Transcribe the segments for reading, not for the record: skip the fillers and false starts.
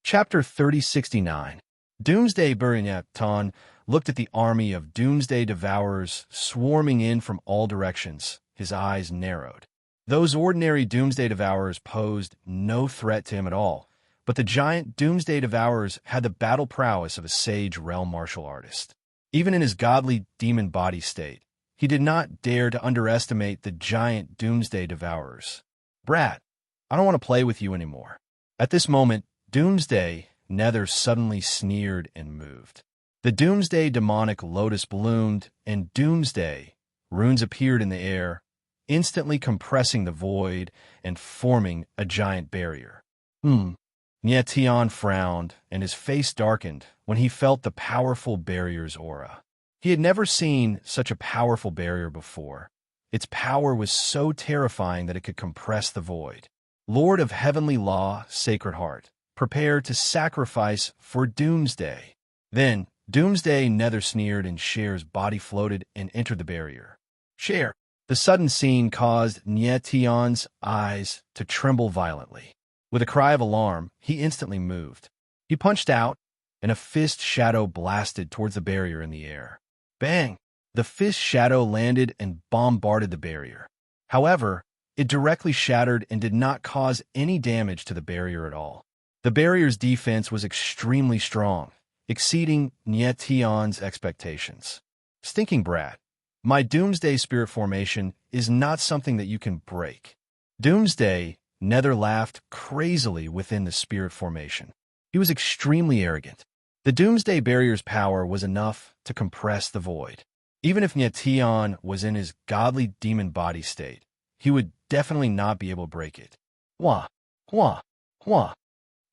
Chapter 3069. Doomsday Buryaton looked at the army of doomsday devourers swarming in from all directions. His eyes narrowed. Those ordinary doomsday devourers posed no threat to him at all, but the giant doomsday devourers had the battle prowess of a sage realm martial artist. Even in his godly demon body state, he did not dare to underestimate the giant doomsday devourers. "Brat, I don't want to play with you anymore." At this moment, Doomsday Nether suddenly sneered and moved. The Doomsday demonic lotus bloomed, and Doomsday runes appeared in the air, instantly compressing the void and forming a giant barrier. Nyetian frowned, and his face darkened when he felt the powerful barrier's aura. He had never seen such a powerful barrier before. Its power was so terrifying that it could compress the void. Lord of Heavenly Law, Sacred Heart, prepare to sacrifice for Doomsday. Then, Doomsday Nether sneered and Cher's body floated and entered the barrier. Cher! The sudden scene caused Nyetian's eyes to tremble violently. With a cry of alarm, he instantly moved. He punched out, and a fist shadow blasted towards the barrier in the air. Bang! The fist shadow landed and bombarded the barrier. However, it directly shattered and did not cause any damage to the barrier at all. The barrier's defense was extremely strong, exceeding Nyetian's expectations. "Stinking brat, my Doomsday spirit formation is not something that you can break." Doomsday Nether laughed crazily within the spirit formation. He was extremely arrogant. The Doomsday barrier's power was enough to compress the void. Even if Nyetian was in his godly demon body state, he would definitely not be able to break it. Wah, wah, wah.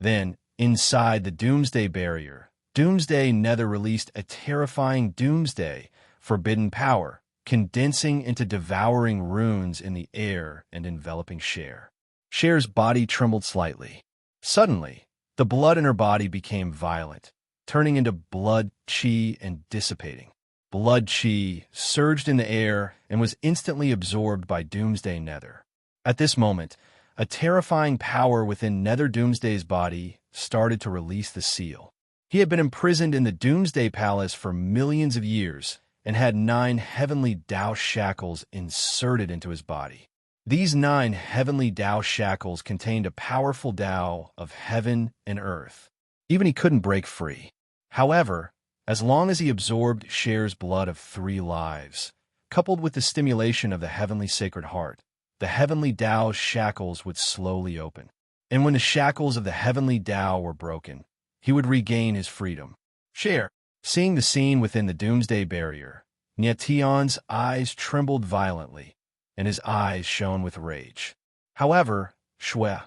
Then, inside the Doomsday barrier, Doomsday Nether released a terrifying Doomsday forbidden power, condensing into devouring runes in the air and enveloping Cher. Cher's body trembled slightly. Suddenly, the blood in her body became violent, turning into blood chi and dissipating. Blood chi surged in the air and was instantly absorbed by Doomsday Nether. At this moment, a terrifying power within Nether Doomsday's body started to release the seal. He had been imprisoned in the Doomsday Palace for millions of years and had 9 heavenly Dao shackles inserted into his body. These 9 heavenly Dao shackles contained a powerful Dao of heaven and earth. Even he couldn't break free. However, as long as he absorbed Cher's blood of 3 lives, coupled with the stimulation of the heavenly Sacred Heart, the heavenly Dao's shackles would slowly open. And when the shackles of the heavenly Dao were broken, he would regain his freedom. Cher, seeing the scene within the Doomsday barrier, Nyetian's eyes trembled violently, and his eyes shone with rage. However, Shue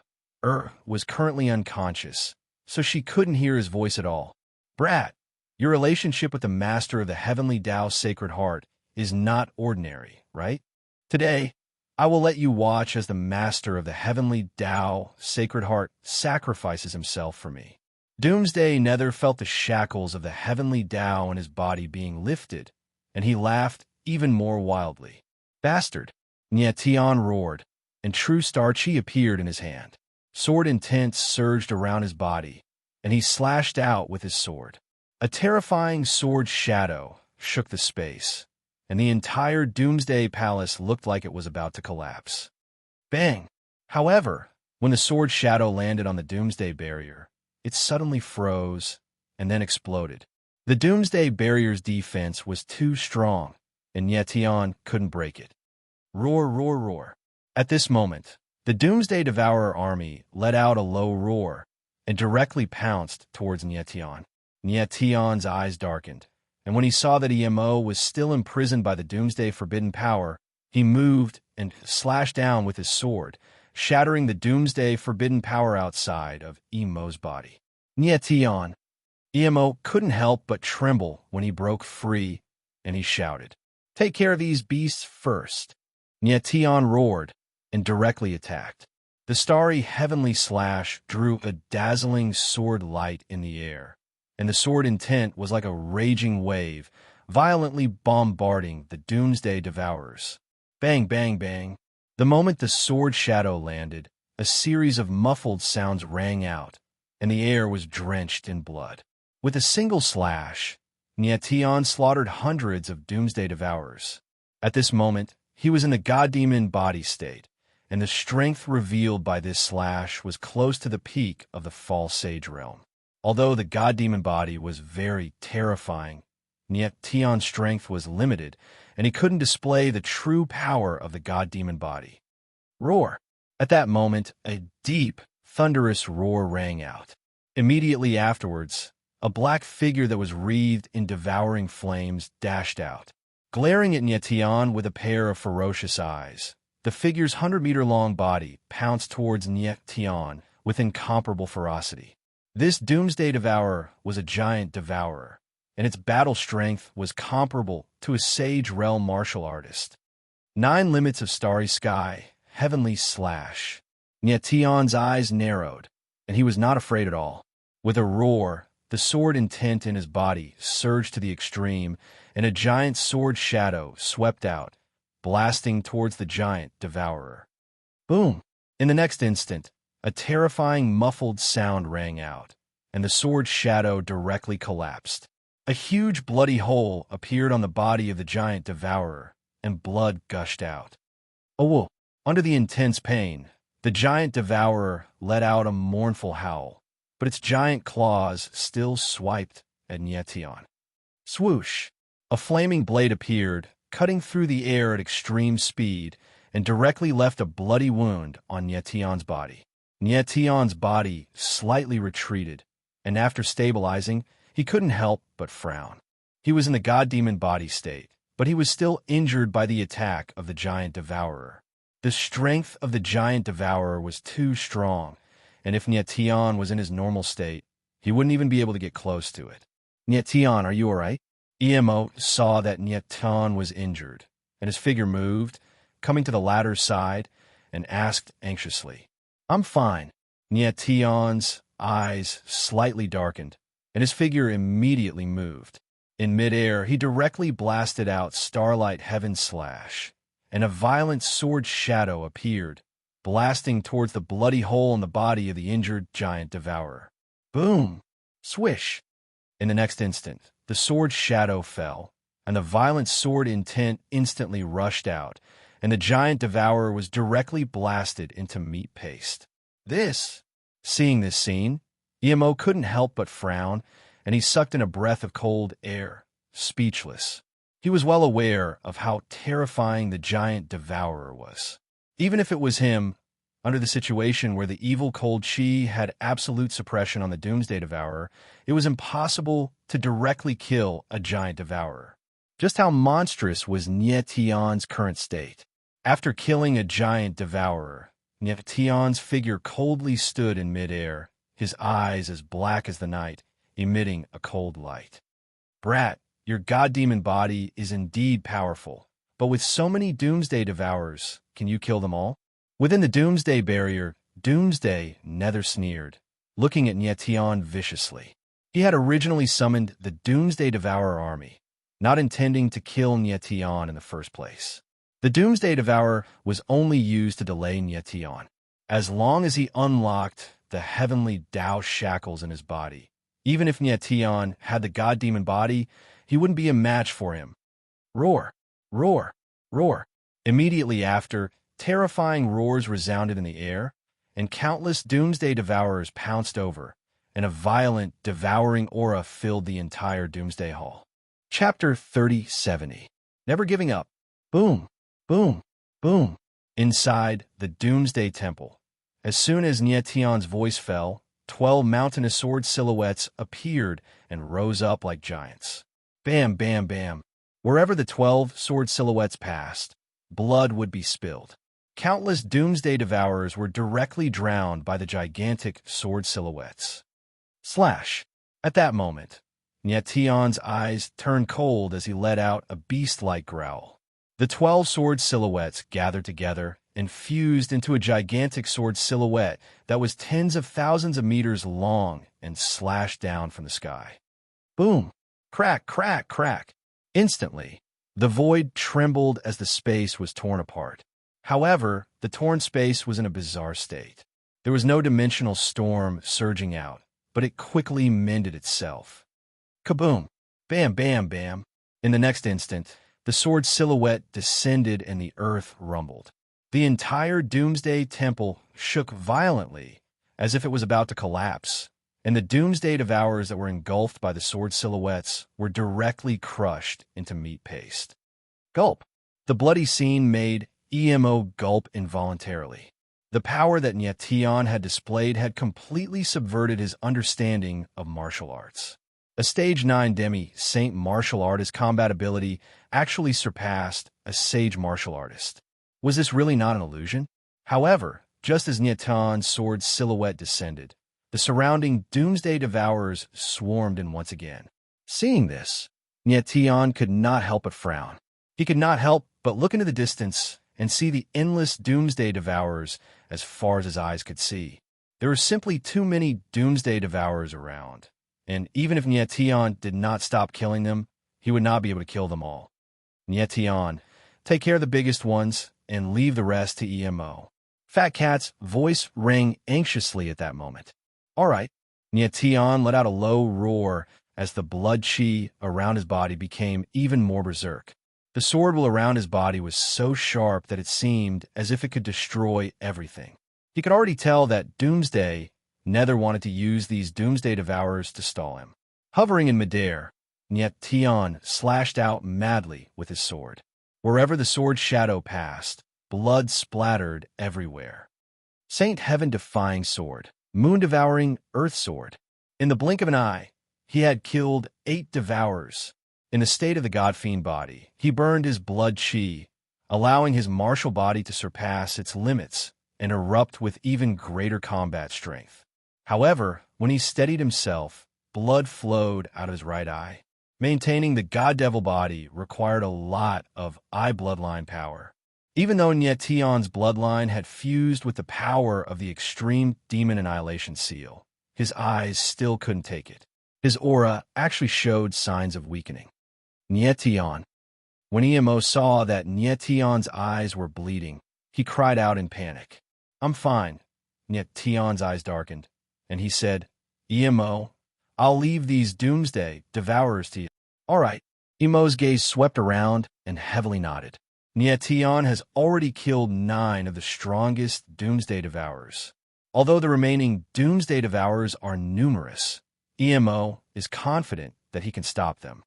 was currently unconscious, so she couldn't hear his voice at all. "Brat, your relationship with the master of the heavenly Dao Sacred Heart is not ordinary, right? Today, I will let you watch as the master of the heavenly Dao Sacred Heart sacrifices himself for me." Doomsday Nether felt the shackles of the heavenly Dao in his body being lifted, and he laughed even more wildly. "Bastard!" Nyetian roared, and true star chi appeared in his hand. Sword intense surged around his body, and he slashed out with his sword. A terrifying sword shadow shook the space, and the entire Doomsday Palace looked like it was about to collapse. Bang! However, when the sword shadow landed on the Doomsday barrier, it suddenly froze and then exploded. The Doomsday barrier's defense was too strong, and Nyetian couldn't break it. Roar, roar, roar. At this moment, the Doomsday Devourer army let out a low roar and directly pounced towards Nyetian. Nyetian's eyes darkened, and when he saw that EMO was still imprisoned by the Doomsday Forbidden Power, he moved and slashed down with his sword, shattering the Doomsday Forbidden Power outside of EMO's body. Nyetian. EMO couldn't help but tremble when he broke free, and he shouted, "Take care of these beasts first." Nyetian roared and directly attacked. The starry heavenly slash drew a dazzling sword light in the air, and the sword intent was like a raging wave, violently bombarding the Doomsday Devourers. Bang, bang, bang. The moment the sword shadow landed, a series of muffled sounds rang out, and the air was drenched in blood. With a single slash, Nyation slaughtered hundreds of doomsday devourers. At this moment, he was in the god-demon body state, and the strength revealed by this slash was close to the peak of the false sage realm. Although the god-demon body was very terrifying, Nyation's strength was limited, and he couldn't display the true power of the god-demon body. Roar! At that moment, a deep, thunderous roar rang out. Immediately afterwards, a black figure that was wreathed in devouring flames dashed out, glaring at Nyation with a pair of ferocious eyes. The figure's 100-meter-long body pounced towards Nyation with incomparable ferocity. This doomsday devourer was a giant devourer, and its battle strength was comparable to a sage realm martial artist. 9 limits of starry sky, heavenly slash. Nyation's eyes narrowed, and he was not afraid at all. With a roar, the sword intent in his body surged to the extreme, and a giant sword shadow swept out, blasting towards the giant devourer. Boom! In the next instant, a terrifying muffled sound rang out, and the sword shadow directly collapsed. A huge bloody hole appeared on the body of the giant devourer, and blood gushed out. Oh, under the intense pain, the giant devourer let out a mournful howl, but its giant claws still swiped at Nyation. Swoosh! A flaming blade appeared, cutting through the air at extreme speed, and directly left a bloody wound on Nyation's body. Nyation's body slightly retreated, and after stabilizing, he couldn't help but frown. He was in the god-demon body state, but he was still injured by the attack of the giant devourer. The strength of the giant devourer was too strong, and if Nyation was in his normal state, he wouldn't even be able to get close to it. Nyation, are you all right? Emo saw that Nyation was injured, and his figure moved, coming to the latter's side, and asked anxiously. I'm fine. Nyation's eyes slightly darkened, and his figure immediately moved. In midair, he directly blasted out Starlight Heaven Slash, and a violent sword shadow appeared, blasting towards the bloody hole in the body of the injured giant devourer. Boom! Swish! In the next instant, the sword shadow fell, and the violent sword intent instantly rushed out, and the giant devourer was directly blasted into meat paste. Seeing this scene, Emo couldn't help but frown, and he sucked in a breath of cold air, speechless. He was well aware of how terrifying the giant devourer was. Even if it was him, under the situation where the evil cold chi had absolute suppression on the doomsday devourer, it was impossible to directly kill a giant devourer. Just how monstrous was Nyation's current state? After killing a giant devourer, Nyation's figure coldly stood in midair, his eyes as black as the night, emitting a cold light. Brat, your god-demon body is indeed powerful, but with so many doomsday devourers, can you kill them all? Within the doomsday barrier, Doomsday nether sneered, looking at Nyation viciously. He had originally summoned the Doomsday Devourer army, not intending to kill Nyation in the first place. The Doomsday Devourer was only used to delay Nyation. As long as he unlocked the heavenly Tao shackles in his body, even if Nyation had the god-demon body, he wouldn't be a match for him. Roar! Roar! Roar! Immediately after, terrifying roars resounded in the air, and countless doomsday devourers pounced over, and a violent, devouring aura filled the entire doomsday hall. Chapter 3070. Never Giving Up. Boom! Boom! Boom! Inside the Doomsday Temple. As soon as Nyation's voice fell, 12 mountainous sword silhouettes appeared and rose up like giants. Bam, bam, bam. Wherever the 12 sword silhouettes passed, blood would be spilled. Countless doomsday devourers were directly drowned by the gigantic sword silhouettes. Slash! At that moment, Nyation's eyes turned cold as he let out a beast-like growl. The 12 sword silhouettes gathered together and fused into a gigantic sword silhouette that was tens of thousands of meters long and slashed down from the sky. Boom! Crack, crack, crack! Instantly, the void trembled as the space was torn apart. However, the torn space was in a bizarre state. There was no dimensional storm surging out, but it quickly mended itself. Kaboom! Bam, bam, bam! In the next instant, the sword's silhouette descended and the earth rumbled. The entire Doomsday Temple shook violently, as if it was about to collapse, and the Doomsday Devourers that were engulfed by the sword silhouettes were directly crushed into meat paste. Gulp! The bloody scene made Emo gulp involuntarily. The power that Nyetian had displayed had completely subverted his understanding of martial arts. A Stage 9 Demi-Saint martial artist combat ability actually surpassed a sage martial artist. Was this really not an illusion? However, just as Nyetian's sword silhouette descended, the surrounding Doomsday Devourers swarmed in once again. Seeing this, Nyetian could not help but frown. He could not help but look into the distance and see the endless Doomsday Devourers as far as his eyes could see. There were simply too many Doomsday Devourers around, and even if Nyetian did not stop killing them, he would not be able to kill them all. Nyetian, take care of the biggest ones and leave the rest to EMO. Fat Cat's voice rang anxiously at that moment. All right. Nyetian let out a low roar as the blood chi around his body became even more berserk. The sword around his body was so sharp that it seemed as if it could destroy everything. He could already tell that Doomsday Nether wanted to use these Doomsday Devourers to stall him. Hovering in midair, Nyetian slashed out madly with his sword. Wherever the sword's shadow passed, blood splattered everywhere. Saint Heaven-defying sword, moon-devouring earth sword. In the blink of an eye, he had killed 8 devourers. In the state of the God-fiend body, he burned his blood chi, allowing his martial body to surpass its limits and erupt with even greater combat strength. However, when he steadied himself, blood flowed out of his right eye. Maintaining the God-devil body required a lot of eye bloodline power. Even though Nyetian's bloodline had fused with the power of the extreme demon annihilation seal, his eyes still couldn't take it. His aura actually showed signs of weakening. Nyetian. When Emo saw that Nyetian's eyes were bleeding, he cried out in panic. I'm fine. Nyetian's eyes darkened, and he said, Emo, I'll leave these Doomsday Devourers to you. All right. Emo's gaze swept around and heavily nodded. Nyetian has already killed 9 of the strongest Doomsday Devourers. Although the remaining Doomsday Devourers are numerous, Emo is confident that he can stop them.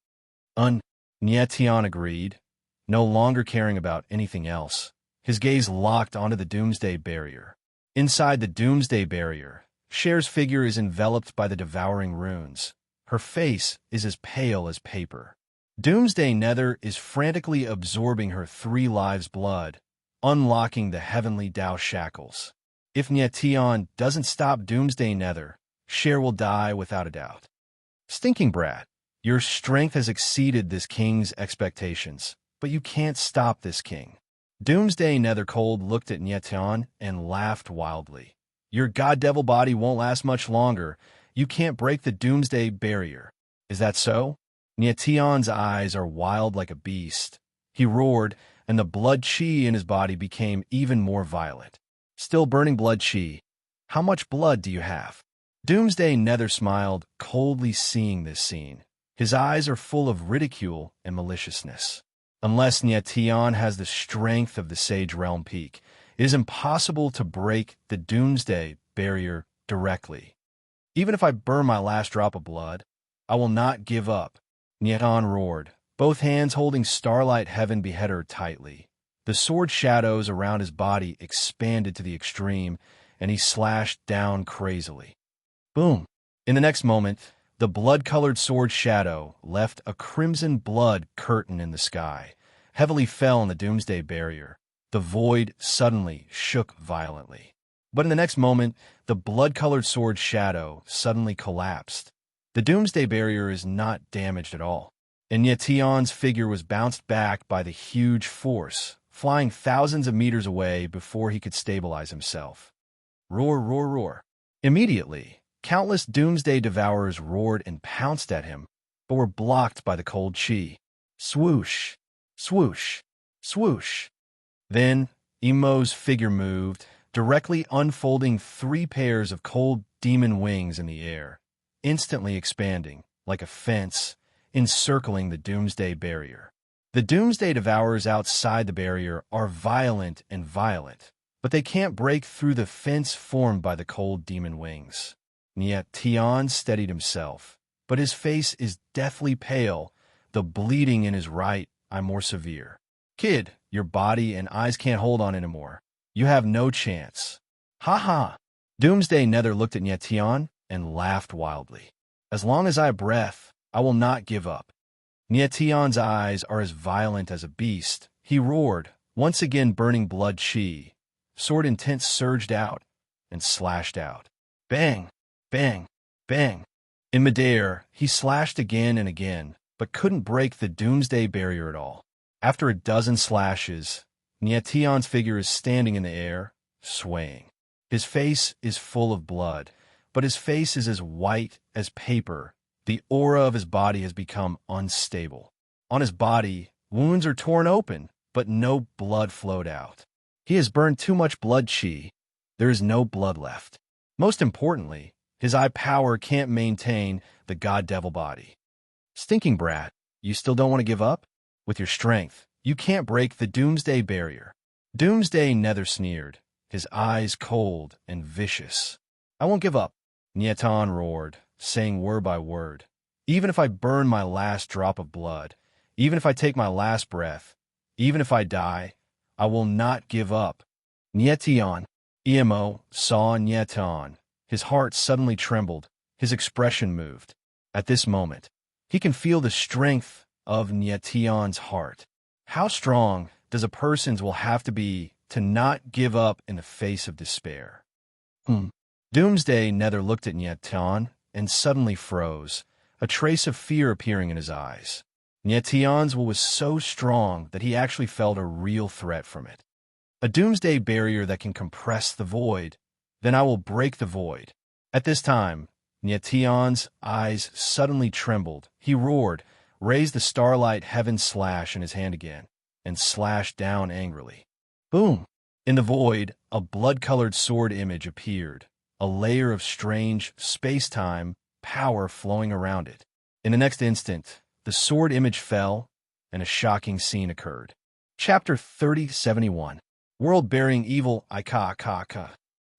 Nyetian agreed, no longer caring about anything else. His gaze locked onto the Doomsday Barrier. Inside the Doomsday Barrier, Cher's figure is enveloped by the devouring runes. Her face is as pale as paper. Doomsday Nether is frantically absorbing her 3 lives' blood, unlocking the heavenly Dao shackles. If Nyetian doesn't stop Doomsday Nether, Cher will die without a doubt. Stinking brat, your strength has exceeded this king's expectations, but you can't stop this king. Doomsday Nethercold looked at Nyetian and laughed wildly. Your god-devil body won't last much longer. You can't break the Doomsday Barrier. Is that so? Nyetian's eyes are wild like a beast. He roared, and the blood chi in his body became even more violent. Still burning blood chi. How much blood do you have? Doomsday Nether smiled, coldly seeing this scene. His eyes are full of ridicule and maliciousness. Unless Nyetian has the strength of the Sage Realm Peak, it is impossible to break the Doomsday Barrier directly. Even if I burn my last drop of blood, I will not give up. Nyetian roared, both hands holding Starlight Heaven Beheader tightly. The sword shadows around his body expanded to the extreme, and he slashed down crazily. Boom! In the next moment, the blood-colored sword shadow left a crimson blood curtain in the sky, heavily fell on the Doomsday Barrier. The void suddenly shook violently. But in the next moment, the blood-colored sword shadow suddenly collapsed. The Doomsday Barrier is not damaged at all, and Nyetian's figure was bounced back by the huge force, flying thousands of meters away before he could stabilize himself. Roar, roar, roar. Immediately, countless Doomsday Devourers roared and pounced at him, but were blocked by the cold chi. Swoosh, swoosh, swoosh. Then, Emo's figure moved, directly unfolding 3 pairs of cold demon wings in the air. instantly expanding, like a fence, encircling the doomsday barrier. The doomsday devourers outside the barrier are violent, but they can't break through the fence formed by the cold demon wings. And yet Tian steadied himself, but his face is deathly pale, the bleeding in his right eye more severe. Kid, your body and eyes can't hold on anymore. You have no chance. Ha ha! Doomsday Nether looked at Tian and laughed wildly. As long as I have breath, I will not give up. Tian's eyes are as violent as a beast. He roared, once again burning blood chi. Sword intent surged out and slashed out. Bang! Bang! Bang! In midair, he slashed again and again, but couldn't break the doomsday barrier at all. After a dozen slashes, Tian's figure is standing in the air, swaying. His face is full of blood, but his face is as white as paper. The aura of his body has become unstable. On his body, wounds are torn open, but no blood flowed out. He has burned too much blood chi. There is no blood left. Most importantly, his eye power can't maintain the god-devil body. Stinking brat, you still don't want to give up? With your strength, you can't break the doomsday barrier. Doomsday Nether sneered, his eyes cold and vicious. I won't give up, Nietan roared, saying word by word. Even if I burn my last drop of blood, even if I take my last breath, even if I die, I will not give up. Nietan. Emo saw Nietan. His heart suddenly trembled, his expression moved. At this moment, he can feel the strength of Nietan's heart. How strong does a person's will have to be to not give up in the face of despair? Doomsday Nether looked at Nietan and suddenly froze, a trace of fear appearing in his eyes. Nietan's will was so strong that he actually felt a real threat from it. A doomsday barrier that can compress the void. Then I will break the void. At this time, Nietan's eyes suddenly trembled. He roared, raised the starlight heaven slash in his hand again, and slashed down angrily. Boom! In the void, a blood-colored sword image appeared, a layer of strange space-time power flowing around it. In the next instant, the sword image fell, and a shocking scene occurred. Chapter 3071. World-bearing evil Ika.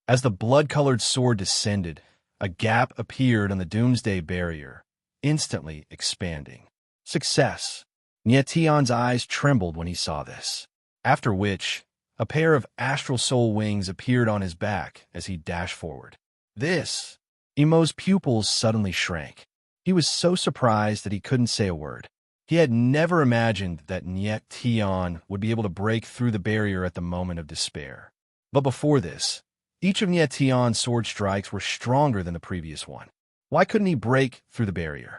As the blood-colored sword descended, a gap appeared on the doomsday barrier, instantly expanding. Success! Nietan's eyes trembled when he saw this. After which, a pair of astral soul wings appeared on his back as he dashed forward. This! Emo's pupils suddenly shrank. He was so surprised that he couldn't say a word. He had never imagined that Nietan would be able to break through the barrier at the moment of despair. But before this, each of Nietan's sword strikes were stronger than the previous one. Why couldn't he break through the barrier?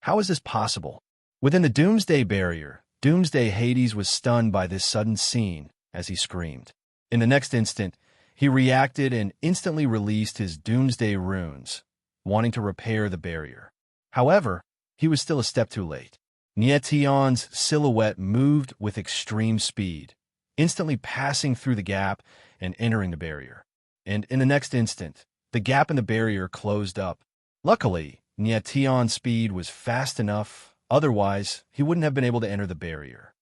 How is this possible? Within the doomsday barrier, Doomsday Hades was stunned by this sudden scene as he screamed. In the next instant, he reacted and instantly released his doomsday runes, wanting to repair the barrier. However, he was still a step too late. Nietan's silhouette moved with extreme speed, instantly passing through the gap and entering the barrier. And in the next instant, the gap in the barrier closed up. Luckily, Nietan's speed was fast enough, otherwise he wouldn't have been able to enter the barrier.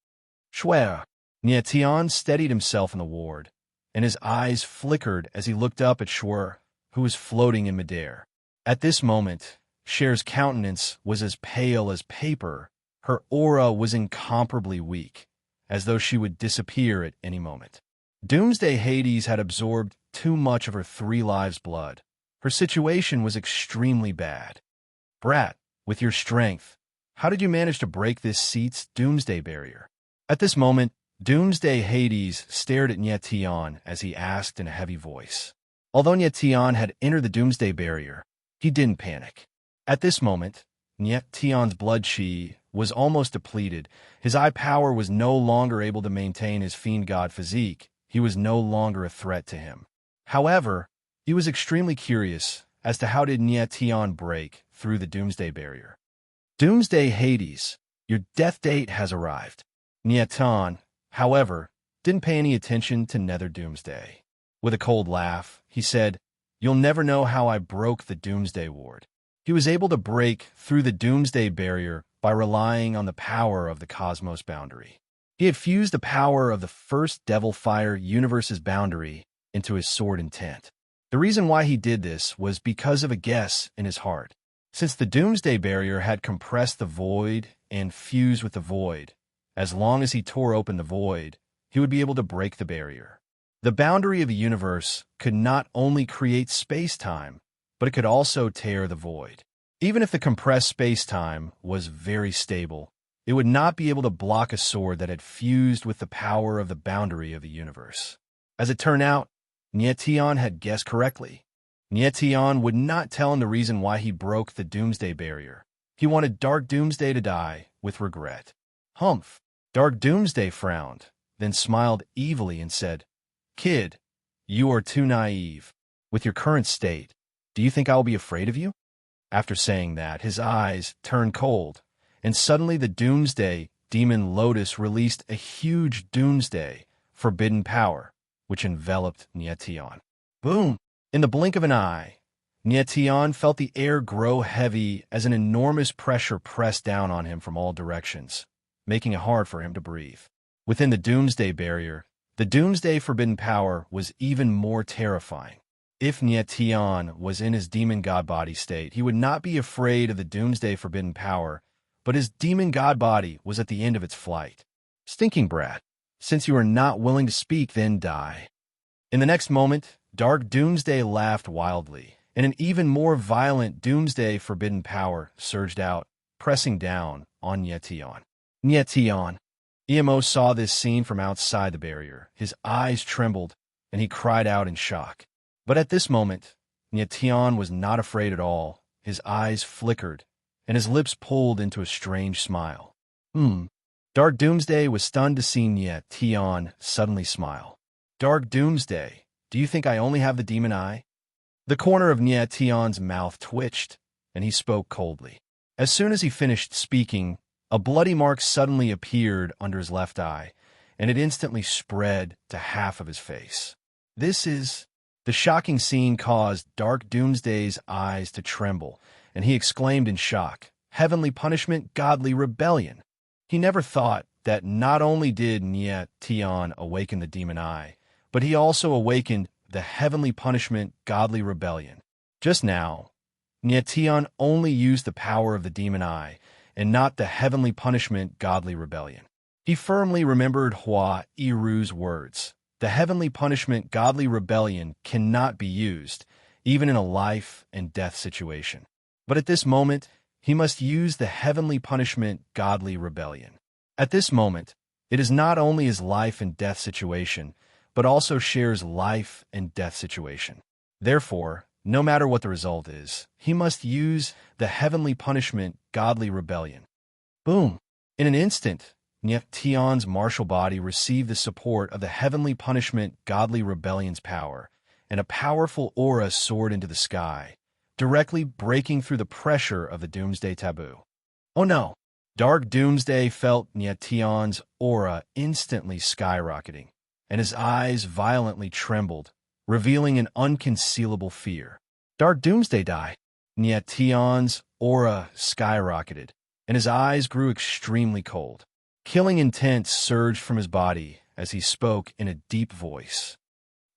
Shware! Nietan steadied himself in the ward, and his eyes flickered as he looked up at Shwar, who was floating in midair. At this moment, Cher's countenance was as pale as paper. Her aura was incomparably weak, as though she would disappear at any moment. Doomsday Hades had absorbed too much of her 3 lives' blood. Her situation was extremely bad. Brat, with your strength, how did you manage to break this seat's doomsday barrier? At this moment, Doomsday Hades stared at Nietan as he asked in a heavy voice. Although Nietan had entered the doomsday barrier, he didn't panic. At this moment, Nietan's blood chi was almost depleted. His eye power was no longer able to maintain his fiend god physique. He was no longer a threat to him. However, he was extremely curious as to how did Nietan break through the doomsday barrier. Doomsday Hades, your death date has arrived. Nietan, however, didn't pay any attention to Nether Doomsday. With a cold laugh, he said, "You'll never know how I broke the doomsday ward. He was able to break through the Doomsday Barrier by relying on the power of the cosmos boundary. He had fused the power of the first Devil Fire universe's boundary into his sword intent. The reason why he did this was because of a guess in his heart. Since the Doomsday Barrier had compressed the void and fused with the void, as long as he tore open the void, he would be able to break the barrier. The boundary of a universe could not only create space-time, but it could also tear the void. Even if the compressed space-time was very stable, it would not be able to block a sword that had fused with the power of the boundary of the universe. As it turned out, Nietion had guessed correctly. Nietion would not tell him the reason why he broke the Doomsday Barrier. He wanted Dark Doomsday to die with regret. Humph! Dark Doomsday frowned, then smiled evilly and said, "Kid, you are too naive. With your current state, do you think I will be afraid of you?" After saying that, his eyes turned cold, and suddenly the Doomsday Demon Lotus released a huge Doomsday forbidden power, which enveloped Nietion. Boom! In the blink of an eye, Nietion felt the air grow heavy as an enormous pressure pressed down on him from all directions, making it hard for him to breathe. Within the Doomsday Barrier, the Doomsday Forbidden Power was even more terrifying. If Nietion was in his demon god body state, he would not be afraid of the Doomsday Forbidden Power, but his demon god body was at the end of its flight. Stinking brat, since you are not willing to speak, then die. In the next moment, Dark Doomsday laughed wildly, and an even more violent Doomsday Forbidden Power surged out, pressing down on Nietion. Nietion. EMO saw this scene from outside the barrier. His eyes trembled, and he cried out in shock. But at this moment, Nietion was not afraid at all. His eyes flickered, and his lips pulled into a strange smile. Dark Doomsday was stunned to see Nietion suddenly smile. Dark Doomsday, do you think I only have the demon eye? The corner of Nietion's mouth twitched, and he spoke coldly. As soon as he finished speaking, a bloody mark suddenly appeared under his left eye, and it instantly spread to half of his face. The shocking scene caused Dark Doomsday's eyes to tremble, and he exclaimed in shock, "Heavenly punishment, godly rebellion!" He never thought that not only did Nietion awaken the demon eye, but he also awakened the heavenly punishment, godly rebellion. Just now, Nietion only used the power of the demon eye, and not the heavenly punishment, godly rebellion. He firmly remembered Hua Iru's words. The heavenly punishment, godly rebellion, cannot be used, even in a life and death situation. But at this moment, he must use the heavenly punishment, godly rebellion. At this moment, it is not only his life and death situation, but also shares life and death situation. Therefore, no matter what the result is, he must use the heavenly punishment, godly rebellion. Boom! In an instant, Nietion's martial body received the support of the heavenly punishment, godly rebellion's power, and a powerful aura soared into the sky, directly breaking through the pressure of the Doomsday Taboo. Oh no! Dark Doomsday felt Nietion's aura instantly skyrocketing, and his eyes violently trembled, revealing an unconcealable fear. Dark Doomsday died. Nietion's aura skyrocketed, and his eyes grew extremely cold. Killing intent surged from his body as he spoke in a deep voice.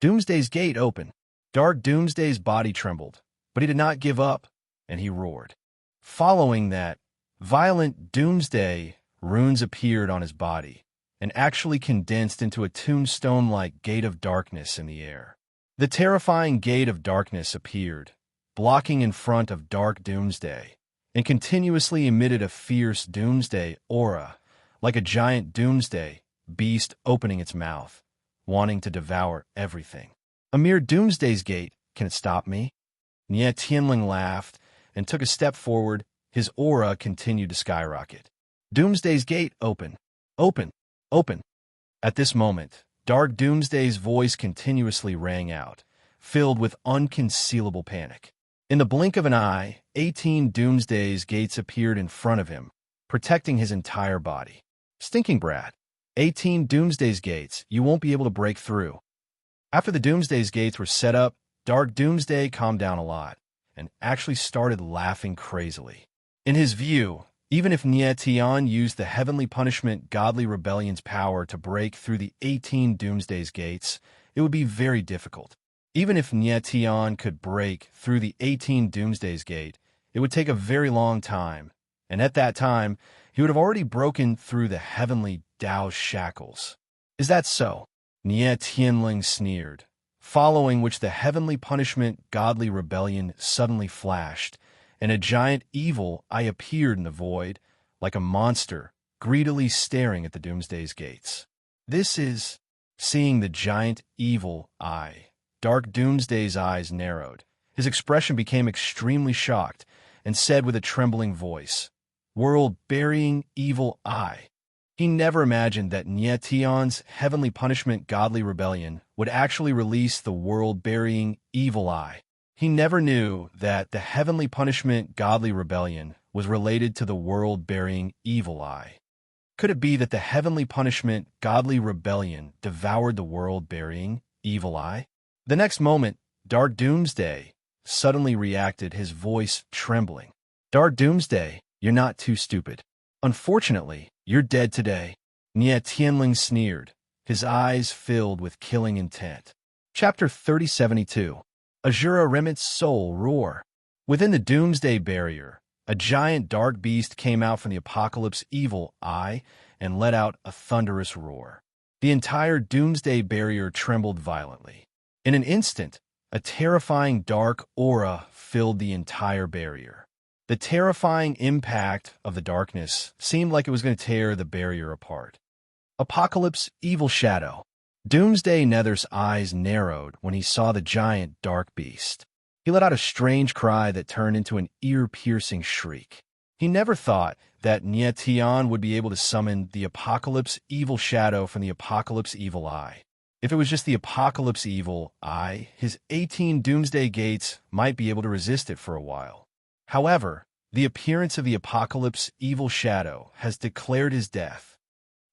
Doomsday's gate opened. Dark Doomsday's body trembled, but he did not give up, and he roared. Following that, violent Doomsday runes appeared on his body, and actually condensed into a tombstone-like gate of darkness in the air. The terrifying gate of darkness appeared, blocking in front of Dark Doomsday, and continuously emitted a fierce Doomsday aura, like a giant Doomsday beast opening its mouth, wanting to devour everything. A mere Doomsday's gate, can it stop me? Nietion laughed and took a step forward. His aura continued to skyrocket. Doomsday's gate, open, open, open. At this moment, Dark Doomsday's voice continuously rang out, filled with unconcealable panic. In the blink of an eye, 18 Doomsday's gates appeared in front of him, protecting his entire body. Stinking brat. 18 Doomsday's gates, you won't be able to break through. After the Doomsday's gates were set up, Dark Doomsday calmed down a lot, and actually started laughing crazily. In his view, even if Nietian used the heavenly punishment godly rebellion's power to break through the 18 Doomsday's gates, it would be very difficult. Even if Nietian could break through the 18 Doomsday's gate, it would take a very long time, and at that time, he would have already broken through the heavenly Tao's shackles. Is that so? Nie Tianling sneered, following which the heavenly punishment godly rebellion suddenly flashed, and a giant evil eye appeared in the void, like a monster, greedily staring at the Doomsday's gates. This is... Seeing the giant evil eye, Dark Doomsday's eyes narrowed. His expression became extremely shocked, and said with a trembling voice, "World-burying evil eye." He never imagined that Nietian's heavenly punishment godly rebellion would actually release the world-burying evil eye. He never knew that the heavenly punishment godly rebellion was related to the world-burying evil eye. Could it be that the heavenly punishment godly rebellion devoured the world-burying evil eye? The next moment, Dark Doomsday suddenly reacted, his voice trembling. "Dark Doomsday, you're not too stupid. Unfortunately, you're dead today." Nie Tianling sneered, his eyes filled with killing intent. Chapter 3072. Azura Remit's Soul Roar. Within the Doomsday Barrier, a giant dark beast came out from the Apocalypse evil eye and let out a thunderous roar. The entire Doomsday Barrier trembled violently. In an instant, a terrifying dark aura filled the entire barrier. The terrifying impact of the darkness seemed like it was going to tear the barrier apart. Apocalypse evil shadow. Doomsday Nether's eyes narrowed when he saw the giant dark beast. He let out a strange cry that turned into an ear-piercing shriek. He never thought that Nietian would be able to summon the Apocalypse evil shadow from the Apocalypse evil eye. If it was just the Apocalypse evil eye, his 18 Doomsday gates might be able to resist it for a while. However, the appearance of the Apocalypse evil shadow has declared his death.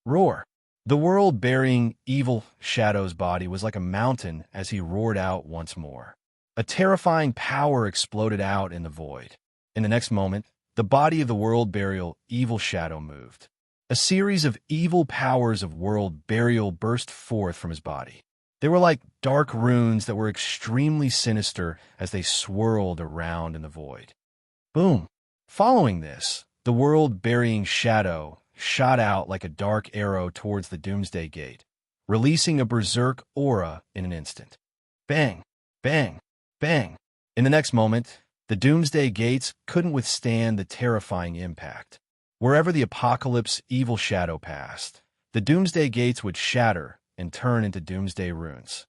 Roar. The world-burying evil shadow's body was like a mountain as he roared out once more. A terrifying power exploded out in the void. In the next moment, the body of the world burial evil shadow moved. A series of evil powers of world burial burst forth from his body. They were like dark runes that were extremely sinister as they swirled around in the void. Boom! Following this, the world-burying shadow shot out like a dark arrow towards the Doomsday Gate, releasing a berserk aura in an instant. Bang! Bang! Bang! In the next moment, the Doomsday Gates couldn't withstand the terrifying impact. Wherever the Apocalypse evil shadow passed, the Doomsday Gates would shatter and turn into Doomsday runes.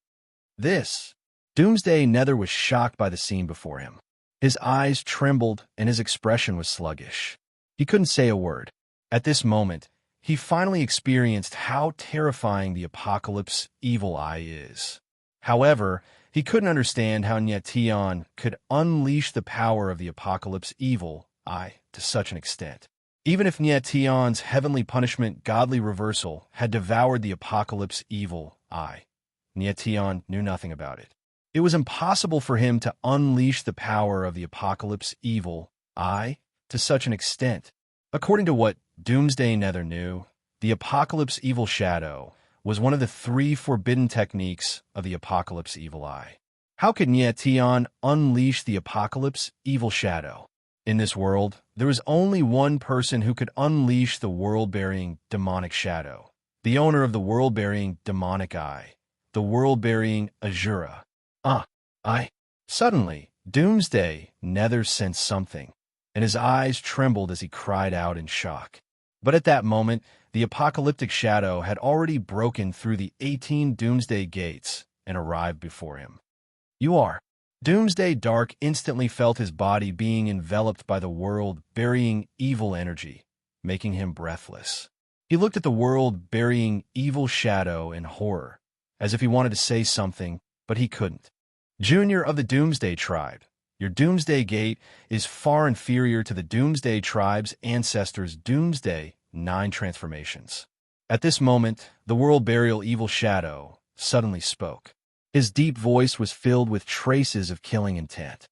Doomsday Nether was shocked by the scene before him. His eyes trembled and his expression was sluggish. He couldn't say a word. At this moment, he finally experienced how terrifying the Apocalypse evil eye is. However, he couldn't understand how Nietian could unleash the power of the Apocalypse evil eye to such an extent. Even if Nietian's heavenly punishment godly reversal had devoured the Apocalypse evil eye, Nietian knew nothing about it. It was impossible for him to unleash the power of the Apocalypse evil eye to such an extent. According to what Doomsday Nether knew, the Apocalypse evil shadow was one of the 3 forbidden techniques of the Apocalypse evil eye. How could Nietian unleash the Apocalypse evil shadow? In this world, there was only one person who could unleash the world-burying demonic shadow, the owner of the world-burying demonic eye, the world-burying Azura. Suddenly, Doomsday Nether sensed something, and his eyes trembled as he cried out in shock. But at that moment, the apocalyptic shadow had already broken through the 18 Doomsday gates and arrived before him. "You are." Doomsday Dark instantly felt his body being enveloped by the world-burying evil energy, making him breathless. He looked at the world-burying evil shadow in horror, as if he wanted to say something, but he couldn't. "Junior of the Doomsday Tribe, your Doomsday Gate is far inferior to the Doomsday Tribe's ancestors' Doomsday 9 transformations." At this moment, the world-burial evil shadow suddenly spoke. His deep voice was filled with traces of killing intent.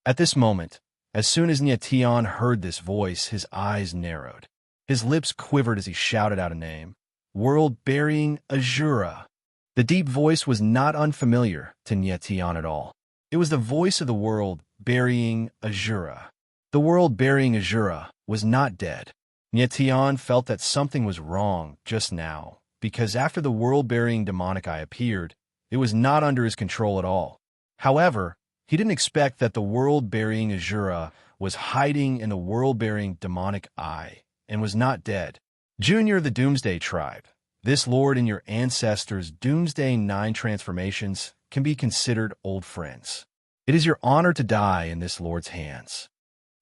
At this moment, as soon as Nyation heard this voice, his eyes narrowed. His lips quivered as he shouted out a name. World-burying Azura. The deep voice was not unfamiliar to Nyation at all. It was the voice of the world-burying Azura. The world-burying Azura was not dead. Nyation felt that something was wrong just now, because after the world-burying demonic eye appeared, it was not under his control at all. However, he didn't expect that the world-burying Azura was hiding in the world-burying demonic eye and was not dead. Junior the Doomsday Tribe. This lord and your ancestors' Doomsday 9 transformations can be considered old friends. It is your honor to die in this lord's hands.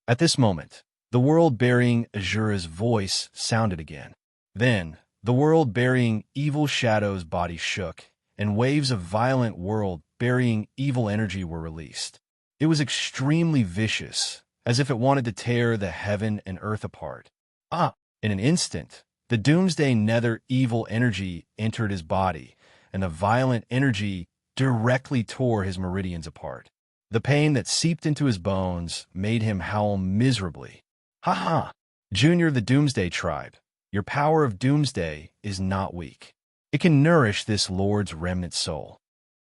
At this moment, the world-burying Azura's voice sounded again. Then, the world-burying evil shadow's body shook, and waves of violent world-burying evil energy were released. It was extremely vicious, as if it wanted to tear the heaven and earth apart. In an instant, the Doomsday Nether evil energy entered his body, and the violent energy directly tore his meridians apart. The pain that seeped into his bones made him howl miserably. Ha ha! Junior the Doomsday Tribe, your power of Doomsday is not weak. It can nourish this lord's remnant soul.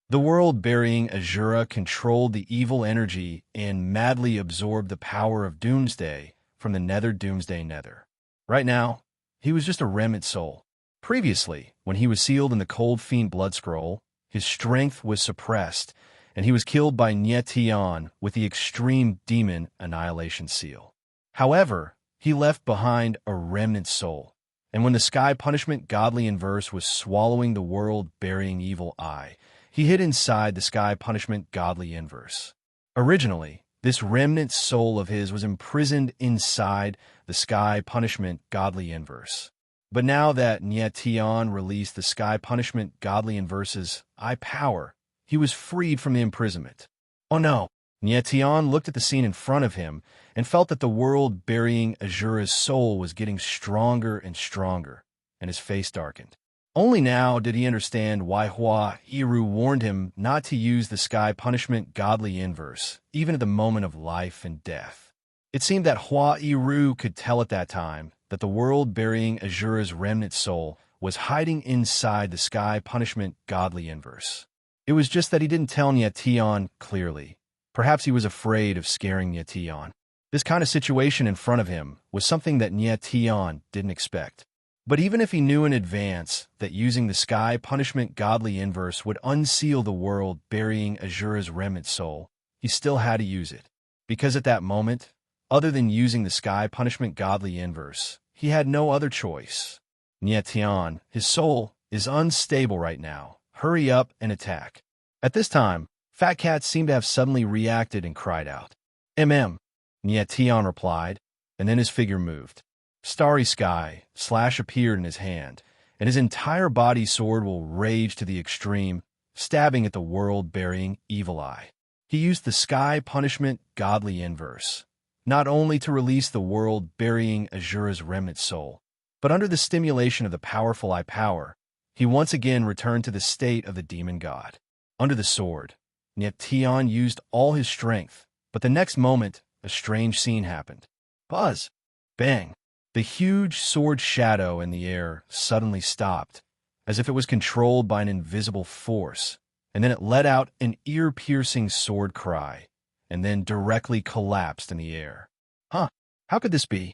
The world-burying Azura controlled the evil energy and madly absorbed the power of Doomsday from the Nether Doomsday Nether. Right now, he was just a remnant soul. Previously, when he was sealed in the Cold Fiend Blood Scroll, his strength was suppressed, and he was killed by Nyation with the Extreme Demon Annihilation Seal. However, he left behind a remnant soul, and when the Sky Punishment Godly Inverse was swallowing the world-burying evil eye, he hid inside the Sky Punishment Godly Inverse. Originally, this remnant soul of his was imprisoned inside the Sky Punishment Godly Inverse. But now that Nyation released the Sky Punishment Godly Inverse's eye power, he was freed from the imprisonment. Oh no! Nyation looked at the scene in front of him and felt that the world-burying Azura's soul was getting stronger and stronger, and his face darkened. Only now did he understand why Hua Iru warned him not to use the Sky Punishment Godly Inverse, even at the moment of life and death. It seemed that Hua Iru could tell at that time that the world-burying Azura's remnant soul was hiding inside the Sky Punishment Godly Inverse. It was just that he didn't tell Nyation clearly. Perhaps he was afraid of scaring Nyation. This kind of situation in front of him was something that Nyation didn't expect. But even if he knew in advance that using the Sky Punishment Godly Inverse would unseal the world-burying Azura's remnant soul, he still had to use it. Because at that moment, other than using the Sky Punishment Godly Inverse, he had no other choice. Nyation, his soul, is unstable right now. Hurry up and attack. At this time, Fat Cat seemed to have suddenly reacted and cried out. Nyation replied, and then his figure moved. Starry Sky Slash appeared in his hand, and his entire body sword will rage to the extreme, stabbing at the world-burying evil eye. He used the Sky Punishment Godly Inverse, not only to release the world-burying Azura's remnant soul, but under the stimulation of the powerful eye power, he once again returned to the state of the demon god. Under the sword, Nyation used all his strength, but the next moment, a strange scene happened. Buzz! Bang! The huge sword shadow in the air suddenly stopped, as if it was controlled by an invisible force, and then it let out an ear-piercing sword cry, and then directly collapsed in the air. How could this be?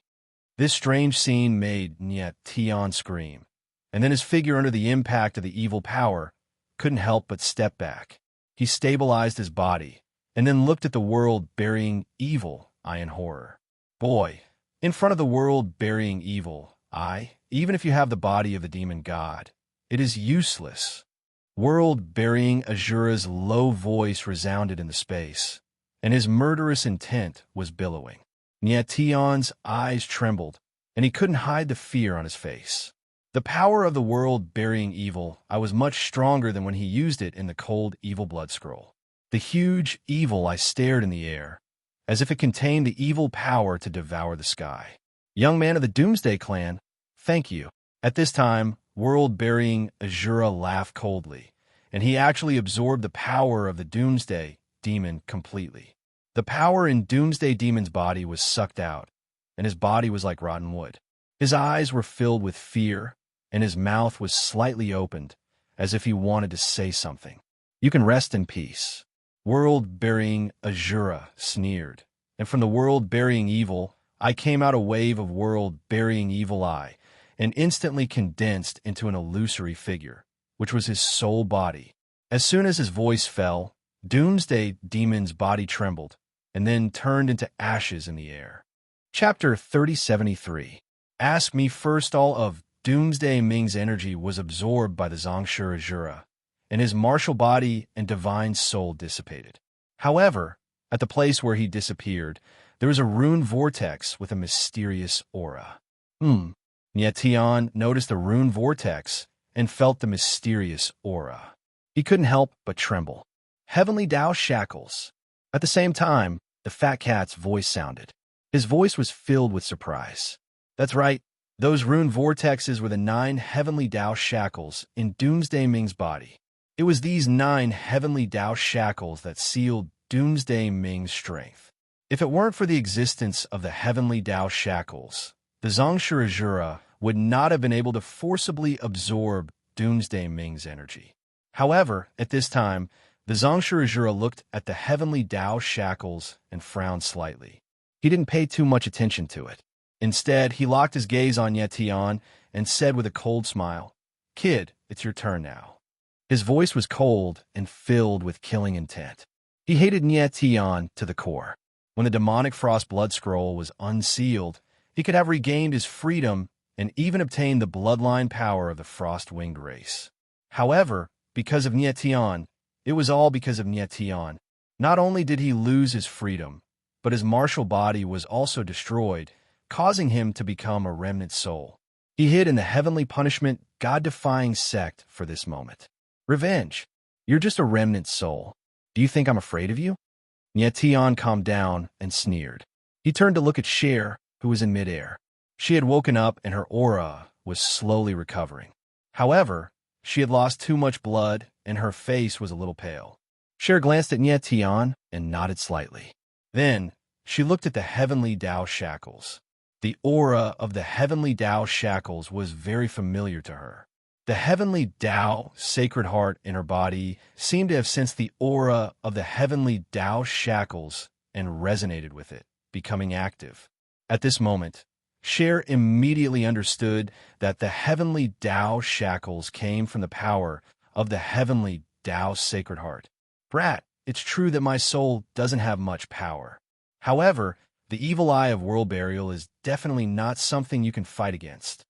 This strange scene made Nyation scream, and then his figure under the impact of the evil power couldn't help but step back. He stabilized his body, and then looked at the world-burying evil eye in horror. Boy, in front of the world-burying evil eye, even if you have the body of the demon god, it is useless. World-burying Azura's low voice resounded in the space, and his murderous intent was billowing. Nyation's eyes trembled, and he couldn't hide the fear on his face. The power of the world-burying evil eye was much stronger than when he used it in the cold evil blood scroll. The huge evil eye stared in the air, as if it contained the evil power to devour the sky. Young man of the Doomsday Clan, thank you. At this time, world-burying Azura laughed coldly, and he actually absorbed the power of the Doomsday demon completely. The power in Doomsday Demon's body was sucked out, and his body was like rotten wood. His eyes were filled with fear, and his mouth was slightly opened, as if he wanted to say something. "You can rest in peace." World-burying Azura sneered, "And from the world-burying evil, I came out a wave of world-burying evil eye, and instantly condensed into an illusory figure, which was his soul body." As soon as his voice fell, Doomsday Demon's body trembled, and then turned into ashes in the air. Chapter 3073. Ask me first. All of Doomsday Ming's energy was absorbed by the Zongshur Azura, and his martial body and divine soul dissipated. However, at the place where he disappeared, there was a rune vortex with a mysterious aura. Nye Tian noticed the rune vortex and felt the mysterious aura. He couldn't help but tremble. Heavenly Tao shackles. At the same time, the fat cat's voice sounded. His voice was filled with surprise. That's right, those rune vortexes were the 9 heavenly Tao shackles in Doomsday Ming's body. It was these 9 heavenly Tao shackles that sealed Doomsday Ming's strength. If it weren't for the existence of the heavenly Tao shackles, the Zongshur Azura would not have been able to forcibly absorb Doomsday Ming's energy. However, at this time, the Zongshur Azura looked at the heavenly Tao shackles and frowned slightly. He didn't pay too much attention to it. Instead, he locked his gaze on Nye Tian and said with a cold smile, "Kid, it's your turn now." His voice was cold and filled with killing intent. He hated Nye Tian to the core. When the demonic frost blood scroll was unsealed, he could have regained his freedom and even obtained the bloodline power of the frost-winged race. However, because of Nye Tian, it was all because of Nye Tian. Not only did he lose his freedom, but his martial body was also destroyed, causing him to become a remnant soul. He hid in the heavenly punishment, God-defying sect for this moment. Revenge. You're just a remnant soul. Do you think I'm afraid of you? Nye Tian calmed down and sneered. He turned to look at Cher, who was in midair. She had woken up and her aura was slowly recovering. However, she had lost too much blood and her face was a little pale. Cher glanced at Nye Tian and nodded slightly. Then, she looked at the heavenly Tao shackles. The aura of the heavenly Tao shackles was very familiar to her. The heavenly Tao sacred heart in her body seemed to have sensed the aura of the heavenly Tao shackles and resonated with it, becoming active. At this moment, Cher immediately understood that the heavenly Tao shackles came from the power of the heavenly Tao sacred heart. "Brat, it's true that my soul doesn't have much power. However, the evil eye of world burial is definitely not something you can fight against."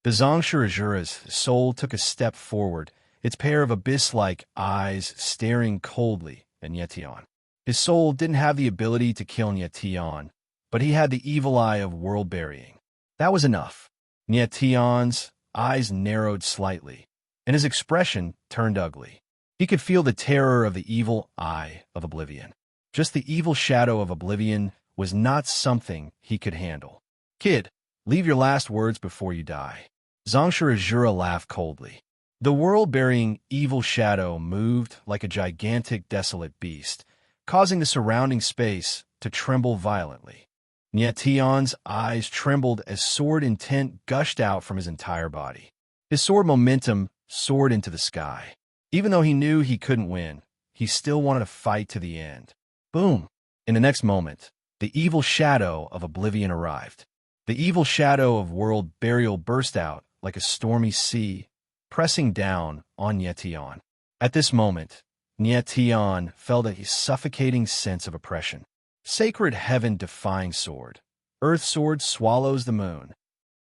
The Zongshur Azura's soul took a step forward, its pair of abyss-like eyes staring coldly at Nye Tian. His soul didn't have the ability to kill Nye Tian, but he had the evil eye of world burying. That was enough. Nye Tian's eyes narrowed slightly, and his expression turned ugly. He could feel the terror of the evil eye of oblivion. Just the evil shadow of oblivion was not something he could handle. "Kid, leave your last words before you die." Zongshur Azura laughed coldly. The world-burying evil shadow moved like a gigantic desolate beast, causing the surrounding space to tremble violently. Nye Tian's eyes trembled as sword intent gushed out from his entire body. His sword momentum soared into the sky. Even though he knew he couldn't win, he still wanted to fight to the end. Boom! In the next moment, the evil shadow of oblivion arrived. The evil shadow of world burial burst out like a stormy sea, pressing down on Nye Tian. At this moment, Nye Tian felt a suffocating sense of oppression. Sacred heaven-defying sword. Earth sword swallows the moon.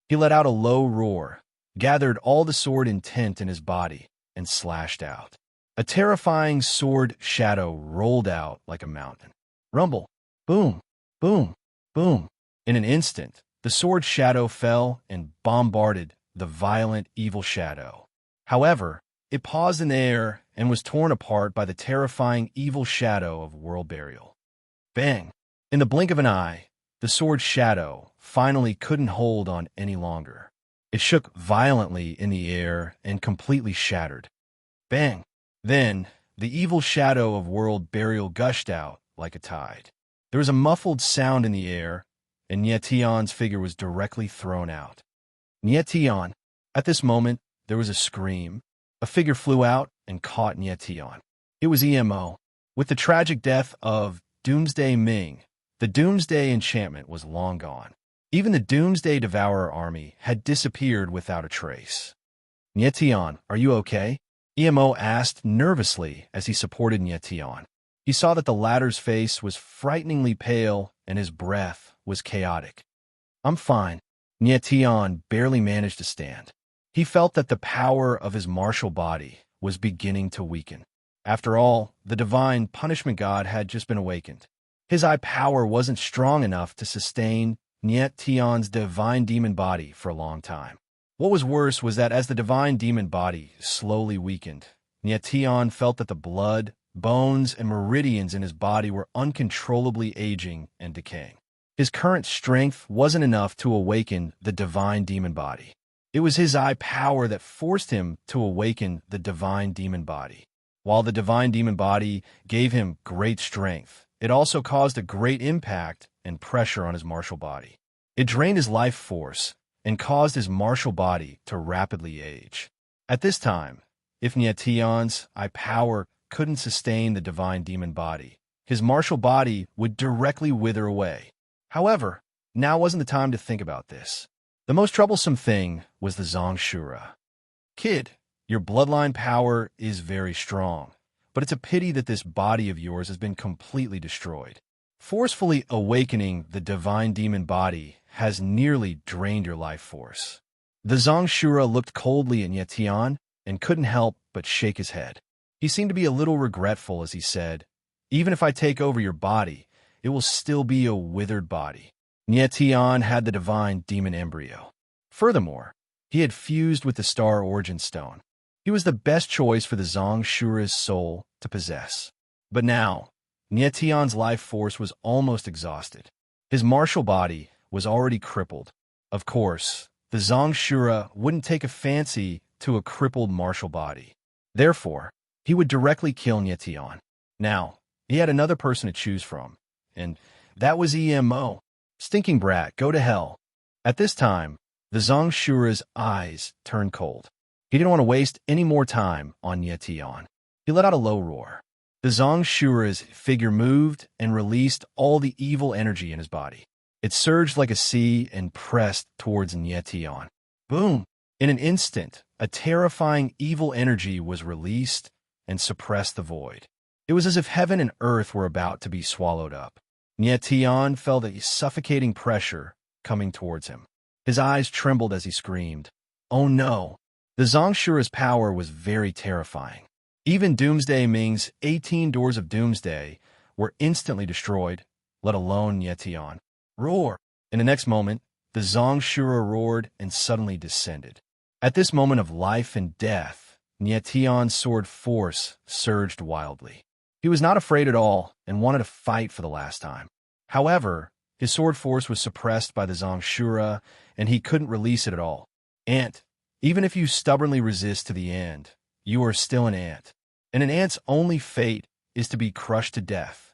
He let out a low roar, gathered all the sword intent in his body, and slashed out. A terrifying sword shadow rolled out like a mountain. Rumble. Boom. Boom. Boom. In an instant, the sword shadow fell and bombarded the violent evil shadow. However, it paused in the air and was torn apart by the terrifying evil shadow of world burial. Bang! In the blink of an eye, the sword shadow finally couldn't hold on any longer. It shook violently in the air and completely shattered. Bang! Then, the evil shadow of world burial gushed out like a tide. There was a muffled sound in the air, and Nietion's figure was directly thrown out. Nietion. At this moment, there was a scream. A figure flew out and caught Nietion. It was EMO. With the tragic death of Doomsday Ming, the Doomsday enchantment was long gone. Even the Doomsday Devourer army had disappeared without a trace. Nietion, are you okay? EMO asked nervously as he supported Nietion. He saw that the latter's face was frighteningly pale and his breath was chaotic. I'm fine. Nietion barely managed to stand. He felt that the power of his martial body was beginning to weaken. After all, the divine punishment god had just been awakened. His eye power wasn't strong enough to sustain Nietion's divine demon body for a long time. What was worse was that as the divine demon body slowly weakened, Nietion felt that the blood, bones, and meridians in his body were uncontrollably aging and decaying. His current strength wasn't enough to awaken the divine demon body. It was his eye power that forced him to awaken the divine demon body. While the divine demon body gave him great strength, it also caused a great impact and pressure on his martial body. It drained his life force and caused his martial body to rapidly age. At this time, if Nietion's eye power couldn't sustain the divine demon body, his martial body would directly wither away. However, now wasn't the time to think about this. The most troublesome thing was the Zongshura. Kid, your bloodline power is very strong, but it's a pity that this body of yours has been completely destroyed. Forcefully awakening the divine demon body has nearly drained your life force. The Zongshura looked coldly at Nietion and couldn't help but shake his head. He seemed to be a little regretful as he said, even if I take over your body, it will still be a withered body. Nietion had the divine demon embryo. Furthermore, he had fused with the Star Origin Stone. He was the best choice for the Zongshura's soul to possess. But now, Nietion's life force was almost exhausted. His martial body was already crippled. Of course, the Zongshura wouldn't take a fancy to a crippled martial body. Therefore, he would directly kill Nietion. Now, he had another person to choose from, and that was EMO. Stinking brat, go to hell. At this time, the Zongshura's eyes turned cold. He didn't want to waste any more time on Nietion. He let out a low roar. The Zongshura's figure moved and released all the evil energy in his body. It surged like a sea and pressed towards Nietion. Boom! In an instant, a terrifying evil energy was released and suppressed the void. It was as if heaven and earth were about to be swallowed up. Nietion felt a suffocating pressure coming towards him. His eyes trembled as he screamed, "Oh no!" The Zongshura's power was very terrifying. Even Doomsday Ming's 18 doors of Doomsday were instantly destroyed, let alone Nietion. Roar! In the next moment, the Zongshura roared and suddenly descended. At this moment of life and death, Nietion's sword force surged wildly. He was not afraid at all and wanted to fight for the last time. However, his sword force was suppressed by the Zongshura, and he couldn't release it at all. Ant, even if you stubbornly resist to the end, you are still an ant, and an ant's only fate is to be crushed to death.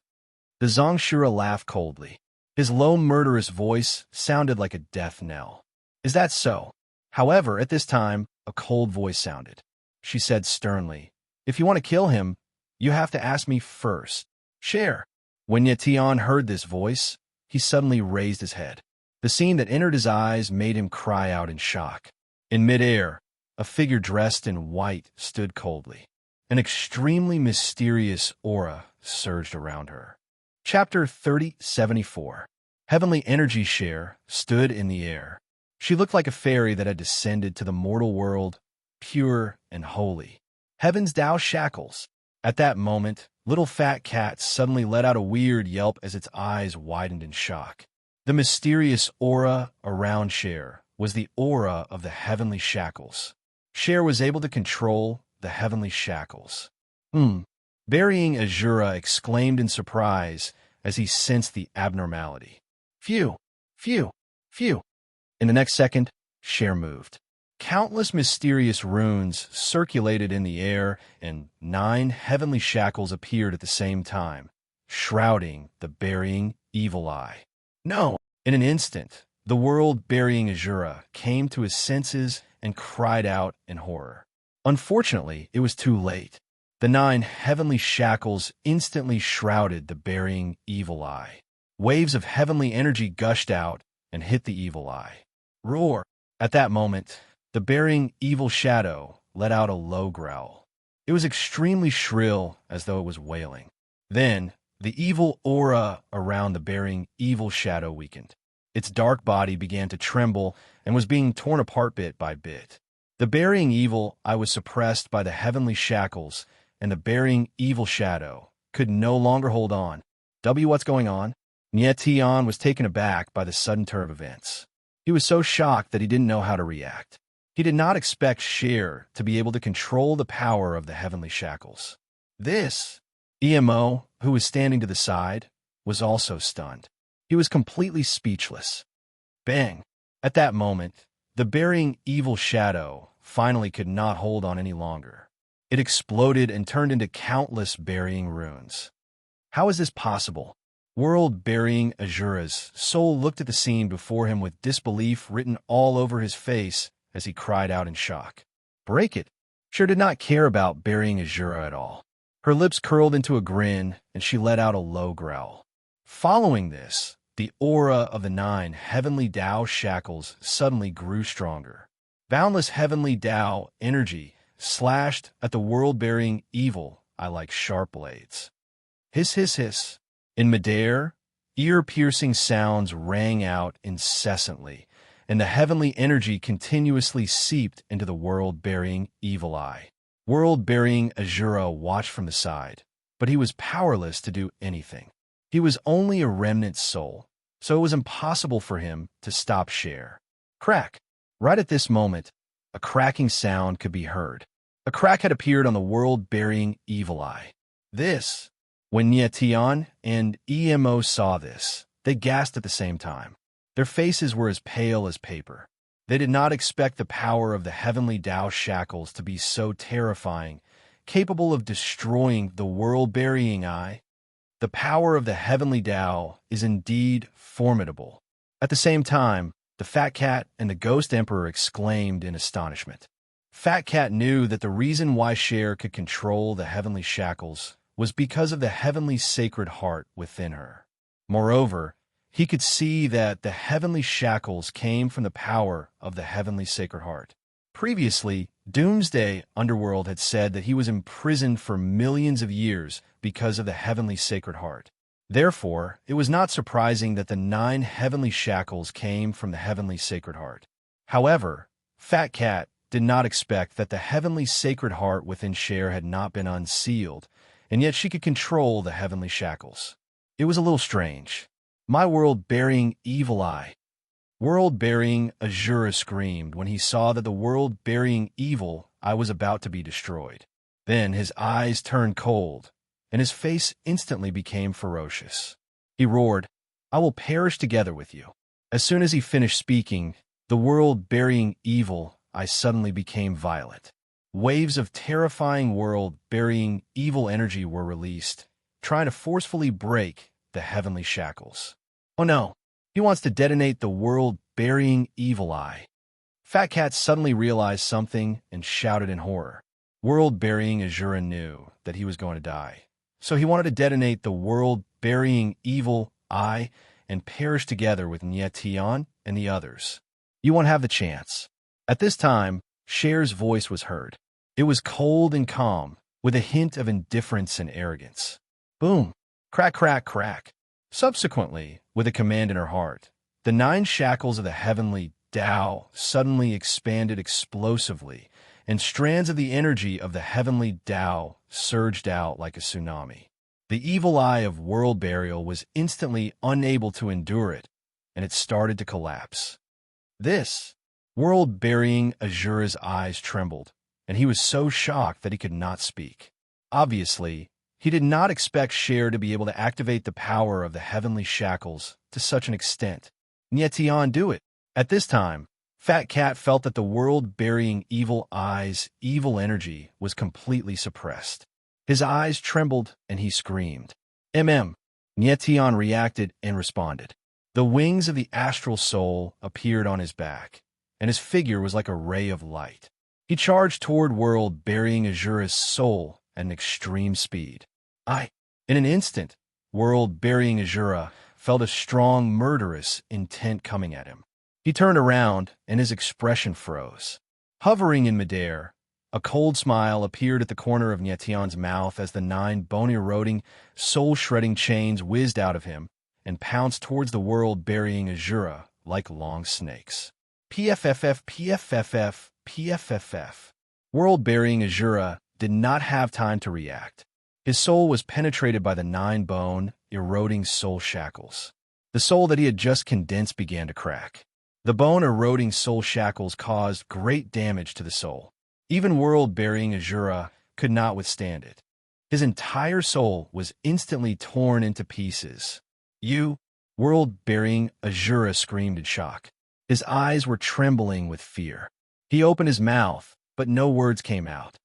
The Zongshura laughed coldly. His low, murderous voice sounded like a death knell. Is that so? However, at this time, a cold voice sounded. She said sternly, if you want to kill him, you have to ask me first. Share. When Nietion heard this voice, he suddenly raised his head. The scene that entered his eyes made him cry out in shock. In midair, a figure dressed in white stood coldly. An extremely mysterious aura surged around her. Chapter 3074. Heavenly Energy Share stood in the air. She looked like a fairy that had descended to the mortal world, pure and holy. Heaven's Tao shackles. At that moment, Little Fat Cat suddenly let out a weird yelp as its eyes widened in shock. The mysterious aura around Cher was the aura of the heavenly shackles. Cher was able to control the heavenly shackles. Burying Azura exclaimed in surprise as he sensed the abnormality. Phew, phew, phew. In the next second, Cher moved. Countless mysterious runes circulated in the air, and 9 heavenly shackles appeared at the same time. shrouding the burying evil eye. No! In an instant, the world-burying Azura came to his senses and cried out in horror. Unfortunately, it was too late. The 9 heavenly shackles instantly shrouded the burying evil eye. Waves of heavenly energy gushed out and hit the evil eye. Roar! At that moment, the burying evil shadow let out a low growl. It was extremely shrill, as though it was wailing. Then, the evil aura around the burying evil shadow weakened. Its dark body began to tremble and was being torn apart bit by bit. The burying evil eye was suppressed by the heavenly shackles, and the burying evil shadow could no longer hold on. What's going on? Tian was taken aback by the sudden turn of events. He was so shocked that he didn't know how to react. He did not expect Cher to be able to control the power of the heavenly shackles. Emo, who was standing to the side, was also stunned. He was completely speechless. Bang! At that moment, the burying evil shadow finally could not hold on any longer. It exploded and turned into countless burying runes. How is this possible? World-burying Azura's soul looked at the scene before him with disbelief written all over his face as he cried out in shock. Break it! Cher did not care about burying Azura at all. Her lips curled into a grin, and she let out a low growl. Following this, the aura of the 9 heavenly Tao shackles suddenly grew stronger. Boundless heavenly Tao energy slashed at the world-burying evil eye like sharp blades. Hiss, hiss, hiss. In midair, ear-piercing sounds rang out incessantly, and the heavenly energy continuously seeped into the world-burying evil eye. World-burying Azura watched from the side, but he was powerless to do anything. He was only a remnant soul, so it was impossible for him to stop Cher. Crack! Right at this moment, a cracking sound could be heard. A crack had appeared on the world-burying evil eye. When Tian and Emo saw this, they gasped at the same time. Their faces were as pale as paper. They did not expect the power of the heavenly Tao shackles to be so terrifying, capable of destroying the world-burying eye. The power of the heavenly Tao is indeed formidable. At the same time, the Fat Cat and the Ghost Emperor exclaimed in astonishment. Fat Cat knew that the reason why Cher could control the heavenly shackles was because of the heavenly sacred heart within her. Moreover, he could see that the heavenly shackles came from the power of the heavenly sacred heart. Previously, Doomsday Underworld had said that he was imprisoned for millions of years because of the heavenly sacred heart. Therefore, it was not surprising that the 9 heavenly shackles came from the heavenly sacred heart. However, Fat Cat did not expect that the heavenly sacred heart within Cher had not been unsealed, and yet she could control the heavenly shackles. It was a little strange. My world-burying evil eye. World-burying Azura screamed when he saw that the world-burying evil eye was about to be destroyed. Then his eyes turned cold, and his face instantly became ferocious. He roared, "I will perish together with you." As soon as he finished speaking, the world-burying evil eye suddenly became violet. Waves of terrifying world-burying evil energy were released, trying to forcefully break the heavenly shackles. Oh no, he wants to detonate the world-burying evil eye. Fat Cat suddenly realized something and shouted in horror. World-burying Azura knew that he was going to die, so he wanted to detonate the world-burying evil eye and perish together with Tian and the others. You won't have the chance. At this time, Cher's voice was heard. It was cold and calm, with a hint of indifference and arrogance. Boom! Crack, crack, crack. Subsequently, with a command in her heart, the 9 shackles of the heavenly Tao suddenly expanded explosively, and strands of the energy of the heavenly Tao surged out like a tsunami. The evil eye of world burial was instantly unable to endure it, and it started to collapse. World-burying Azura's eyes trembled, and he was so shocked that he could not speak. Obviously, he did not expect Cher to be able to activate the power of the heavenly shackles to such an extent, and yet Tian do it. At this time, Fat Cat felt that the world-burying evil eye's evil energy was completely suppressed. His eyes trembled, and he screamed, Nietion reacted and responded. The wings of the astral soul appeared on his back, and his figure was like a ray of light. He charged toward world, burying Azura's soul at an extreme speed. In an instant, world, burying Azura, felt a strong, murderous intent coming at him. He turned around, and his expression froze. Hovering in midair, a cold smile appeared at the corner of Nietion's mouth as the 9 bone-eroding, soul-shredding chains whizzed out of him and pounced towards the world, burying Azura like long snakes. PFFF, PFFF, PFFF. World, burying Azura did not have time to react. His soul was penetrated by the 9 bone, eroding soul shackles. The soul that he had just condensed began to crack. The bone-eroding soul shackles caused great damage to the soul. Even world, burying Azura could not withstand it. His entire soul was instantly torn into pieces. World, burying Azura screamed in shock. His eyes were trembling with fear. He opened his mouth, but no words came out.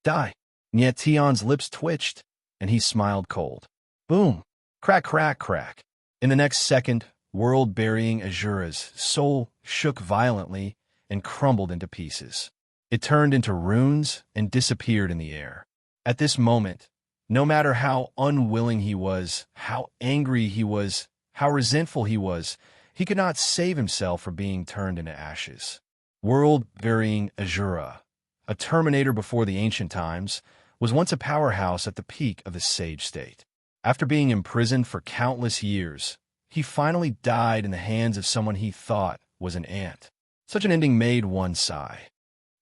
Die. Nietion's lips twitched, and he smiled cold. Boom! Crack, crack, crack. In the next second, world, burying Azura's soul shook violently and crumbled into pieces. It turned into runes and disappeared in the air. At this moment, no matter how unwilling he was, how angry he was, how resentful he was, he could not save himself from being turned into ashes. World, burying Azura, a terminator before the ancient times, was once a powerhouse at the peak of the sage state. After being imprisoned for countless years, he finally died in the hands of someone he thought was an ant. Such an ending made one sigh.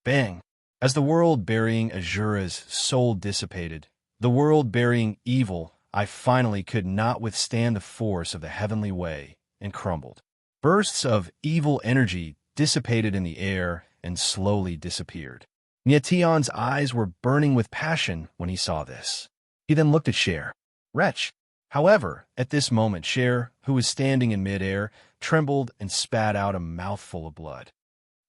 Bang! As the world, burying Azura's soul dissipated, the world, burying evil, I finally could not withstand the force of the heavenly way and crumbled. Bursts of evil energy dissipated in the air and slowly disappeared. Nietion's eyes were burning with passion when he saw this. He then looked at Cher. Wretch! However, at this moment, Cher, who was standing in midair, trembled and spat out a mouthful of blood.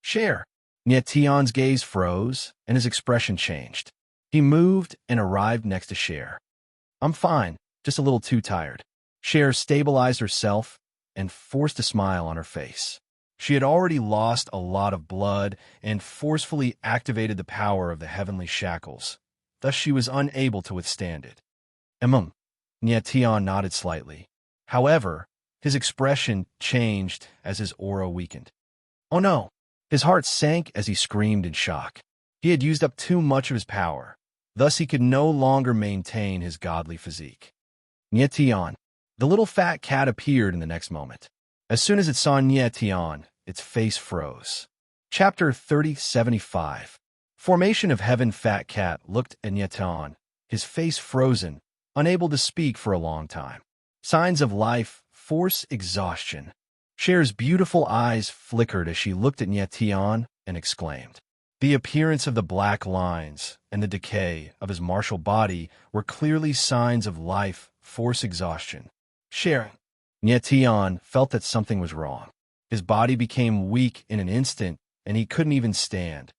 Cher! Nietion's gaze froze, and his expression changed. He moved and arrived next to Cher. I'm fine, just a little too tired. Cher stabilized herself and forced a smile on her face. She had already lost a lot of blood and forcefully activated the power of the heavenly shackles. Thus she was unable to withstand it. Nietion nodded slightly. However, his expression changed as his aura weakened. Oh no! His heart sank as he screamed in shock. He had used up too much of his power. Thus he could no longer maintain his godly physique. Nietion. The little fat cat appeared in the next moment. As soon as it saw Nietion, its face froze. Chapter 3075. Formation of Heaven. Fat cat looked at Nietion, his face frozen, unable to speak for a long time. Signs of life, force, exhaustion. Cher's beautiful eyes flickered as she looked at Nietion and exclaimed. The appearance of the black lines and the decay of his martial body were clearly signs of life, force, exhaustion. Cher. Nietion felt that something was wrong. His body became weak in an instant, and he couldn't even stand.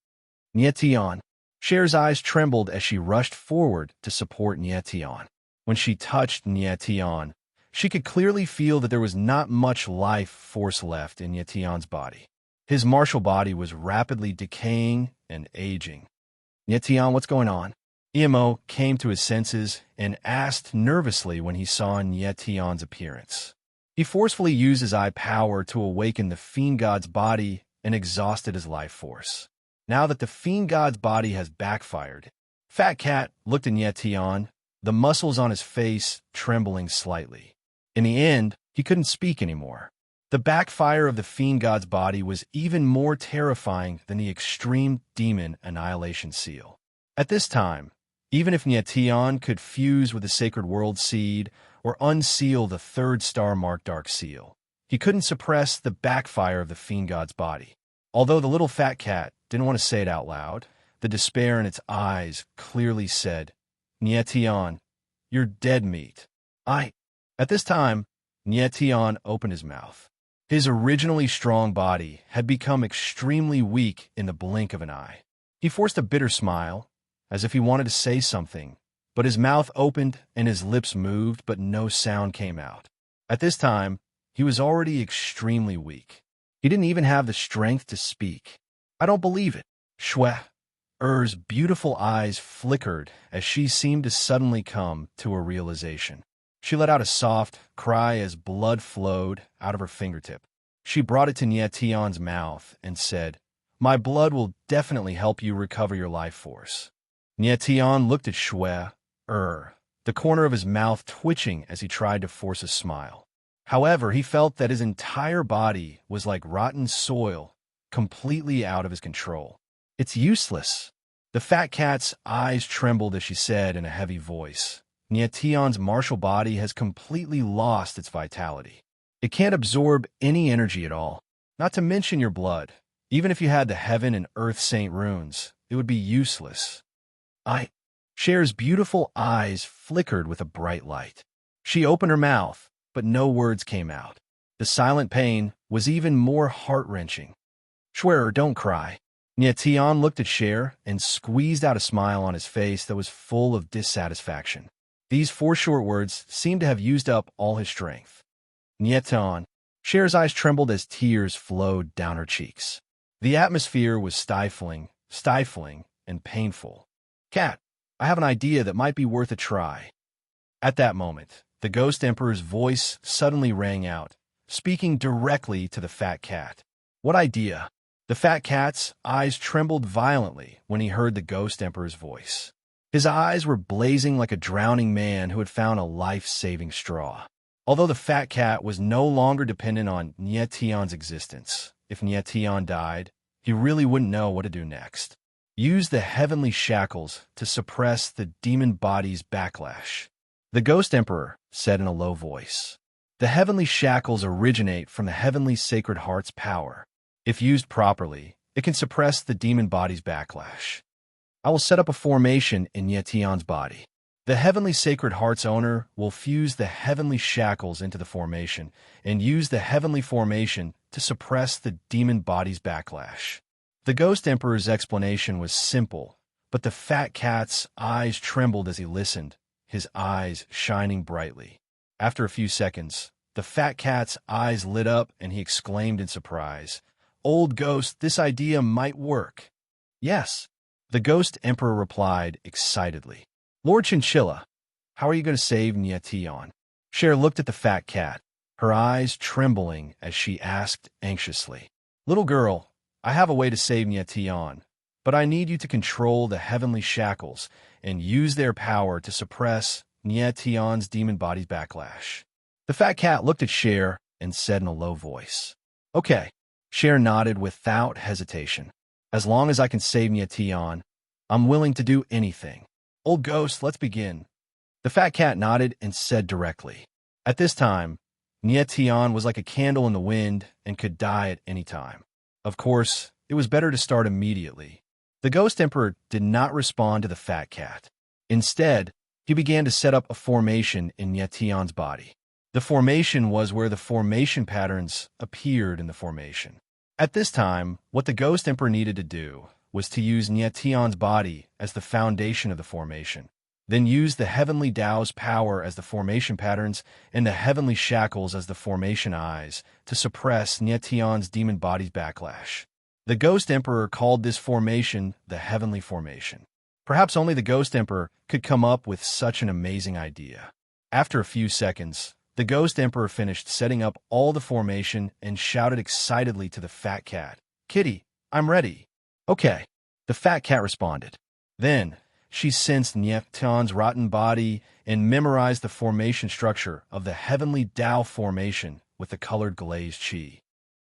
Nietion. Cher's eyes trembled as she rushed forward to support Nietion. When she touched Nietion, she could clearly feel that there was not much life force left in Nietion's body. His martial body was rapidly decaying and aging. Nietion, what's going on? Emo came to his senses and asked nervously when he saw Nietion's appearance. He forcefully used his eye power to awaken the fiend god's body and exhausted his life force. Now that the fiend god's body has backfired, Fat Cat looked at Nietion, the muscles on his face trembling slightly. In the end, he couldn't speak anymore. The backfire of the fiend god's body was even more terrifying than the extreme demon annihilation seal. At this time, even if Nietion could fuse with the sacred world seed or unseal the 3rd star-marked dark seal, he couldn't suppress the backfire of the fiend god's body. Although the little fat cat didn't want to say it out loud, the despair in its eyes clearly said, Nietion, you're dead meat. At this time, Nietion opened his mouth. His originally strong body had become extremely weak in the blink of an eye. He forced a bitter smile, as if he wanted to say something, but his mouth opened and his lips moved, but no sound came out. At this time, he was already extremely weak. He didn't even have the strength to speak. I don't believe it. Shwe-er's beautiful eyes flickered as she seemed to suddenly come to a realization. She let out a soft cry as blood flowed out of her fingertip. She brought it to Nietion's mouth and said, "My blood will definitely help you recover your life force." Nietion looked at Shwe-er, the corner of his mouth twitching as he tried to force a smile. However, he felt that his entire body was like rotten soil, completely out of his control. "It's useless." The fat cat's eyes trembled as she said in a heavy voice, "Nietion's martial body has completely lost its vitality. It can't absorb any energy at all, not to mention your blood. Even if you had the Heaven and Earth Saint runes, it would be useless." Cher's beautiful eyes flickered with a bright light. She opened her mouth, but no words came out. The silent pain was even more heart-wrenching. "Shwe-er, don't cry." Nietion looked at Cher and squeezed out a smile on his face that was full of dissatisfaction. These 4 short words seemed to have used up all his strength. Nietion. Cher's eyes trembled as tears flowed down her cheeks. The atmosphere was stifling, and painful. "Cat, I have an idea that might be worth a try." At that moment, the Ghost Emperor's voice suddenly rang out, speaking directly to the fat cat. "What idea?" The fat cat's eyes trembled violently when he heard the Ghost Emperor's voice. His eyes were blazing like a drowning man who had found a life-saving straw. Although the fat cat was no longer dependent on Nietion's existence, if Nietion died, he really wouldn't know what to do next. Use the heavenly shackles to suppress the demon body's backlash. The Ghost Emperor said in a low voice. The heavenly shackles originate from the heavenly Sacred Heart's power. If used properly, it can suppress the demon body's backlash. I will set up a formation in Nietion's body. The heavenly Sacred Heart's owner will fuse the heavenly shackles into the formation and use the heavenly formation to suppress the demon body's backlash. The Ghost Emperor's explanation was simple, but the fat cat's eyes trembled as he listened, his eyes shining brightly. After a few seconds, the fat cat's eyes lit up and he exclaimed in surprise, "Old Ghost, this idea might work." "Yes," the Ghost Emperor replied excitedly. "Lord Chinchilla, how are you going to save Nietion?" Cher looked at the fat cat, her eyes trembling as she asked anxiously. "Little girl, I have a way to save Nietion, but I need you to control the heavenly shackles and use their power to suppress Nietion's demon body's backlash." The fat cat looked at Cher and said in a low voice, "Okay." Cher nodded without hesitation. "As long as I can save Nietion, I'm willing to do anything. Old Ghost, let's begin." The fat cat nodded and said directly. At this time, Nietion was like a candle in the wind and could die at any time. Of course, it was better to start immediately. The Ghost Emperor did not respond to the fat cat. Instead, he began to set up a formation in Nietion's body. The formation was where the formation patterns appeared in the formation. At this time, what the Ghost Emperor needed to do was to use Nietion's body as the foundation of the formation, then use the Heavenly Tao's power as the formation patterns and the Heavenly Shackles as the formation eyes to suppress Nietion's demon body's backlash. The Ghost Emperor called this formation the Heavenly Formation. Perhaps only the Ghost Emperor could come up with such an amazing idea. After a few seconds, the Ghost Emperor finished setting up all the formation and shouted excitedly to the fat cat, "Kitty, I'm ready." "Okay," the fat cat responded. Then, she sensed Nietion's rotten body and memorized the formation structure of the Heavenly Tao formation with the colored glazed chi.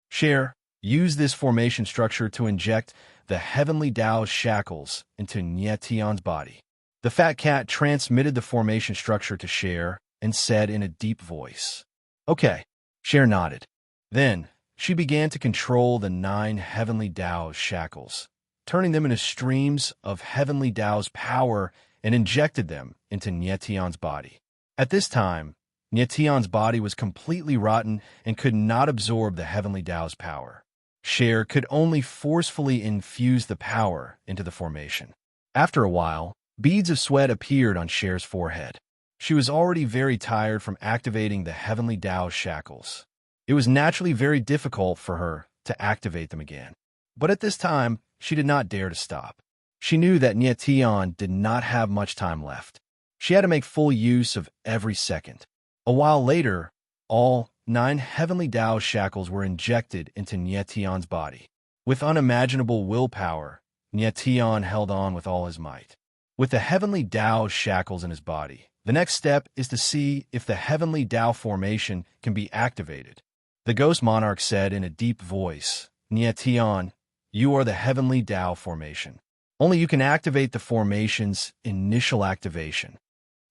Cher used this formation structure to inject the Heavenly Tao's shackles into Nietion's body. The fat cat transmitted the formation structure to Cher and said in a deep voice, "Okay." Cher nodded. Then, she began to control the 9 Heavenly Tao's shackles, turning them into streams of Heavenly Tao's power and injected them into Nietion's body. At this time, Nietion's body was completely rotten and could not absorb the Heavenly Tao's power. Cher could only forcefully infuse the power into the formation. After a while, Beads of sweat appeared on Cher's forehead. She was already very tired from activating the heavenly Tao's shackles. It was naturally very difficult for her to activate them again. But at this time, she did not dare to stop. She knew that Nye Tian did not have much time left. She had to make full use of every second. A while later, all 9 heavenly Tao shackles were injected into Nye Tian's body. With unimaginable willpower, Nye Tian held on with all his might. With the heavenly Tao shackles in his body, the next step is to see if the heavenly Tao formation can be activated. The ghost monarch said in a deep voice, "Nye Tian, you are the heavenly Tao formation. Only you can activate the formation's initial activation."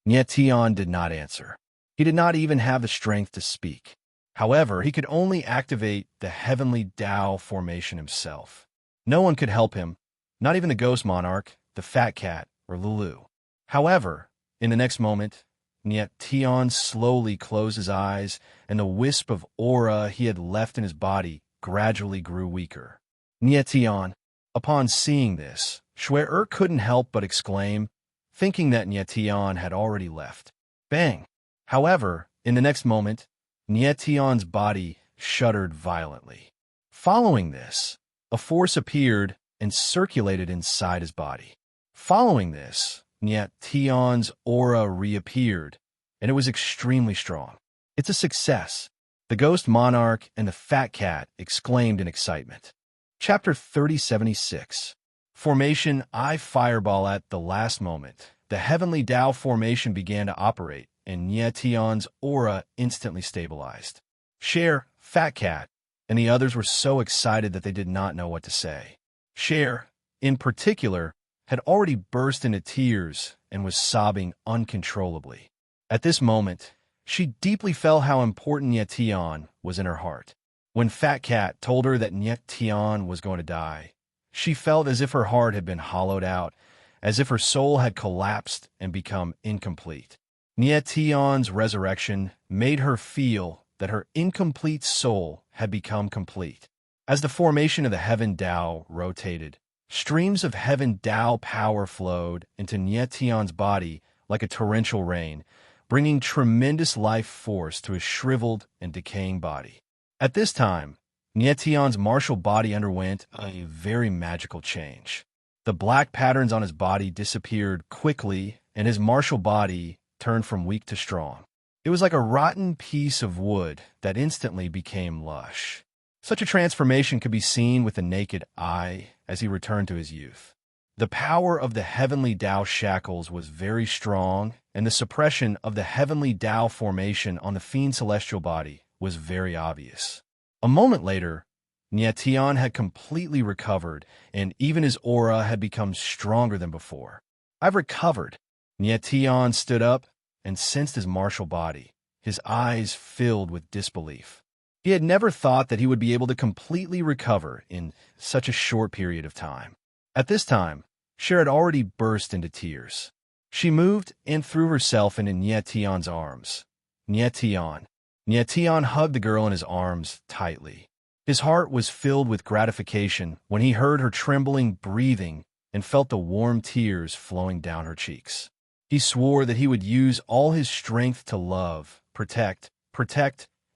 Nye Tian did not answer. He did not even have the strength to speak. However, he could only activate the heavenly Tao formation himself. No one could help him, not even the ghost monarch, the fat cat, or Lulu. However, in the next moment, Nye Tian slowly closed his eyes, and the wisp of aura he had left in his body gradually grew weaker. Nye Tian. Upon seeing this, Shui couldn't help but exclaim, thinking that Nye Tian had already left. Bang! However, in the next moment, Nye Tian's body shuddered violently. Following this, a force appeared and circulated inside his body. Following this, Nye Tian's aura reappeared, and it was extremely strong. "It's a success," the ghost monarch and the fat cat exclaimed in excitement. Chapter 3076. Formation I Fireball. At the last moment, the heavenly Tao formation began to operate, and Nye Tian's aura instantly stabilized. Cher, fat cat, and the others were so excited that they did not know what to say. Cher, in particular, had already burst into tears and was sobbing uncontrollably. At this moment, she deeply felt how important Nye Tian was in her heart. When Fat Cat told her that Nye Tian was going to die, she felt as if her heart had been hollowed out, as if her soul had collapsed and become incomplete. Nye Tian's resurrection made her feel that her incomplete soul had become complete. As the formation of the Heaven Tao rotated, streams of Heaven Tao power flowed into Nye Tian's body like a torrential rain, bringing tremendous life force to his shriveled and decaying body. At this time, Nye Tian's martial body underwent a very magical change. The black patterns on his body disappeared quickly, and his martial body turned from weak to strong. It was like a rotten piece of wood that instantly became lush. Such a transformation could be seen with the naked eye as he returned to his youth. The power of the heavenly Tao shackles was very strong, and the suppression of the heavenly Tao formation on the fiend celestial body was very obvious. A moment later, Nye Tian had completely recovered, and even his aura had become stronger than before. "I've recovered." Nye Tian stood up and sensed his martial body, his eyes filled with disbelief. He had never thought that he would be able to completely recover in such a short period of time. At this time, Cher had already burst into tears. She moved and threw herself into Nye Tian's arms. Nye Tian. Nye Tian hugged the girl in his arms tightly. His heart was filled with gratification when he heard her trembling breathing and felt the warm tears flowing down her cheeks. He swore that he would use all his strength to love, protect,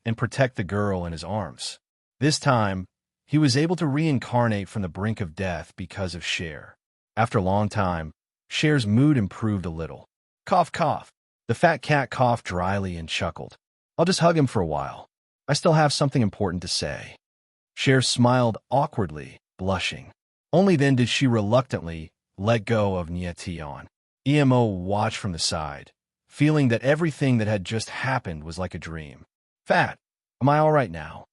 and protect the girl in his arms. This time, he was able to reincarnate from the brink of death because of Cher. After a long time, Cher's mood improved a little. Cough, cough. The fat cat coughed dryly and chuckled. "I'll just hug him for a while. I still have something important to say." Cher smiled awkwardly, blushing. Only then did she reluctantly let go of Nye Tian. Emo watched from the side, feeling that everything that had just happened was like a dream. "Fat, am I all right now?"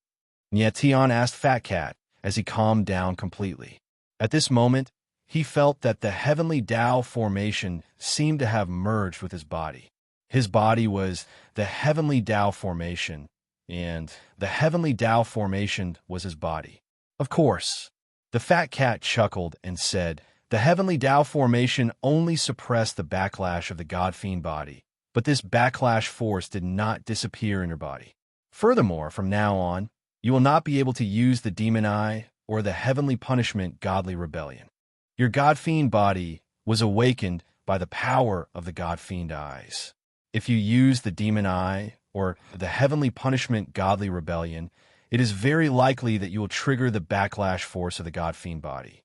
Nye Tian asked Fat Cat as he calmed down completely. At this moment, he felt that the heavenly Tao formation seemed to have merged with his body. His body was the heavenly Tao formation, and the heavenly Tao formation was his body. Of course, the fat cat chuckled and said, "The heavenly Tao formation only suppressed the backlash of the God-fiend body, but this backlash force did not disappear in your body. Furthermore, from now on, you will not be able to use the demon eye or the heavenly punishment godly rebellion. Your God-fiend body was awakened by the power of the God-fiend eyes. If you use the demon eye, or the heavenly punishment godly rebellion, it is very likely that you will trigger the backlash force of the God-fiend body.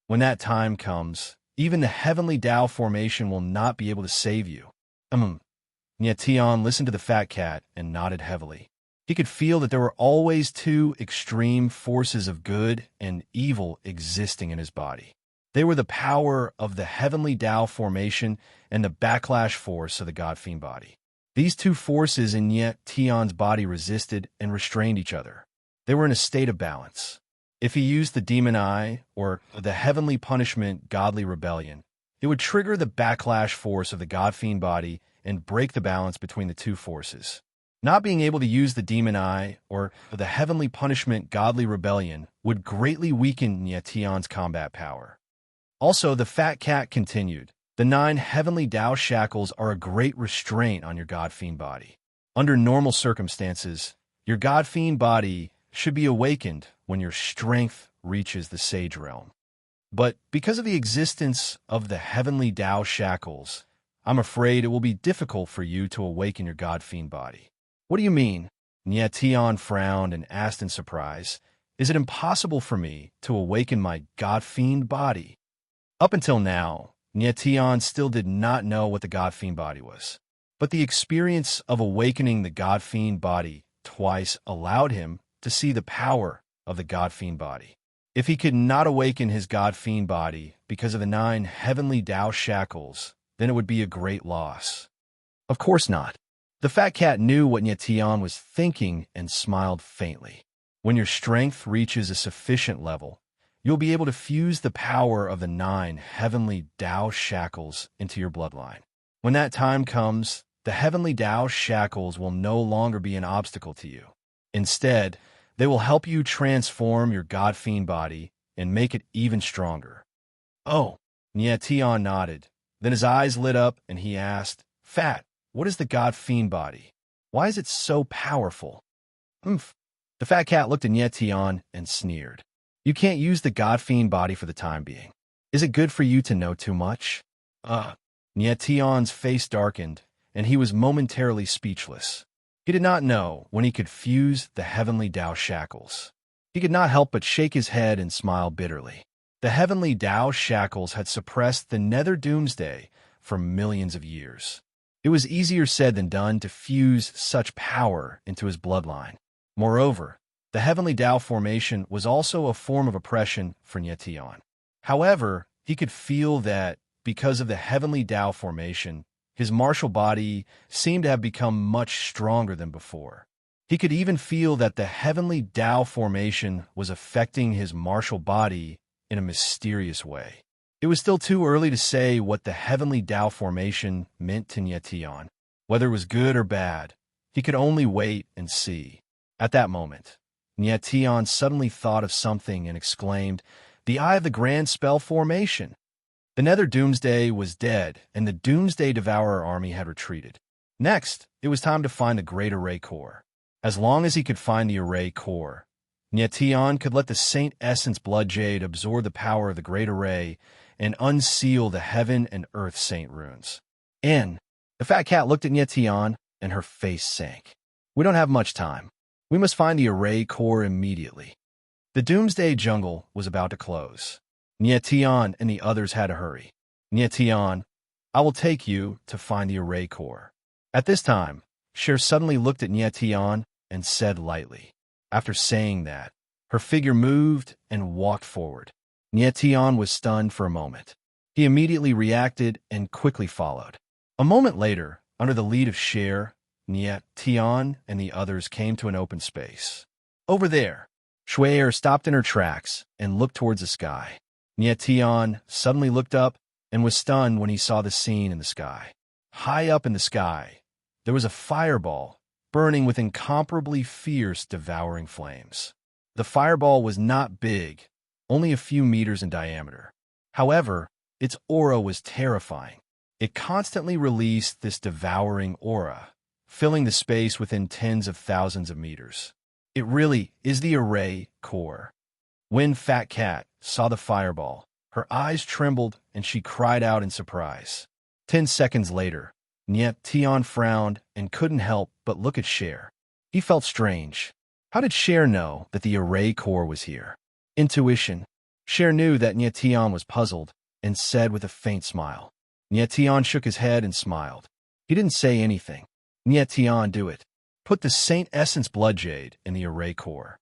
When that time comes, even the heavenly Tao formation will not be able to save you. Tian listened to the fat cat and nodded heavily. He could feel that there were always two extreme forces of good and evil existing in his body. They were the power of the heavenly Tao formation and the backlash force of the God-fiend body. These two forces in Tian's body resisted and restrained each other. They were in a state of balance. If he used the demon eye, or the heavenly punishment godly rebellion, it would trigger the backlash force of the God-fiend body and break the balance between the two forces. Not being able to use the demon eye, or the heavenly punishment godly rebellion, would greatly weaken Tian's combat power. Also, the fat cat continued, the 9 heavenly Tao shackles are a great restraint on your God-fiend body. Under normal circumstances, your God-fiend body should be awakened when your strength reaches the sage realm. But because of the existence of the heavenly Tao shackles, I'm afraid it will be difficult for you to awaken your God-fiend body. What do you mean? Tian frowned and asked in surprise, is it impossible for me to awaken my God-fiend body? Up until now, Tian still did not know what the God-fiend body was. But the experience of awakening the God-fiend body twice allowed him to see the power of the God-fiend body. If he could not awaken his God-fiend body because of the 9 heavenly Tao shackles, then it would be a great loss. Of course not. The fat cat knew what Tian was thinking and smiled faintly. When your strength reaches a sufficient level, you'll be able to fuse the power of the 9 heavenly Tao shackles into your bloodline. When that time comes, the heavenly Tao shackles will no longer be an obstacle to you. Instead, they will help you transform your God-fiend body and make it even stronger. Oh, Tian nodded. Then his eyes lit up and he asked, Fat, what is the God-fiend body? Why is it so powerful? The fat cat looked at Tian and sneered. You can't use the God-fiend body for the time being. Is it good for you to know too much? Tian's face darkened, and he was momentarily speechless. He did not know when he could fuse the heavenly Tao shackles. He could not help but shake his head and smile bitterly. The heavenly Tao shackles had suppressed the nether doomsday for millions of years. It was easier said than done to fuse such power into his bloodline. Moreover, the heavenly Tao formation was also a form of oppression for Tian. However, he could feel that, because of the heavenly Tao formation, his martial body seemed to have become much stronger than before. He could even feel that the heavenly Tao formation was affecting his martial body in a mysterious way. It was still too early to say what the heavenly Tao formation meant to Tian. Whether it was good or bad, he could only wait and see. At that moment, Tian suddenly thought of something and exclaimed, the Eye of the Grand Spell formation! The Nether Doomsday was dead, and the Doomsday Devourer army had retreated. Next, it was time to find the Great Array Core. As long as he could find the Array Core, Tian could let the Saint Essence Blood Jade absorb the power of the Great Array and unseal the Heaven and Earth Saint runes. The fat cat looked at Tian, and her face sank. We don't have much time. We must find the Array Core immediately. The Doomsday Jungle was about to close. Tian and the others had to hurry. Tian, I will take you to find the Array Core. At this time, Cher suddenly looked at Tian and said lightly. After saying that, her figure moved and walked forward. Tian was stunned for a moment. He immediately reacted and quickly followed. A moment later, under the lead of Cher, Tian and the others came to an open space. Over there, Cher stopped in her tracks and looked towards the sky. Tian suddenly looked up and was stunned when he saw the scene in the sky. High up in the sky, there was a fireball burning with incomparably fierce, devouring flames. The fireball was not big, only a few meters in diameter. However, its aura was terrifying. It constantly released this devouring aura, filling the space within tens of thousands of meters. It really is the Array Core. When Fat Cat saw the fireball, her eyes trembled and she cried out in surprise. 10 seconds later, Niet Tion frowned and couldn't help but look at Cher. He felt strange. How did Cher know that the array core was here? Intuition. Cher knew that Niet Tion was puzzled and said with a faint smile. Niet Tion shook his head and smiled. He didn't say anything. Niet Tion, do it. Put the Saint Essence Blood Jade in the array core.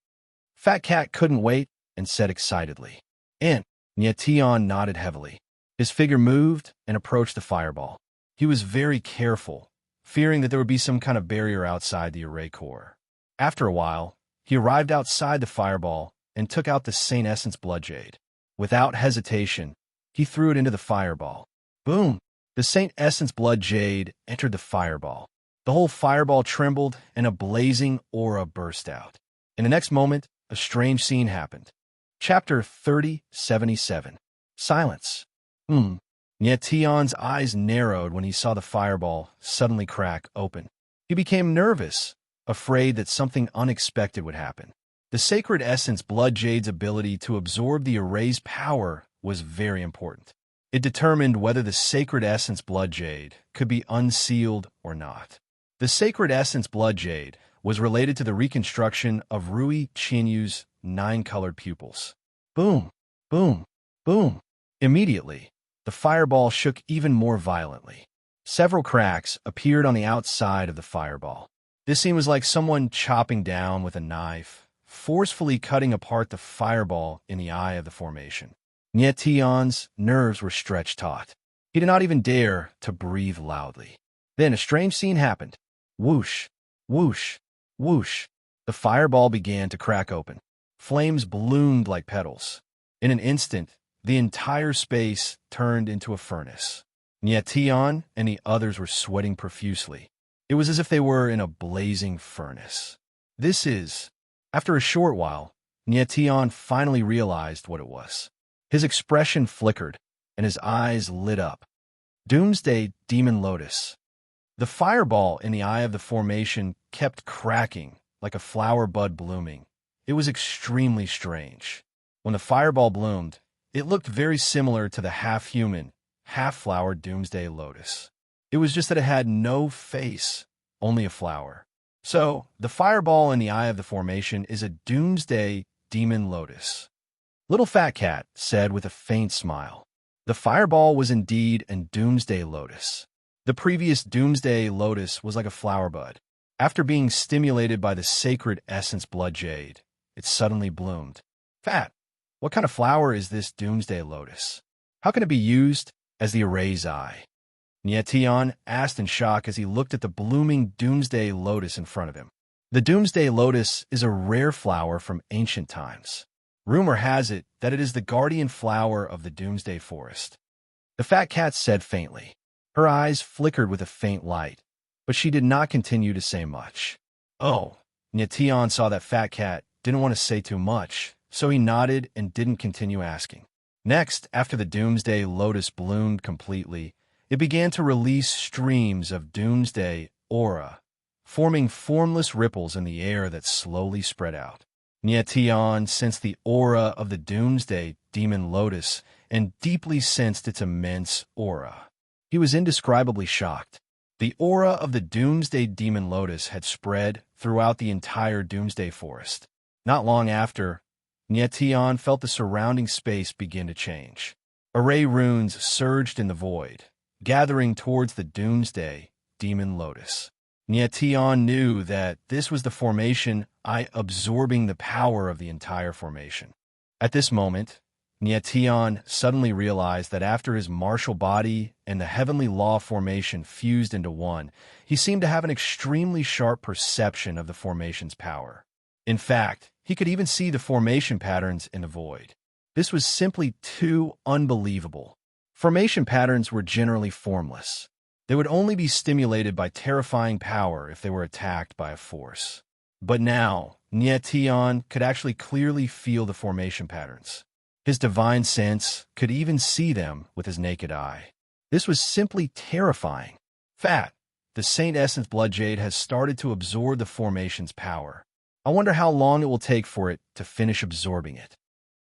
Fat Cat couldn't wait and said excitedly. In. Niet Tion nodded heavily. His figure moved and approached the fireball. He was very careful, fearing that there would be some kind of barrier outside the array core. After a while, he arrived outside the fireball and took out the Saint Essence Blood Jade. Without hesitation, he threw it into the fireball. Boom! The Saint Essence Blood Jade entered the fireball. The whole fireball trembled and a blazing aura burst out. In the next moment, a strange scene happened. Chapter 3077. Silence. Niet Tion's eyes narrowed when he saw the fireball suddenly crack open. He became nervous, afraid that something unexpected would happen. The Sacred Essence Blood Jade's ability to absorb the array's power was very important. It determined whether the Sacred Essence Blood Jade could be unsealed or not. The Sacred Essence Blood Jade was related to the reconstruction of Rui Qinyu's 9 colored pupils. Boom, boom, boom. Immediately, the fireball shook even more violently. Several cracks appeared on the outside of the fireball. This scene was like someone chopping down with a knife, forcefully cutting apart the fireball in the eye of the formation. Niet Tion's nerves were stretched taut. He did not even dare to breathe loudly. Then a strange scene happened. Whoosh, whoosh, whoosh. The fireball began to crack open. Flames bloomed like petals. In an instant, the entire space turned into a furnace. Niet Tion and the others were sweating profusely. It was as if they were in a blazing furnace. After a short while, Niet Tion finally realized what it was. His expression flickered, and his eyes lit up. Doomsday Demon Lotus. The fireball in the eye of the formation kept cracking like a flower bud blooming. It was extremely strange. When the fireball bloomed, it looked very similar to the half-human, half-flower Doomsday Lotus. It was just that it had no face, only a flower. So, the fireball in the eye of the formation is a Doomsday Demon Lotus. Little Fat Cat said with a faint smile. The fireball was indeed a Doomsday Lotus. The previous Doomsday Lotus was like a flower bud. After being stimulated by the Sacred Essence Blood Jade, it suddenly bloomed. Fat, what kind of flower is this Doomsday Lotus? How can it be used as the array's eye? Niet Tion asked in shock as he looked at the blooming Doomsday Lotus in front of him. The Doomsday Lotus is a rare flower from ancient times. Rumor has it that it is the guardian flower of the Doomsday Forest. The Fat Cat said faintly. Her eyes flickered with a faint light, but she did not continue to say much. Oh, Niet Tion saw that Fat Cat didn't want to say too much, so he nodded and didn't continue asking. Next, after the Doomsday Lotus bloomed completely, it began to release streams of Doomsday aura, forming formless ripples in the air that slowly spread out. Niet Tion sensed the aura of the Doomsday Demon Lotus and deeply sensed its immense aura. He was indescribably shocked. The aura of the Doomsday Demon Lotus had spread throughout the entire Doomsday Forest. Not long after, Niet Tion felt the surrounding space begin to change. Array runes surged in the void, gathering towards the Doomsday Demon Lotus. Niet Tion knew that this was the formation absorbing the power of the entire formation. At this moment, Niet Tion suddenly realized that after his martial body and the heavenly law formation fused into one, he seemed to have an extremely sharp perception of the formation's power. In fact, he could even see the formation patterns in the void. This was simply too unbelievable. Formation patterns were generally formless. They would only be stimulated by terrifying power if they were attacked by a force. But now, Niet Tion could actually clearly feel the formation patterns. His divine sense could even see them with his naked eye. This was simply terrifying. Fat, the Saint Essence Blood Jade has started to absorb the formation's power. I wonder how long it will take for it to finish absorbing it.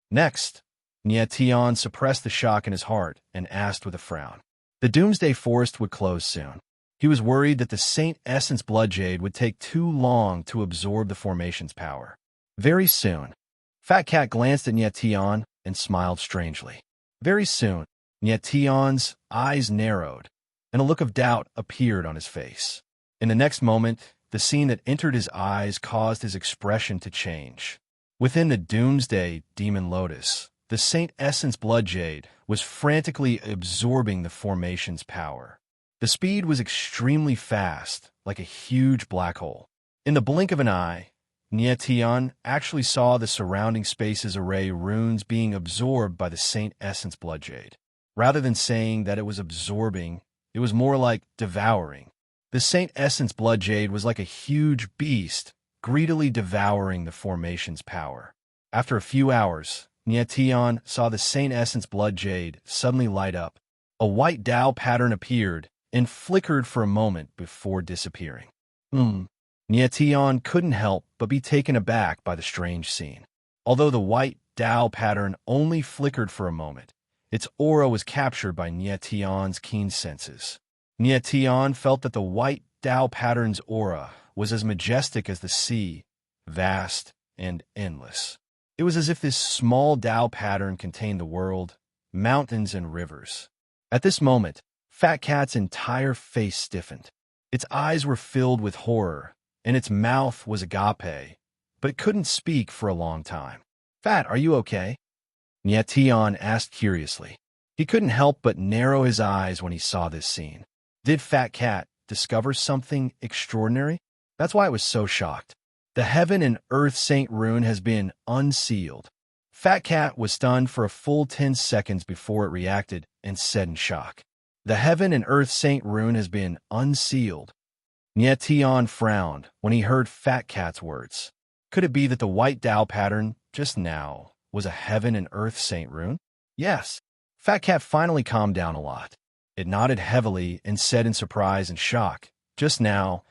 Next, Niet Tion suppressed the shock in his heart and asked with a frown. The Doomsday Forest would close soon. He was worried that the Saint Essence Blood Jade would take too long to absorb the formation's power. Very soon, Fat Cat glanced at Nyetian and smiled strangely. Very soon, Nyetian's eyes narrowed, and a look of doubt appeared on his face. In the next moment, the scene that entered his eyes caused his expression to change. Within the Doomsday Demon Lotus, the Saint Essence Blood Jade was frantically absorbing the formation's power. The speed was extremely fast, like a huge black hole. In the blink of an eye, Nyetian actually saw the surrounding space's array runes being absorbed by the Saint Essence Blood Jade. Rather than saying that it was absorbing, it was more like devouring. The Saint Essence Blood Jade was like a huge beast, greedily devouring the formation's power. After a few hours, Nyetian saw the Saint Essence Blood Jade suddenly light up. A white Tao pattern appeared and flickered for a moment before disappearing. Nyetian couldn't help but be taken aback by the strange scene. Although the white Tao pattern only flickered for a moment, its aura was captured by Nyetian's keen senses. Nyetian felt that the white Tao pattern's aura was as majestic as the sea, vast and endless. It was as if this small Tao pattern contained the world, mountains and rivers. At this moment, Fat Cat's entire face stiffened. Its eyes were filled with horror, and its mouth was agape, but it couldn't speak for a long time. "Fat, are you okay?" Nyetian asked curiously. He couldn't help but narrow his eyes when he saw this scene. Did Fat Cat discover something extraordinary? That's why it was so shocked. The Heaven and Earth Saint rune has been unsealed. Fat Cat was stunned for a full 10 seconds before it reacted and said in shock, "The Heaven and Earth Saint rune has been unsealed." Nyetian frowned when he heard Fat Cat's words. Could it be that the white Tao pattern just now was a Heaven and Earth Saint rune? Yes. Fat Cat finally calmed down a lot. It nodded heavily and said in surprise and shock, "Just now,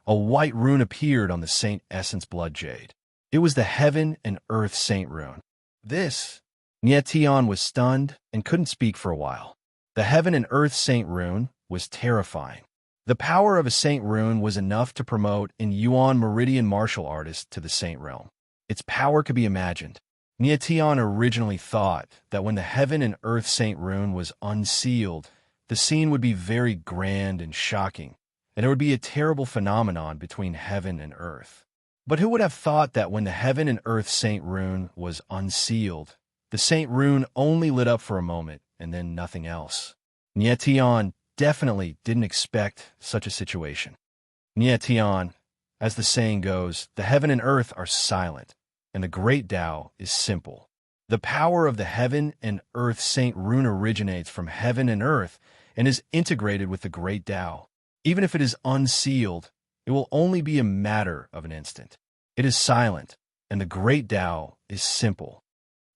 a white rune appeared on the Saint Essence Blood Jade. It was the Heaven and Earth Saint rune." This, Nyetian was stunned and couldn't speak for a while. The Heaven and Earth Saint rune was terrifying. The power of a Saint rune was enough to promote an Yuan Meridian martial artist to the Saint realm. Its power could be imagined. Nyetian originally thought that when the Heaven and Earth Saint rune was unsealed, the scene would be very grand and shocking, and it would be a terrible phenomenon between heaven and earth. But who would have thought that when the Heaven and Earth Saint rune was unsealed, the Saint rune only lit up for a moment and then nothing else? Nyetian definitely didn't expect such a situation. Nyetian, as the saying goes, the heaven and earth are silent, and the great Tao is simple. The power of the Heaven and Earth Saint rune originates from heaven and earth and is integrated with the great Tao. Even if it is unsealed, it will only be a matter of an instant. It is silent, and the great Tao is simple.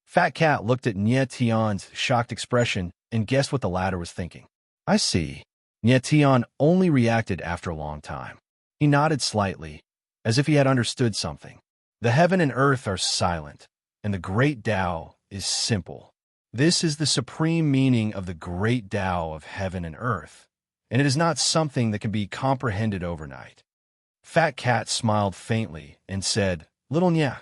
Fat Cat looked at Nyetian's shocked expression and guessed what the latter was thinking. "I see." Nyetian only reacted after a long time. He nodded slightly, as if he had understood something. The heaven and earth are silent, and the great Tao is simple. This is the supreme meaning of the great Tao of heaven and earth, and it is not something that can be comprehended overnight. Fat Cat smiled faintly and said, "Little Nya,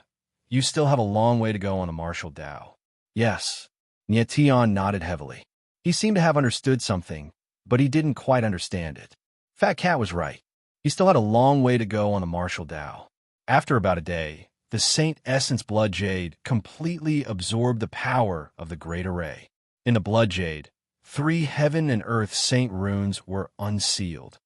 you still have a long way to go on the martial Tao." "Yes." Nyetian nodded heavily. He seemed to have understood something, but he didn't quite understand it. Fat Cat was right. He still had a long way to go on the martial Tao. After about a day, the Saint Essence Blood Jade completely absorbed the power of the Great Array. In the Blood Jade, 3 Heaven and Earth Saint runes were unsealed.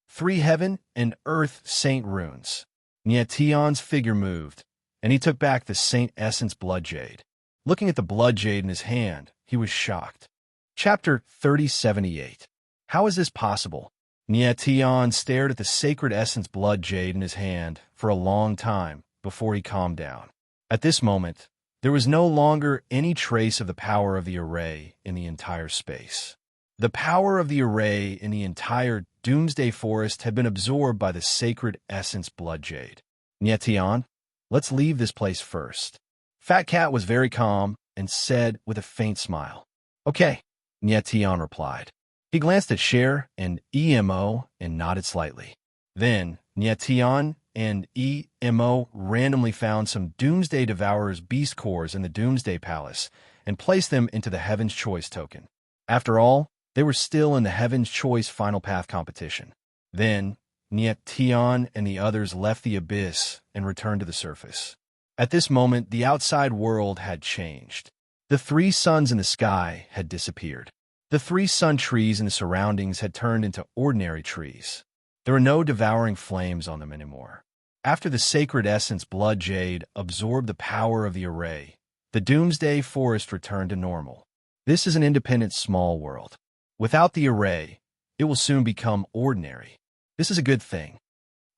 3 Heaven and Earth Saint runes. Nyetian's figure moved, and he took back the Saint Essence Blood Jade. Looking at the Blood Jade in his hand, he was shocked. Chapter 3078. How is this possible? Nyetian stared at the Sacred Essence Blood Jade in his hand for a long time before he calmed down. At this moment, there was no longer any trace of the power of the array in the entire space. The power of the array in the entire Doomsday Forest had been absorbed by the Sacred Essence Blood Jade. "Nyetian, let's leave this place first." Fat Cat was very calm and said with a faint smile, "Okay," Nyetian replied. He glanced at Cher and Emo and nodded slightly. Then, Nyetian and Emo randomly found some Doomsday Devourer's beast cores in the Doomsday Palace and placed them into the Heaven's Choice token. After all, they were still in the Heaven's Choice Final Path competition. Then, Nyetian and the others left the abyss and returned to the surface. At this moment, the outside world had changed. The 3 suns in the sky had disappeared. The 3 sun trees in the surroundings had turned into ordinary trees. There were no devouring flames on them anymore. After the sacred essence Blood Jade absorbed the power of the array, the Doomsday Forest returned to normal. This is an independent small world. Without the array, it will soon become ordinary. This is a good thing.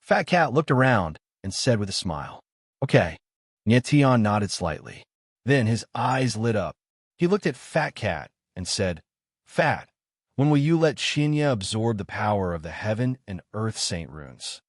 Fat Cat looked around and said with a smile, "Okay." Nyetian nodded slightly. Then his eyes lit up. He looked at Fat Cat and said, "Fat, when will you let Xinya absorb the power of the Heaven and Earth Saint runes?"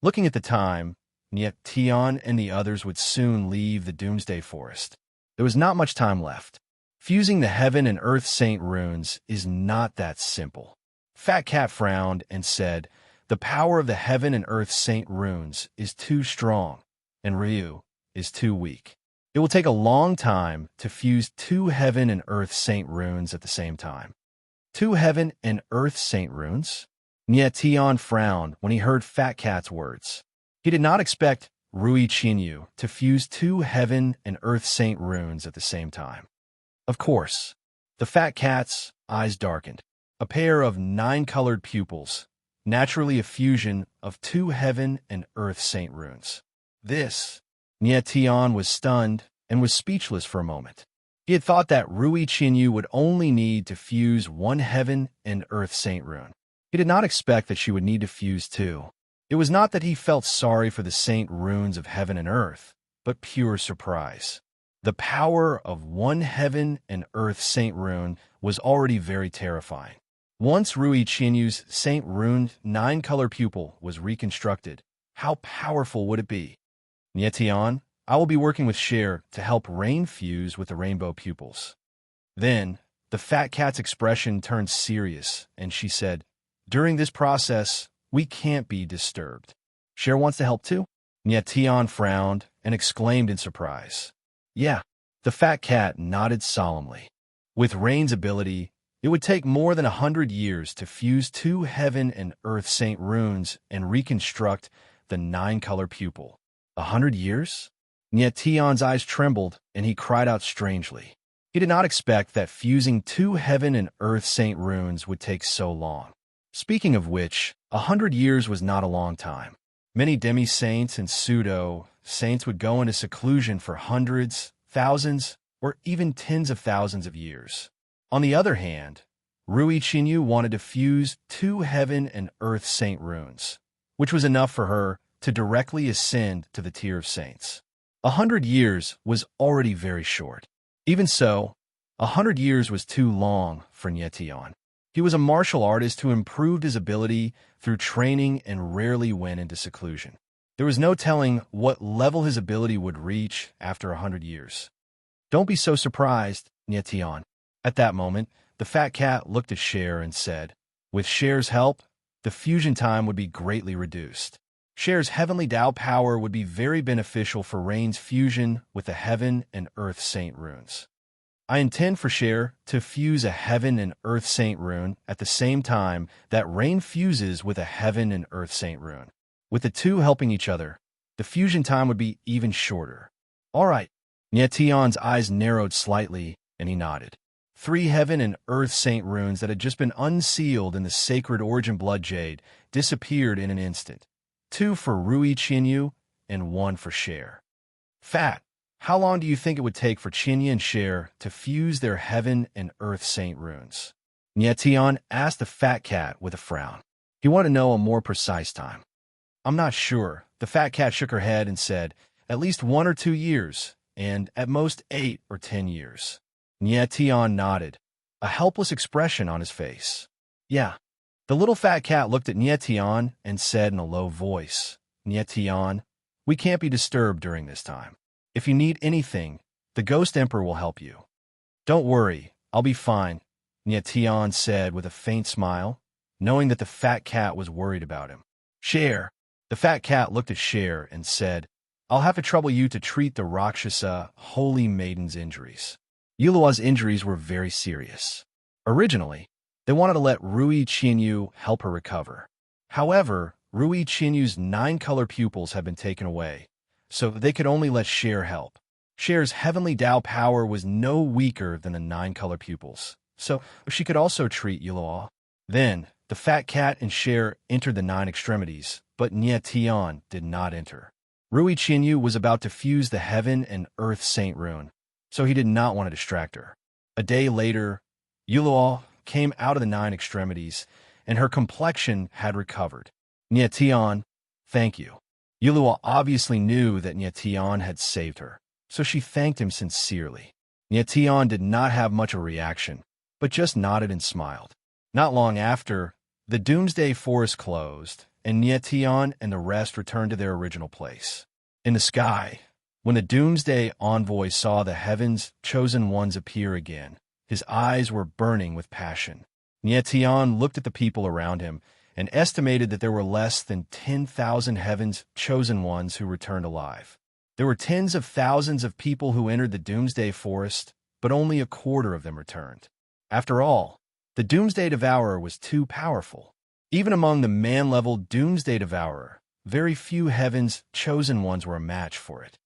Looking at the time, Nyetian and the others would soon leave the Doomsday Forest. There was not much time left. Fusing the Heaven and Earth Saint runes is not that simple. Fat Cat frowned and said, "The power of the Heaven and Earth Saint runes is too strong, and Ryu is too weak. It will take a long time to fuse 2 Heaven and Earth Saint runes at the same time." 2 Heaven and Earth Saint runes? Nyetian frowned when he heard Fat Cat's words. He did not expect Rui Qinyu to fuse 2 Heaven and Earth Saint runes at the same time. Of course, the Fat Cat's eyes darkened. A pair of 9-colored pupils, naturally a fusion of 2 Heaven and Earth Saint runes. This, Nyetian was stunned and was speechless for a moment. He had thought that Rui Qinyu would only need to fuse 1 Heaven and Earth Saint rune. He did not expect that she would need to fuse 2. It was not that he felt sorry for the saint runes of heaven and earth, but pure surprise. The power of 1 Heaven and Earth Saint rune was already very terrifying. Once Rui Qinyu's Saint Rune 9-color pupil was reconstructed, how powerful would it be? Nyetian, I will be working with Cher to help Rain fuse with the rainbow pupils. Then, the Fat Cat's expression turned serious, and she said, "During this process, we can't be disturbed." Cher wants to help too? Nyetian frowned and exclaimed in surprise. Yeah, the Fat Cat nodded solemnly. With Rain's ability, it would take more than 100 years to fuse 2 Heaven and Earth Saint runes and reconstruct the 9-color pupil. 100 years? Nyetian's eyes trembled, and he cried out strangely. He did not expect that fusing 2 Heaven and Earth Saint runes would take so long. Speaking of which, 100 years was not a long time. Many demi-saints and pseudo-saints would go into seclusion for hundreds, thousands, or even tens of thousands of years. On the other hand, Rui Qinyu wanted to fuse 2 Heaven and Earth Saint runes, which was enough for her to directly ascend to the tier of saints. 100 years was already very short. Even so, 100 years was too long for Nyetian. He was a martial artist who improved his ability through training and rarely went into seclusion. There was no telling what level his ability would reach after 100 years. Don't be so surprised, Nyetian. At that moment, the Fat Cat looked at Cher and said, with Cher's help, the fusion time would be greatly reduced. Cher's heavenly Tao power would be very beneficial for Rain's fusion with the Heaven and Earth Saint runes. I intend for Cher to fuse a Heaven and Earth Saint rune at the same time that Rain fuses with a Heaven and Earth Saint rune. With the two helping each other, the fusion time would be even shorter. All right. Nyetian's eyes narrowed slightly, and he nodded. 3 Heaven and Earth Saint runes that had just been unsealed in the sacred Origin Blood Jade disappeared in an instant. 2 for Rui Qinyu and 1 for Cher. Fat, how long do you think it would take for Qinyu and Cher to fuse their Heaven and Earth Saint runes? Nyetian asked the Fat Cat with a frown. He wanted to know a more precise time. I'm not sure. The Fat Cat shook her head and said, at least 1 or 2 years, and at most 8 or 10 years. Nyetian nodded, a helpless expression on his face. Yeah. The little Fat Cat looked at Nyetian and said in a low voice, Nyetian, we can't be disturbed during this time. If you need anything, the Ghost Emperor will help you. Don't worry, I'll be fine, Tian said with a faint smile, knowing that the fat cat was worried about him. Share. The fat cat looked at Share and said, I'll have to trouble you to treat the Rakshasa holy maiden's injuries. Yulua's injuries were very serious. Originally, they wanted to let Rui Qianyu help her recover. However, Rui Qianyu's 9-color pupils had been taken away, so they could only let Share help. Share's heavenly Tao power was no weaker than the 9-color pupils, so she could also treat Yulua. Then, the fat cat and Share entered the 9 extremities, but Tian did not enter. Rui Qianyu was about to fuse the heaven and earth saint rune, so he did not want to distract her. A day later, Yulua came out of the 9 extremities, and her complexion had recovered. Tian, thank you. Yulua obviously knew that Tian had saved her, so she thanked him sincerely. Tian did not have much of a reaction, but just nodded and smiled. Not long after, the Doomsday Forest closed, and Tian and the rest returned to their original place. In the sky, when the Doomsday Envoy saw the heaven's chosen ones appear again, his eyes were burning with passion. Tian looked at the people around him and estimated that there were less than 10,000 heaven's chosen ones who returned alive. There were tens of thousands of people who entered the Doomsday Forest, but only a quarter of them returned. After all, the Doomsday Devourer was too powerful. Even among the man-level Doomsday Devourer, very few heaven's chosen ones were a match for it.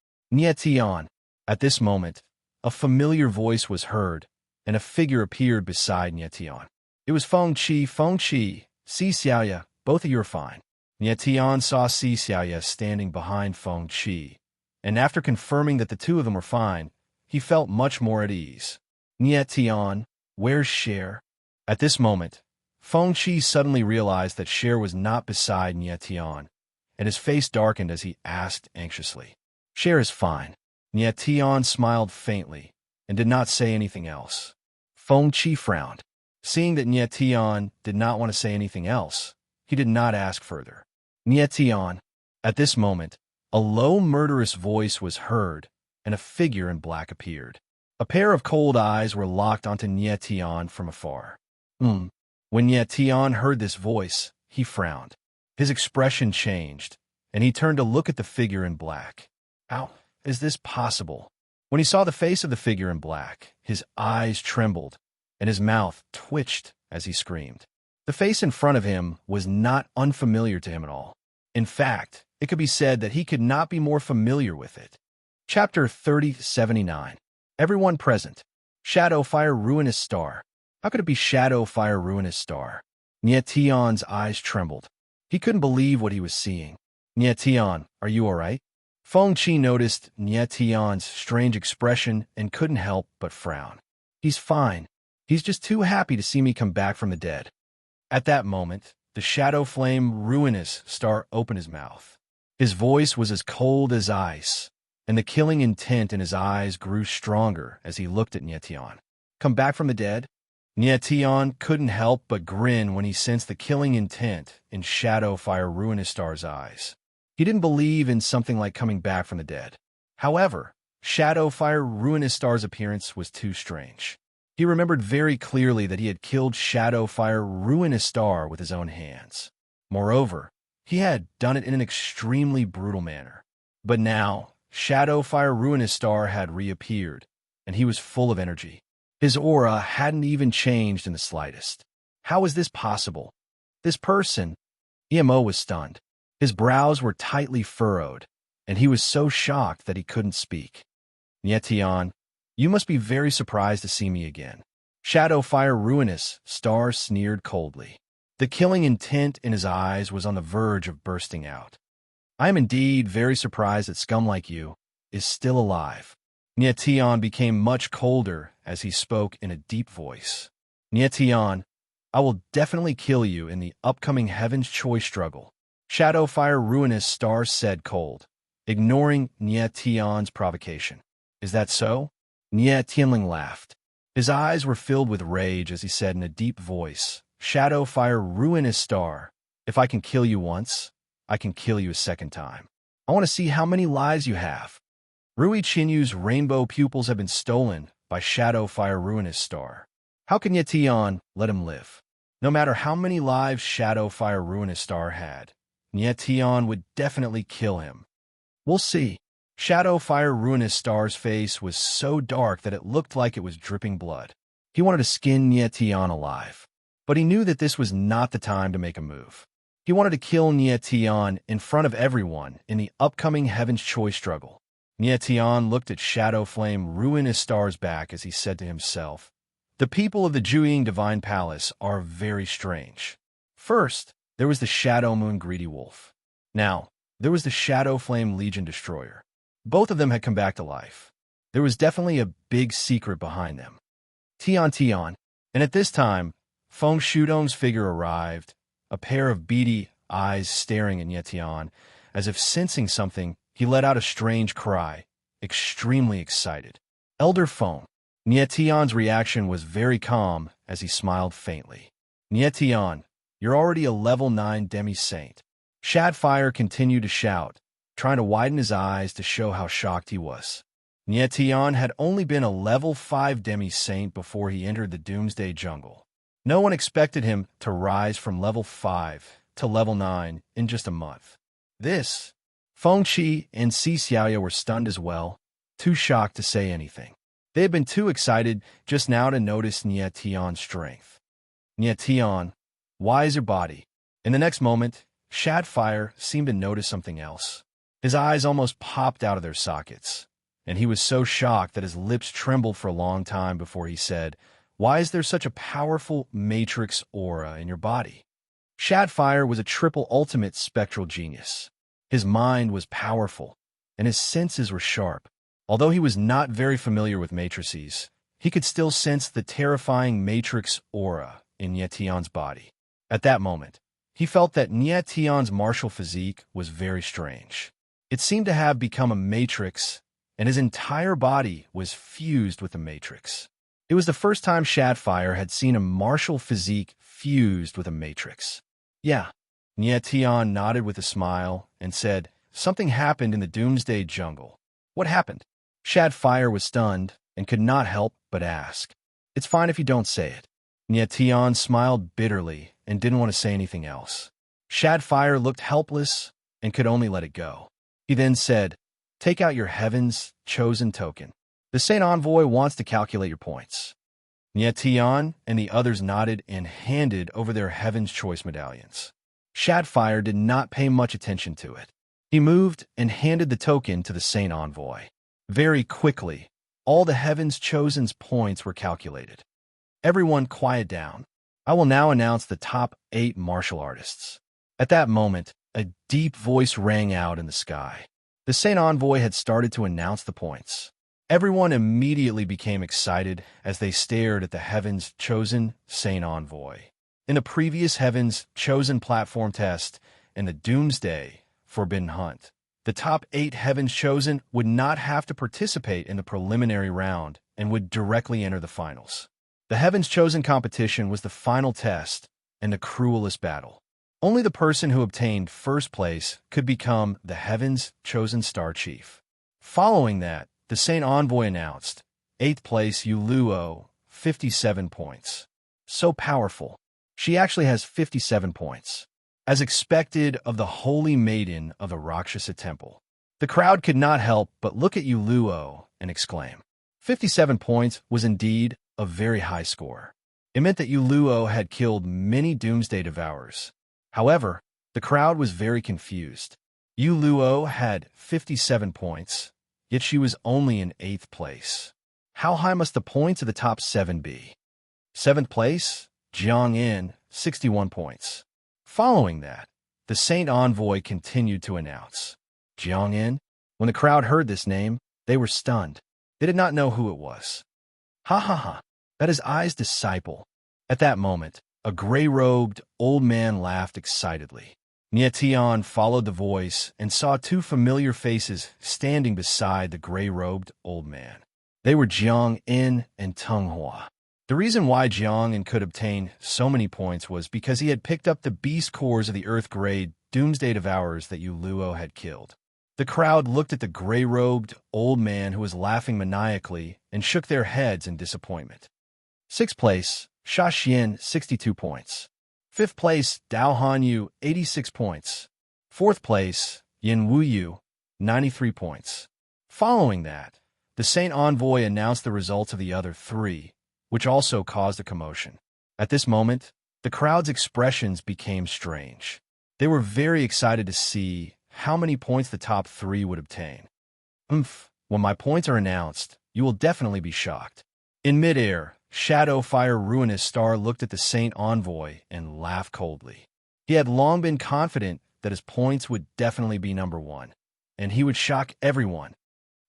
Tian. At this moment, a familiar voice was heard, and a figure appeared beside Tian. It was Feng Qi. Si Xiaoya, both of you are fine. Tian saw Si Xiaoya standing behind Feng Qi, and after confirming that the two of them were fine, he felt much more at ease. Tian, where's Share? At this moment, Feng Qi suddenly realized that Share was not beside Tian, and his face darkened as he asked anxiously. Share is fine. Tian smiled faintly and did not say anything else. Feng Qi frowned. Seeing that Tian did not want to say anything else, he did not ask further. Tian. At this moment, a low murderous voice was heard, and a figure in black appeared. A pair of cold eyes were locked onto Tian from afar. When Tian heard this voice, he frowned. His expression changed, and he turned to look at the figure in black. How is this possible? When he saw the face of the figure in black, his eyes trembled, and his mouth twitched as he screamed. The face in front of him was not unfamiliar to him at all. In fact, it could be said that he could not be more familiar with it. Chapter 3079. Everyone present. Shadow Fire Ruinous Star. How could it be Shadow Fire Ruinous Star? Tian's eyes trembled. He couldn't believe what he was seeing. Tian, are you all right? Feng Qi noticed Tian's strange expression and couldn't help but frown. He's fine. He's just too happy to see me come back from the dead. At that moment, the Shadow Flame Ruinous Star opened his mouth. His voice was as cold as ice, and the killing intent in his eyes grew stronger as he looked at Tian. Come back from the dead? Tian couldn't help but grin when he sensed the killing intent in Shadow Fire Ruinous Star's eyes. He didn't believe in something like coming back from the dead. However, Shadow Fire Ruinous Star's appearance was too strange. He remembered very clearly that he had killed Shadow Fire Ruinous Star with his own hands. Moreover, he had done it in an extremely brutal manner. But now, Shadow Fire Ruinous Star had reappeared, and he was full of energy. His aura hadn't even changed in the slightest. How was this possible? This person? Emo was stunned. His brows were tightly furrowed, and he was so shocked that he couldn't speak. Tian, you must be very surprised to see me again. Shadow Fire Ruinous Star sneered coldly. The killing intent in his eyes was on the verge of bursting out. I am indeed very surprised that scum like you is still alive. Tian became much colder as he spoke in a deep voice. Tian, I will definitely kill you in the upcoming Heaven's Choice struggle. Shadow Fire Ruinous Star said cold, ignoring Tian's provocation. Is that so? Tianling laughed. His eyes were filled with rage as he said in a deep voice, Shadow Fire Ruinous Star, if I can kill you once, I can kill you a second time. I want to see how many lives you have. Rui Qianyu's rainbow pupils have been stolen by Shadow Fire Ruinous Star. How can Nyetian let him live? No matter how many lives Shadowfire Ruinous Star had, Nyetian would definitely kill him. We'll see. Shadowfire Ruinous Star's face was so dark that it looked like it was dripping blood. He wanted to skin Nyetian alive, but he knew that this was not the time to make a move. He wanted to kill Nyetian in front of everyone in the upcoming Heaven's Choice struggle. Nyetian looked at Shadowflame Ruinous Star's back as he said to himself, "The people of the Juying Divine Palace are very strange." First, there was the Shadow Moon Greedy Wolf. Now, there was the Shadowflame Legion Destroyer. Both of them had come back to life. There was definitely a big secret behind them. Tian. And at this time, Feng Shudong's figure arrived, a pair of beady eyes staring at Nyetian. As if sensing something, he let out a strange cry, extremely excited. Elder Feng. Nyetian's reaction was very calm as he smiled faintly. "Nyetian, you're already a level 9 demi-saint." Shadfire continued to shout, trying to widen his eyes to show how shocked he was. Nyetian had only been a level 5 demi-saint before he entered the Doomsday Jungle. No one expected him to rise from level 5 to level 9 in just a month. Feng Qi and Si Xiaoya were stunned as well, too shocked to say anything. They had been too excited just now to notice Nyetian's strength. "Nyetian, why is your body?" In the next moment, Shadfire seemed to notice something else. His eyes almost popped out of their sockets, and he was so shocked that his lips trembled for a long time before he said, "Why is there such a powerful matrix aura in your body?" Shadfire was a triple ultimate spectral genius. His mind was powerful, and his senses were sharp. Although he was not very familiar with matrices, he could still sense the terrifying matrix aura in Nyetian's body. At that moment, he felt that Nyetian's martial physique was very strange. It seemed to have become a matrix, and his entire body was fused with the matrix. It was the first time Shadfire had seen a martial physique fused with a matrix. "Yeah." Nyetian nodded with a smile and said, "Something happened in the Doomsday Jungle." "What happened?" Shadfire was stunned and could not help but ask. "It's fine if you don't say it." Nyetian smiled bitterly and didn't want to say anything else. Shadfire looked helpless and could only let it go. He then said, "Take out your Heaven's Chosen token. The Saint Envoy wants to calculate your points." Nyetian and the others nodded and handed over their Heaven's Choice medallions. Shadfire did not pay much attention to it. He moved and handed the token to the Saint Envoy. Very quickly, all the Heaven's Chosen's points were calculated. "Everyone quiet down. I will now announce the top 8 martial artists." At that moment, a deep voice rang out in the sky. The Saint Envoy had started to announce the points. Everyone immediately became excited as they stared at the Heaven's Chosen Saint Envoy. In the previous Heaven's Chosen platform test and the Doomsday Forbidden Hunt, the top 8 Heaven's Chosen would not have to participate in the preliminary round and would directly enter the finals. The Heaven's Chosen competition was the final test and the cruelest battle. Only the person who obtained first place could become the Heaven's Chosen Star Chief. Following that, the Saint Envoy announced, 8th place Yuluo, 57 points. So powerful. She actually has 57 points. As expected of the Holy Maiden of the Rakshasa Temple. The crowd could not help but look at Yuluo and exclaim. 57 points was indeed a very high score. It meant that Yuluo had killed many Doomsday Devourers. However, the crowd was very confused. Yuluo had 57 points, yet she was only in 8th place. How high must the points of the top 7 be? 7th place, Jiang In, 61 points. Following that, the Saint Envoy continued to announce. Jiang In? When the crowd heard this name, they were stunned. They did not know who it was. "Ha ha ha, that is Ai's disciple." At that moment, a gray-robed old man laughed excitedly. Nyetian followed the voice and saw 2 familiar faces standing beside the gray-robed old man. They were Jiang In and Tung Hua. The reason why Jiang In could obtain so many points was because he had picked up the beast cores of the Earth-grade Doomsday Devourers that Yuluo had killed. The crowd looked at the gray-robed old man who was laughing maniacally and shook their heads in disappointment. Sixth place, Sha Xian, 62 points. Fifth place, Dao Hanyu, 86 points. Fourth place, Yin Wuyu, 93 points. Following that, the Saint Envoy announced the results of the other three, which also caused a commotion. At this moment, the crowd's expressions became strange. They were very excited to see how many points the top three would obtain. When my points are announced, you will definitely be shocked. In midair, Shadowfire Ruinous Star looked at the Saint Envoy and laughed coldly. He had long been confident that his points would definitely be number one, and he would shock everyone.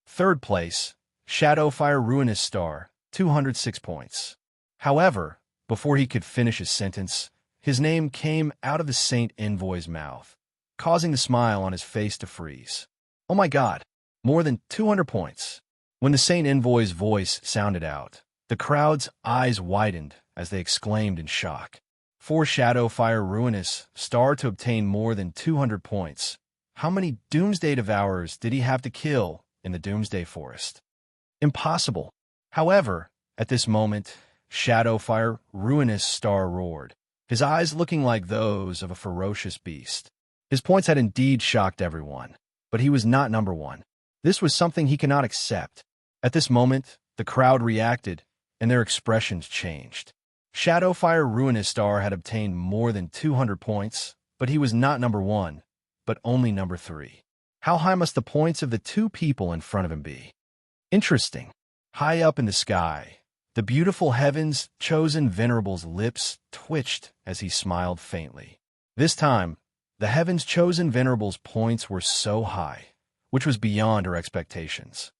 Third place, Shadowfire Ruinous Star, 206 points. However, before he could finish his sentence, his name came out of the Saint Envoy's mouth, causing the smile on his face to freeze. Oh my God, more than 200 points. When the Saint Envoy's voice sounded out, the crowd's eyes widened as they exclaimed in shock. For Shadowfire Ruinous Star to obtain more than 200 points, how many Doomsday Devourers did he have to kill in the Doomsday Forest? Impossible. However, at this moment, Shadowfire Ruinous Star roared, his eyes looking like those of a ferocious beast. His points had indeed shocked everyone, but he was not number one. This was something he cannot accept. At this moment, the crowd reacted, and their expressions changed. Shadowfire Ruinous Star had obtained more than 200 points, but he was not number one, but only number three. How high must the points of the two people in front of him be? Interesting. High up in the sky, the beautiful Heaven's Chosen Venerable's lips twitched as he smiled faintly. This time, the Heaven's Chosen Venerable's points were so high, which was beyond her expectations.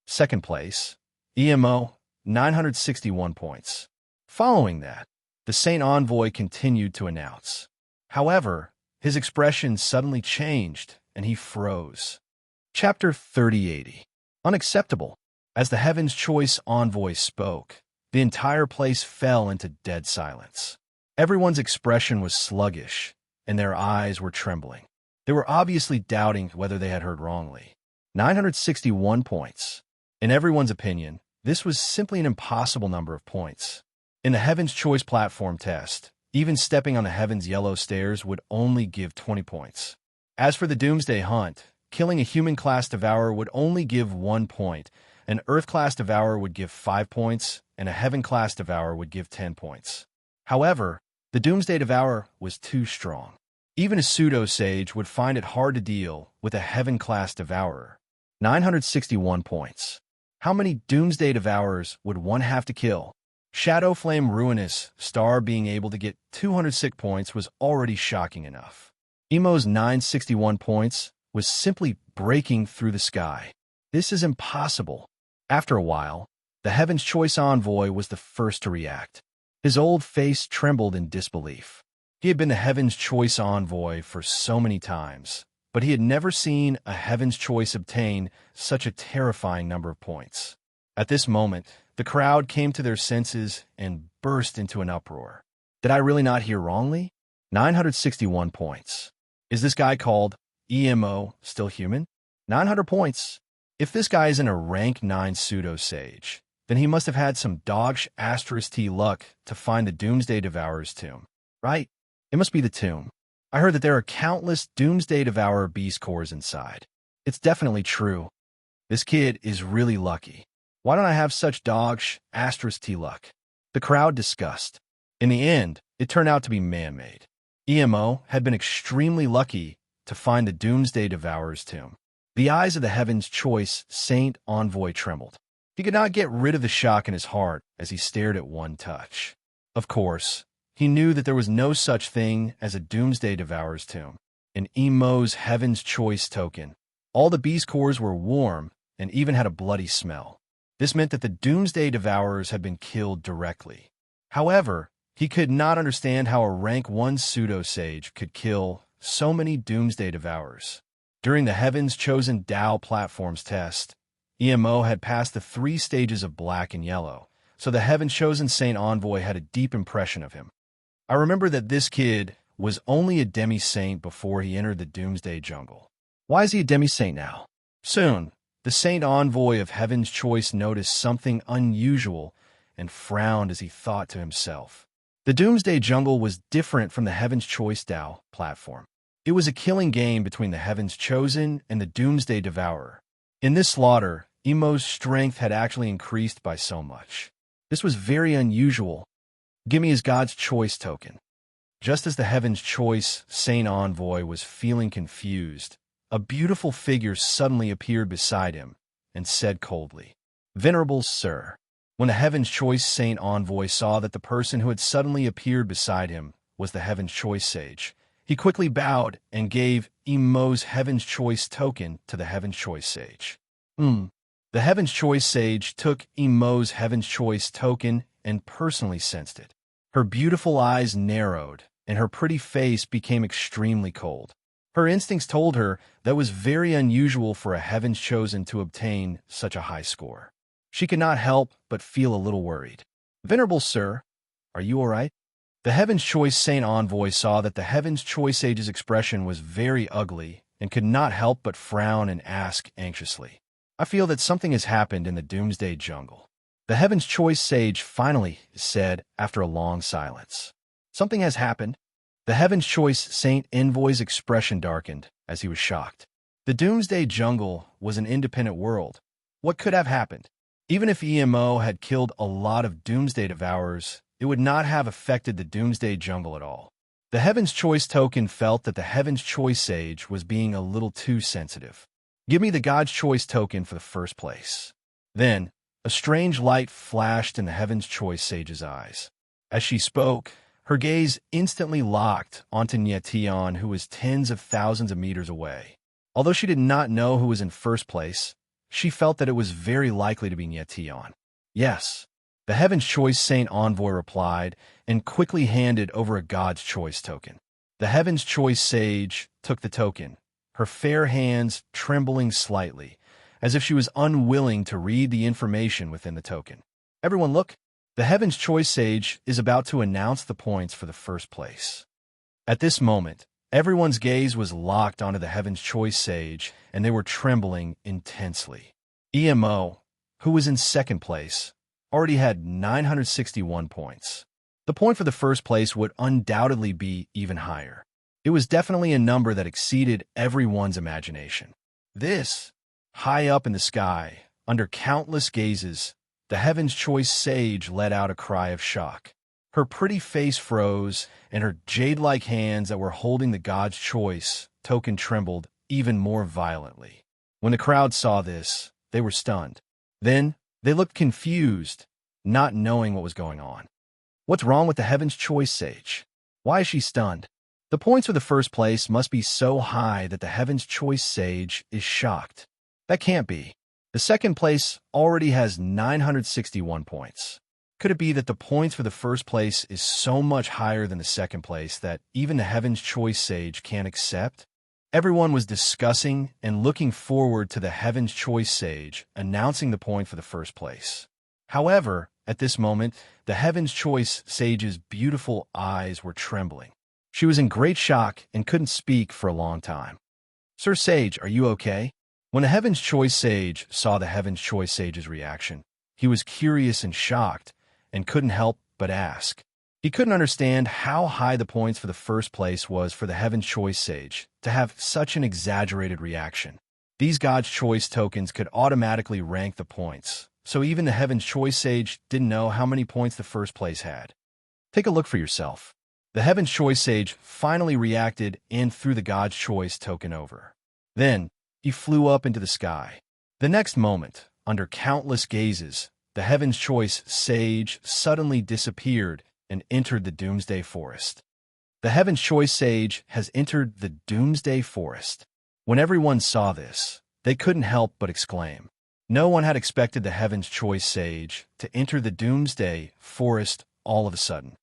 Second place, EMO, 961 points. Following that, the Saint Envoy continued to announce. However, his expression suddenly changed, and he froze. Chapter 3080. Unacceptable. As the Heaven's Choice Envoy spoke, the entire place fell into dead silence. Everyone's expression was sluggish, and their eyes were trembling. They were obviously doubting whether they had heard wrongly. 961 points. In everyone's opinion, this was simply an impossible number of points. In the Heaven's Choice platform test, even stepping on the Heaven's Yellow Stairs would only give 20 points. As for the Doomsday Hunt, killing a human-class Devourer would only give 1 point, an Earth-class Devourer would give 5 points, and a Heaven-class Devourer would give 10 points. However, the Doomsday Devourer was too strong. Even a pseudo-sage would find it hard to deal with a Heaven-class Devourer. 961 points. How many Doomsday Devourers would one have to kill? Shadowflame Ruinous Star being able to get 206 points was already shocking enough. Emo's 961 points was simply breaking through the sky. This is impossible. After a while, the Heaven's Choice Envoy was the first to react. His old face trembled in disbelief. He had been the Heaven's Choice Envoy for so many times, but he had never seen a Heaven's Choice obtain such a terrifying number of points. At this moment, the crowd came to their senses and burst into an uproar. Did I really not hear wrongly? 961 points. Is this guy called EMO still human? 900 points. If this guy isn't a rank 9 pseudo-sage, then he must have had some dogsh asterisk T luck to find the Doomsday Devourer's tomb, right? It must be the tomb. I heard that there are countless Doomsday Devourer beast cores inside. It's definitely true. This kid is really lucky. Why don't I have such dogsh asterisk T luck? The crowd discussed. In the end, it turned out to be man-made. EMO had been extremely lucky to find the Doomsday Devourer's tomb. The eyes of the Heaven's Choice Saint Envoy trembled. He could not get rid of the shock in his heart as he stared at one touch. Of course, he knew that there was no such thing as a Doomsday Devourer's tomb. In EMO's Heaven's Choice token, all the beast cores were warm and even had a bloody smell. This meant that the Doomsday Devourers had been killed directly. However, he could not understand how a rank 1 pseudo-sage could kill so many Doomsday Devourers. During the Heaven's Chosen Dao platform's test, EMO had passed the 3 stages of black and yellow, so the Heaven's Chosen Saint Envoy had a deep impression of him. I remember that this kid was only a demi-saint before he entered the Doomsday Jungle. Why is he a demi-saint now? Soon, the Saint Envoy of Heaven's Choice noticed something unusual and frowned as he thought to himself. The Doomsday Jungle was different from the Heaven's Choice Dao platform. It was a killing game between the Heaven's Chosen and the Doomsday Devourer. In this slaughter, Emo's strength had actually increased by so much. This was very unusual. Give me his God's Choice token. Just as the Heaven's Choice Saint Envoy was feeling confused, a beautiful figure suddenly appeared beside him and said coldly, "Venerable Sir." When the Heaven's Choice Saint Envoy saw that the person who had suddenly appeared beside him was the Heaven's Choice Sage, he quickly bowed and gave Emo's Heaven's Choice token to the Heaven's Choice Sage. The Heaven's Choice Sage took Emo's Heaven's Choice token and personally sensed it. Her beautiful eyes narrowed, and her pretty face became extremely cold. Her instincts told her that it was very unusual for a Heaven's Chosen to obtain such a high score. She could not help but feel a little worried. "Venerable Sir, are you all right?" The Heaven's Choice Saint Envoy saw that the Heaven's Choice Sage's expression was very ugly and could not help but frown and ask anxiously, "I feel that something has happened in the Doomsday Jungle." The Heaven's Choice Sage finally said after a long silence, "Something has happened." The Heaven's Choice Saint Envoy's expression darkened as he was shocked. The Doomsday Jungle was an independent world. What could have happened? Even if EMO had killed a lot of Doomsday Devourers, it would not have affected the Doomsday Jungle at all. The Heaven's Choice token felt that the Heaven's Choice Sage was being a little too sensitive. "Give me the God's Choice token for the first place." Then, a strange light flashed in the Heaven's Choice Sage's eyes. As she spoke, her gaze instantly locked onto Nyetion, who was tens of thousands of meters away. Although she did not know who was in first place, she felt that it was very likely to be Nyetion. "Yes," the Heaven's Choice Saint Envoy replied, and quickly handed over a God's Choice token. The Heaven's Choice Sage took the token, her fair hands trembling slightly, as if she was unwilling to read the information within the token. "Everyone look! The Heaven's Choice Sage is about to announce the points for the first place." At this moment, everyone's gaze was locked onto the Heaven's Choice Sage, and they were trembling intensely. EMO, who was in second place, already had 961 points. The point for the first place would undoubtedly be even higher. It was definitely a number that exceeded everyone's imagination. This, high up in the sky, under countless gazes, the Heaven's Choice Sage let out a cry of shock. Her pretty face froze, and her jade-like hands that were holding the God's Choice token trembled even more violently. When the crowd saw this, they were stunned. Then, they looked confused, not knowing what was going on. What's wrong with the Heaven's Choice Sage? Why is she stunned? The points for the first place must be so high that the Heaven's Choice Sage is shocked. That can't be. The second place already has 961 points. Could it be that the points for the first place is so much higher than the second place that even the Heaven's Choice Sage can't accept? Everyone was discussing and looking forward to the Heaven's Choice Sage announcing the point for the first place. However, at this moment, the Heaven's Choice Sage's beautiful eyes were trembling. She was in great shock and couldn't speak for a long time. "Sir Sage, are you okay?" When the Heaven's Choice Sage saw the Heaven's Choice Sage's reaction, he was curious and shocked and couldn't help but ask. He couldn't understand how high the points for the first place was for the Heaven's Choice Sage to have such an exaggerated reaction. These God's Choice tokens could automatically rank the points, so even the Heaven's Choice Sage didn't know how many points the first place had. Take a look for yourself. The Heaven's Choice Sage finally reacted and threw the God's Choice token over. Then, he flew up into the sky. The next moment, under countless gazes, the Heaven's Choice Sage suddenly disappeared and entered the Doomsday Forest. The Heaven's Choice Sage has entered the Doomsday Forest. When everyone saw this, they couldn't help but exclaim. No one had expected the Heaven's Choice Sage to enter the Doomsday Forest all of a sudden.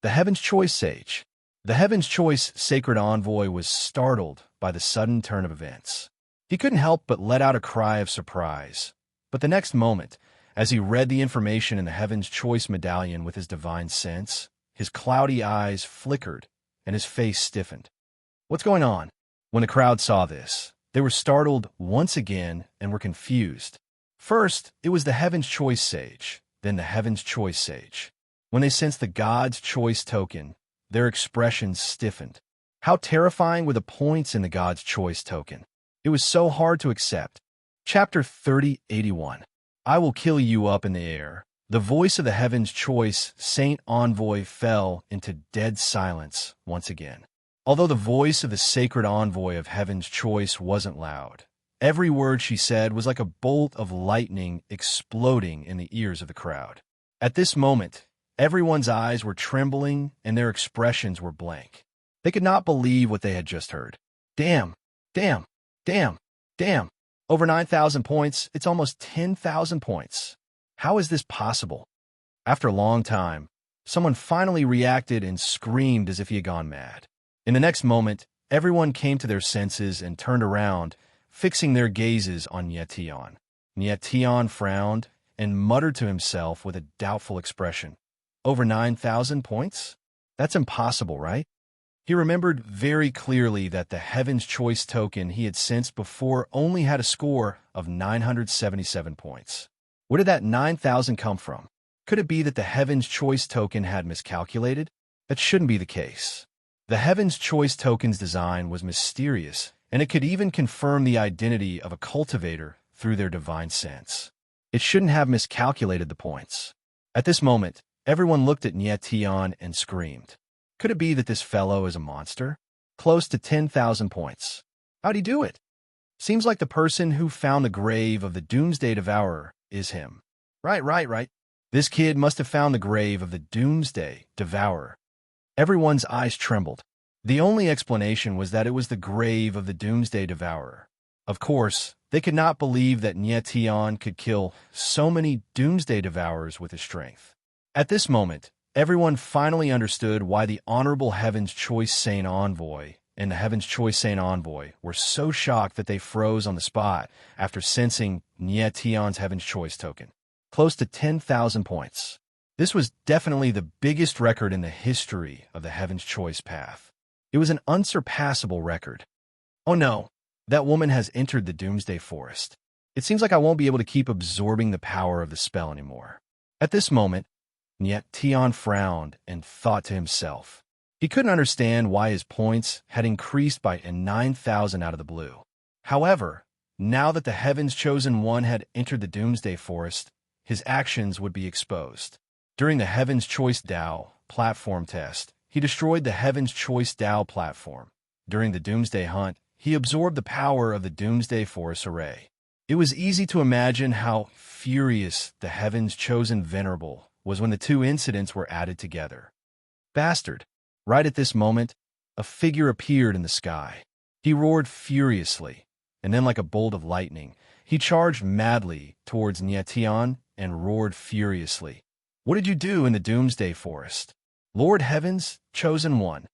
The Heaven's Choice Sage. The Heaven's Choice Sacred Envoy was startled by the sudden turn of events. He couldn't help but let out a cry of surprise. But the next moment, as he read the information in the Heaven's Choice medallion with his divine sense, his cloudy eyes flickered and his face stiffened. What's going on? When the crowd saw this, they were startled once again and were confused. First, it was the Heaven's Choice Sage, then the Heaven's Choice Sage. When they sensed the God's Choice token, their expressions stiffened. How terrifying were the points in the God's Choice token? It was so hard to accept. Chapter 3081. I will kill you up in the air. The voice of the Heaven's Choice Saint Envoy fell into dead silence once again. Although the voice of the sacred envoy of Heaven's Choice wasn't loud, every word she said was like a bolt of lightning exploding in the ears of the crowd. At this moment, everyone's eyes were trembling and their expressions were blank. They could not believe what they had just heard. Damn, damn, damn, damn. Over 9,000 points, it's almost 10,000 points. How is this possible? After a long time, someone finally reacted and screamed as if he had gone mad. In the next moment, everyone came to their senses and turned around, fixing their gazes on Nyetian. Nyetian frowned and muttered to himself with a doubtful expression. Over 9,000 points? That's impossible, right? He remembered very clearly that the Heaven's Choice token he had sensed before only had a score of 977 points. Where did that 9,000 come from? Could it be that the Heaven's Choice token had miscalculated? That shouldn't be the case. The Heaven's Choice token's design was mysterious, and it could even confirm the identity of a cultivator through their divine sense. It shouldn't have miscalculated the points. At this moment, everyone looked at Nyetian and screamed. Could it be that this fellow is a monster? Close to 10,000 points. How'd he do it? Seems like the person who found the grave of the Doomsday Devourer is him. Right. This kid must have found the grave of the Doomsday Devourer. Everyone's eyes trembled. The only explanation was that it was the grave of the Doomsday Devourer. Of course, they could not believe that Nyetian could kill so many Doomsday Devourers with his strength. At this moment, everyone finally understood why the Honorable Heaven's Choice Saint Envoy and the Heaven's Choice Saint Envoy were so shocked that they froze on the spot after sensing Nyetian's Heaven's Choice token. Close to 10,000 points. This was definitely the biggest record in the history of the Heaven's Choice path. It was an unsurpassable record. Oh no, that woman has entered the Doomsday Forest. It seems like I won't be able to keep absorbing the power of the spell anymore. At this moment, Nyetian frowned and thought to himself. He couldn't understand why his points had increased by 9,000 out of the blue. However, now that the Heaven's Chosen One had entered the Doomsday Forest, his actions would be exposed. During the Heaven's Choice Dao platform test, he destroyed the Heaven's Choice Dao platform. During the Doomsday Hunt, he absorbed the power of the Doomsday Forest Array. It was easy to imagine how furious the Heaven's Chosen Venerable was when the two incidents were added together. Bastard! Right at this moment, a figure appeared in the sky. He roared furiously, and then like a bolt of lightning, he charged madly towards Nyetian and roared furiously. What did you do in the Doomsday Forest? Lord Heaven's Chosen One.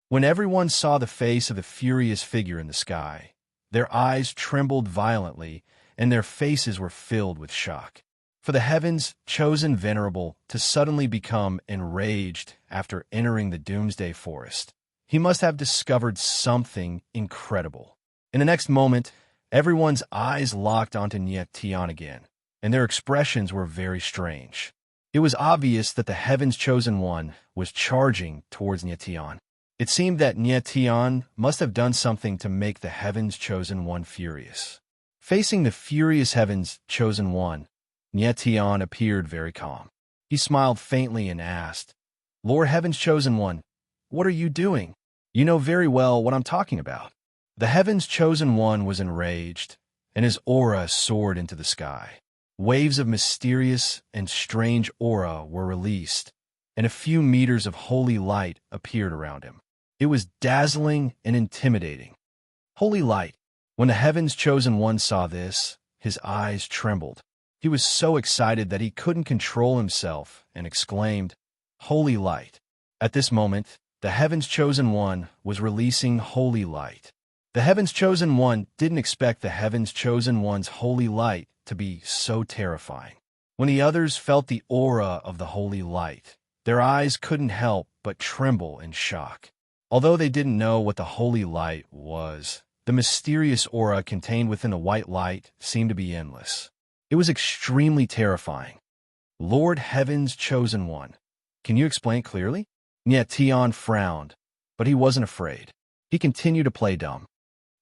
When everyone saw the face of the furious figure in the sky, their eyes trembled violently and their faces were filled with shock. For the Heaven's Chosen Venerable to suddenly become enraged after entering the Doomsday Forest, he must have discovered something incredible. In the next moment, everyone's eyes locked onto Nyetian again, and their expressions were very strange. It was obvious that the Heaven's Chosen One was charging towards Nyetian. It seemed that Nyetian must have done something to make the Heaven's Chosen One furious. Facing the furious Heaven's Chosen One, Nyetian appeared very calm. He smiled faintly and asked, Lord Heaven's Chosen One, what are you doing? You know very well what I'm talking about. The Heaven's Chosen One was enraged, and his aura soared into the sky. Waves of mysterious and strange aura were released, and a few meters of holy light appeared around him. It was dazzling and intimidating. Holy light. When the Heaven's Chosen One saw this, his eyes trembled. He was so excited that he couldn't control himself and exclaimed, Holy light. At this moment, the Heaven's Chosen One was releasing holy light. The Heaven's Chosen One didn't expect the Heaven's Chosen One's holy light to be so terrifying. When the others felt the aura of the holy light, their eyes couldn't help but tremble in shock. Although they didn't know what the holy light was, the mysterious aura contained within the white light seemed to be endless. It was extremely terrifying. Lord Heaven's chosen one. Can you explain clearly? Tian frowned, but he wasn't afraid. He continued to play dumb.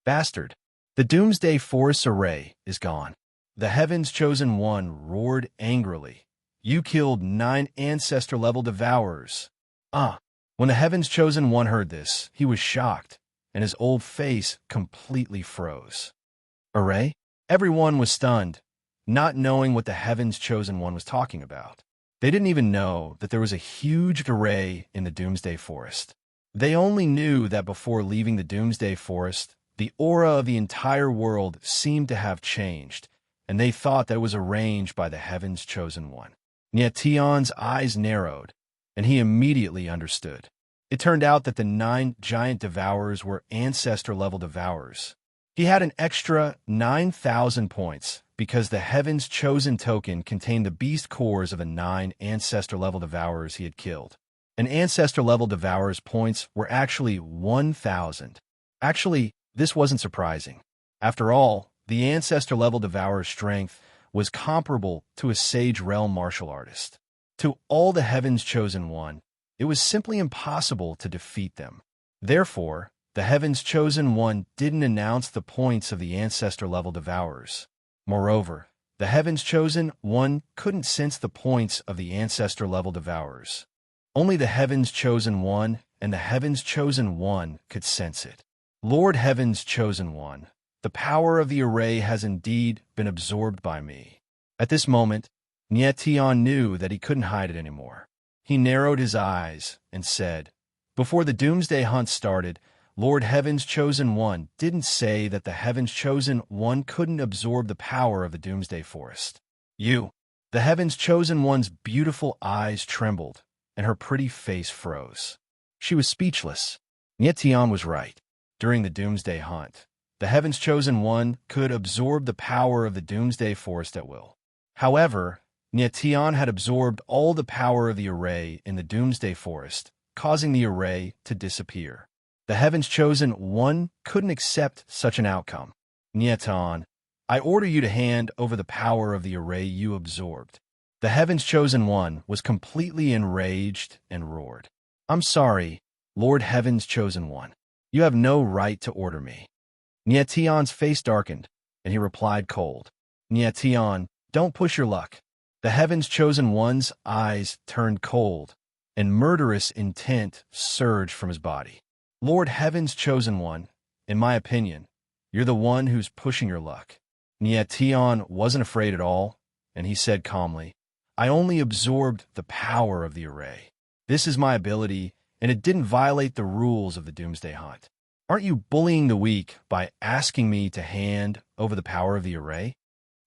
Bastard. The Doomsday Forest's array is gone. The Heaven's chosen one roared angrily. You killed 9 ancestor-level devourers. When the Heaven's chosen one heard this, he was shocked, and his old face completely froze. Array? Everyone was stunned, not knowing what the Heaven's chosen one was talking about. They didn't even know that there was a huge array in the Doomsday Forest. They only knew that before leaving the Doomsday Forest, the aura of the entire world seemed to have changed, and they thought that it was arranged by the Heaven's chosen one. Tian's eyes narrowed, and he immediately understood. It turned out that the 9 giant devourers were ancestor-level devourers. He had an extra 9,000 points because the Heaven's chosen token contained the beast cores of the 9 ancestor-level devourers he had killed. An ancestor-level devourer's points were actually 1,000. Actually, this wasn't surprising. After all, the ancestor-level devourer's strength was comparable to a Sage Realm martial artist. To all the Heaven's chosen one, it was simply impossible to defeat them. Therefore, the Heaven's chosen one didn't announce the points of the ancestor-level devourers. Moreover, the Heaven's chosen one couldn't sense the points of the ancestor-level devourers. Only the Heaven's chosen one and the Heaven's chosen one could sense it. Lord Heaven's chosen one, the power of the array has indeed been absorbed by me. At this moment, Tian knew that he couldn't hide it anymore. He narrowed his eyes and said, "Before the Doomsday Hunt started, Lord Heaven's chosen one didn't say that the Heaven's chosen one couldn't absorb the power of the Doomsday Forest. You." The Heaven's chosen one's beautiful eyes trembled, and her pretty face froze. She was speechless. Tian was right. During the Doomsday Hunt, the Heaven's chosen one could absorb the power of the Doomsday Forest at will. However, Tian had absorbed all the power of the array in the Doomsday Forest, causing the array to disappear. The Heaven's chosen one couldn't accept such an outcome. Tian, I order you to hand over the power of the array you absorbed. The Heaven's chosen one was completely enraged and roared. I'm sorry, Lord Heaven's chosen one. You have no right to order me. Tian's face darkened, and he replied cold. Tian, don't push your luck. The Heaven's chosen one's eyes turned cold, and murderous intent surged from his body. Lord Heaven's chosen one, in my opinion, you're the one who's pushing your luck. Tian wasn't afraid at all, and he said calmly, I only absorbed the power of the array. This is my ability, and it didn't violate the rules of the Doomsday Hunt. Aren't you bullying the weak by asking me to hand over the power of the array?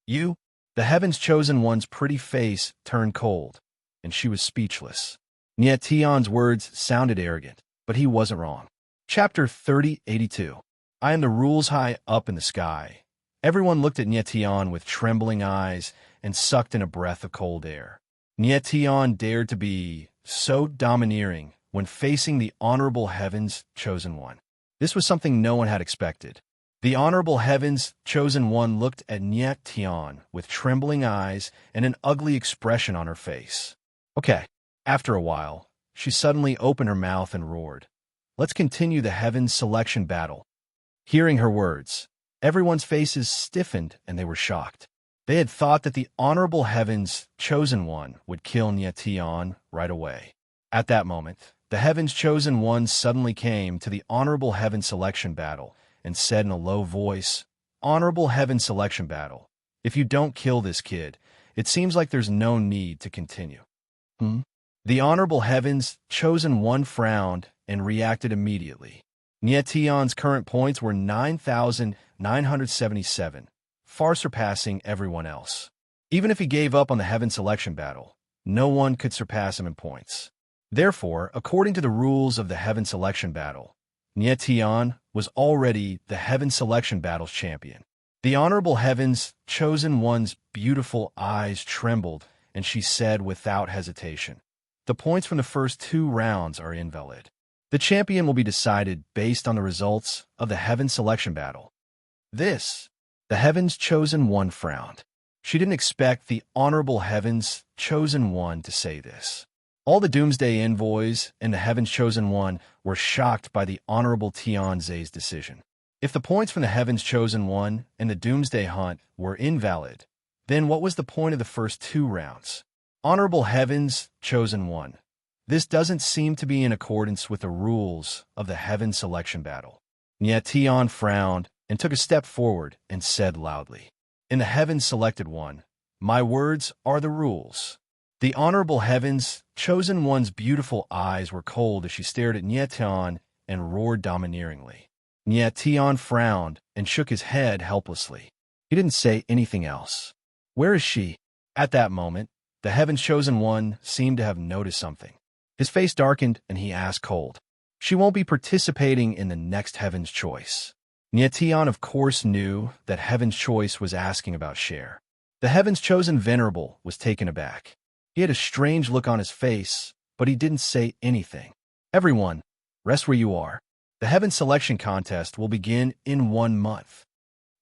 You? The Heaven's chosen one's pretty face turned cold, and she was speechless. Tian's words sounded arrogant, but he wasn't wrong. Chapter 3082. I am the rules high up in the sky. Everyone looked at Tian with trembling eyes and sucked in a breath of cold air. Tian dared to be so domineering when facing the honorable Heaven's chosen one. This was something no one had expected. The honorable Heaven's chosen one looked at Tian with trembling eyes and an ugly expression on her face. Okay, after a while, she suddenly opened her mouth and roared. Let's continue the Heaven's selection battle. Hearing her words, everyone's faces stiffened and they were shocked. They had thought that the honorable Heaven's chosen one would kill Tian right away. At that moment, the Heaven's chosen one suddenly came to the honorable Heaven selection battle and said in a low voice, Honorable Heaven selection battle, if you don't kill this kid, it seems like there's no need to continue. The honorable Heaven's chosen one frowned and reacted immediately. Tian's current points were 9,977, far surpassing everyone else. Even if he gave up on the Heaven selection battle, no one could surpass him in points. Therefore, according to the rules of the Heaven selection battle, Tian was already the Heaven selection battle's champion. The honorable Heaven's chosen one's beautiful eyes trembled, and she said without hesitation, the points from the first 2 rounds are invalid. The champion will be decided based on the results of the Heaven selection battle. The Heaven's chosen one frowned. She didn't expect the Honorable Heaven's Chosen One to say this. All the Doomsday envoys and the Heaven's Chosen One were shocked by the Honorable Tianze's decision. If the points from the Heaven's Chosen One and the Doomsday Hunt were invalid, then what was the point of the first 2 rounds? Honorable Heaven's Chosen One. This doesn't seem to be in accordance with the rules of the Heaven Selection Battle. Yet Tian frowned and took a step forward and said loudly, "In the Heaven Selected One, my words are the rules." The Honorable Heaven's Chosen One's beautiful eyes were cold as she stared at Tian and roared domineeringly. Tian frowned and shook his head helplessly. He didn't say anything else. "Where is she?" At that moment, the Heaven's Chosen One seemed to have noticed something. His face darkened and he asked cold, "She won't be participating in the next Heaven's Choice." Tian of course knew that Heaven's Choice was asking about Cher. The Heaven's Chosen Venerable was taken aback. He had a strange look on his face, but he didn't say anything. "Everyone, rest where you are. The Heaven Selection Contest will begin in 1 month."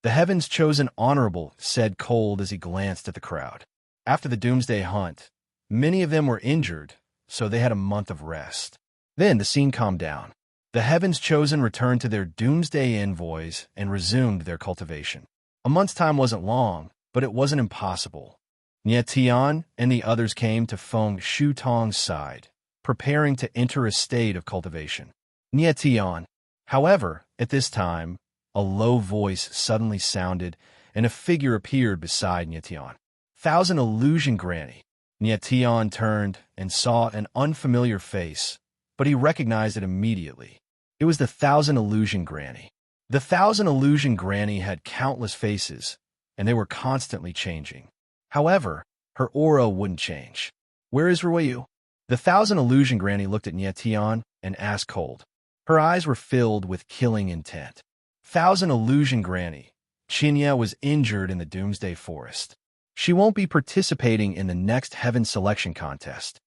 The Heaven's Chosen Honorable said cold as he glanced at the crowd. After the Doomsday Hunt, many of them were injured, so they had a month of rest. Then the scene calmed down. The Heaven's Chosen returned to their Doomsday envoys and resumed their cultivation. A month's time wasn't long, but it wasn't impossible. Tian and the others came to Feng Shutong's side, preparing to enter a state of cultivation. Tian. However, at this time, a low voice suddenly sounded, and a figure appeared beside Tian. "Thousand Illusion Granny." Tian turned and saw an unfamiliar face, but he recognized it immediately. It was the Thousand Illusion Granny. The Thousand Illusion Granny had countless faces, and they were constantly changing. However, her aura wouldn't change. "Where is Ruiyu?" The Thousand Illusion Granny looked at Tian and asked cold. Her eyes were filled with killing intent. "Thousand Illusion Granny, Qinya was injured in the Doomsday Forest. She won't be participating in the next Heaven Selection Contest."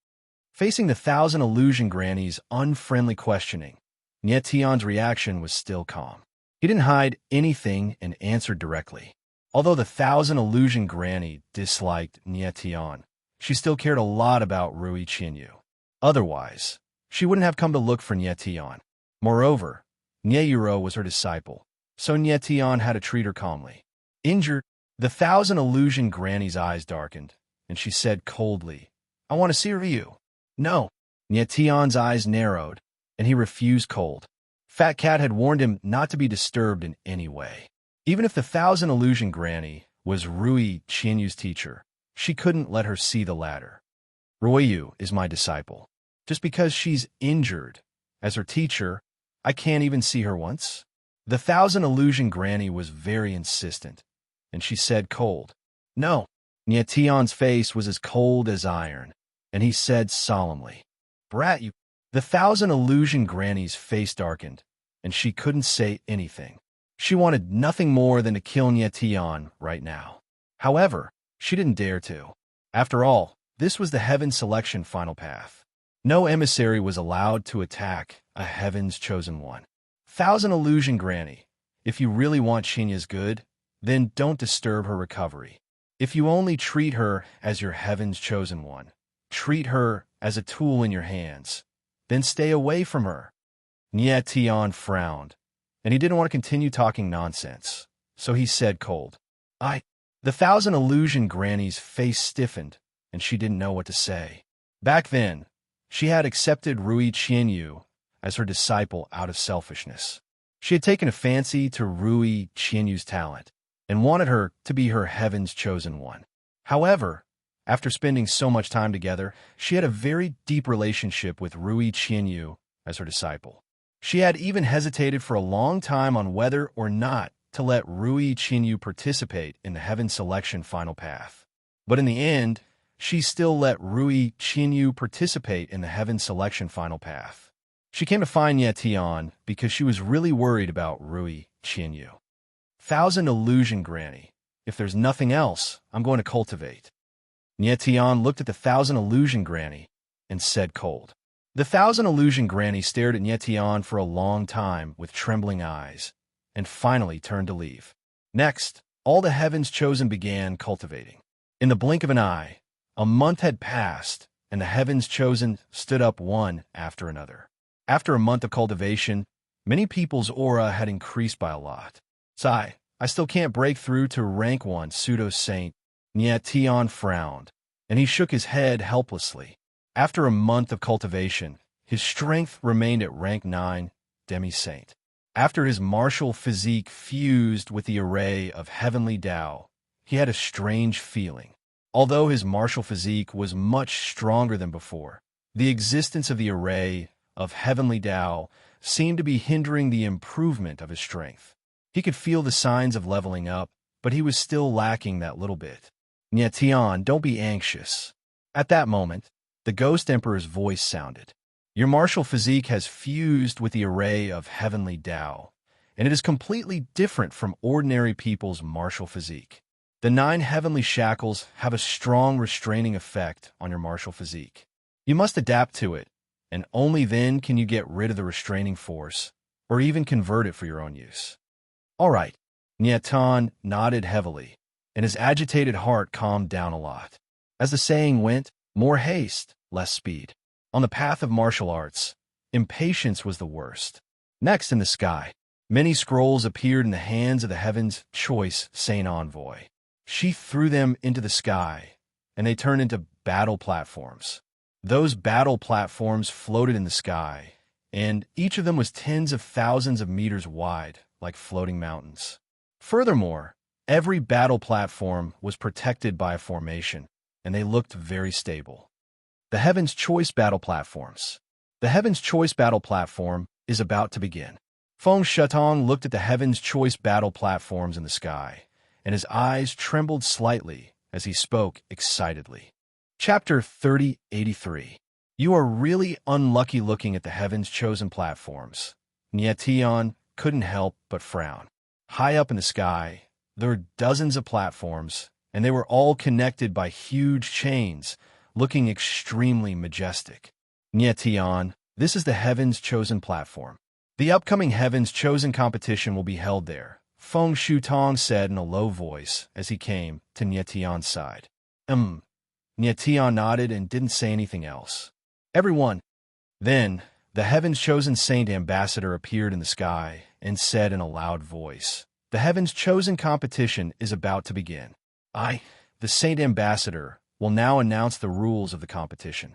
Facing the Thousand Illusion Granny's unfriendly questioning, Tian's reaction was still calm. He didn't hide anything and answered directly. Although the Thousand Illusion Granny disliked Tian, she still cared a lot about Rui Qinyu. Otherwise, she wouldn't have come to look for Tian. Moreover, Yuro was her disciple, so Tian had to treat her calmly. "Injured?" The Thousand Illusion Granny's eyes darkened, and she said coldly, "I want to see Ryu." "No." Tian's eyes narrowed, and he refused cold. Fat Cat had warned him not to be disturbed in any way. Even if the Thousand Illusion Granny was Rui Qinyu's teacher, she couldn't let her see the latter. "Ruiyu is my disciple. Just because she's injured, as her teacher, I can't even see her once?" The Thousand Illusion Granny was very insistent, and she said cold, "No." Tian's face was as cold as iron, and he said solemnly, "Brat, you." The Thousand Illusion Granny's face darkened, and she couldn't say anything. She wanted nothing more than to kill Tian right now. However, she didn't dare to. After all, this was the Heaven Selection Final Path. No emissary was allowed to attack a Heaven's Chosen One. Thousand Illusion Granny, if you really want Shinya's good, then don't disturb her recovery. If you only treat her as your Heaven's Chosen One, treat her as a tool in your hands, then stay away from her. Tian frowned, and he didn't want to continue talking nonsense, so he said cold, The Thousand Illusion Granny's face stiffened, and she didn't know what to say. Back then, she had accepted Rui Qianyu as her disciple out of selfishness. She had taken a fancy to Rui Qianyu's talent, and wanted her to be her Heaven's Chosen One. However, after spending so much time together, she had a very deep relationship with Rui Qianyu as her disciple. She had even hesitated for a long time on whether or not to let Rui Qianyu participate in the Heaven Selection Final Path. But in the end, she still let Rui Qianyu participate in the Heaven Selection Final Path. She came to find Tian because she was really worried about Rui Qianyu. Thousand Illusion Granny, if there's nothing else, I'm going to cultivate. Tian looked at the Thousand Illusion Granny and said cold. The Thousand Illusion Granny stared at Tian for a long time with trembling eyes, and finally turned to leave. Next, all the Heavens Chosen began cultivating. In the blink of an eye, a month had passed, and the heavens chosen stood up one after another. After a month of cultivation, many people's aura had increased by a lot. Sigh, I still can't break through to rank 1 pseudo-saint. Nyetian frowned, and he shook his head helplessly. After a month of cultivation, his strength remained at rank 9 demi-saint. After his martial physique fused with the array of heavenly Tao, he had a strange feeling. Although his martial physique was much stronger than before, the existence of the array of heavenly Tao seemed to be hindering the improvement of his strength. He could feel the signs of leveling up, but he was still lacking that little bit. Nyetian, don't be anxious. At that moment, the Ghost Emperor's voice sounded. Your martial physique has fused with the array of heavenly Tao, and it is completely different from ordinary people's martial physique. The 9 heavenly shackles have a strong restraining effect on your martial physique. You must adapt to it, and only then can you get rid of the restraining force, or even convert it for your own use. All right. Nyetan nodded heavily, and his agitated heart calmed down a lot. As the saying went, more haste, less speed. On the path of martial arts, impatience was the worst. Next in the sky, many scrolls appeared in the hands of the heaven's choice Saint Envoy. She threw them into the sky, and they turned into battle platforms. Those battle platforms floated in the sky, and each of them was tens of thousands of meters wide, like floating mountains. Furthermore, every battle platform was protected by a formation, and they looked very stable. The Heaven's Choice Battle Platforms. The Heaven's Choice Battle Platform is about to begin. Feng Shetong looked at the Heaven's Choice Battle Platforms in the sky, and his eyes trembled slightly as he spoke excitedly. Chapter 3083. You are really unlucky looking at the Heaven's Chosen Platforms. Nyetian couldn't help but frown. High up in the sky, there were dozens of platforms, and they were all connected by huge chains, looking extremely majestic. Nyetian, this is the Heaven's Chosen Platform. The upcoming Heaven's Chosen competition will be held there, Feng Shutong said in a low voice as he came to Nyetian's side. Nyetian nodded and didn't say anything else. Everyone. Then, the Heaven's Chosen Saint Ambassador appeared in the sky and said in a loud voice, the Heaven's Chosen competition is about to begin. I, the Saint Ambassador, will now announce the rules of the competition.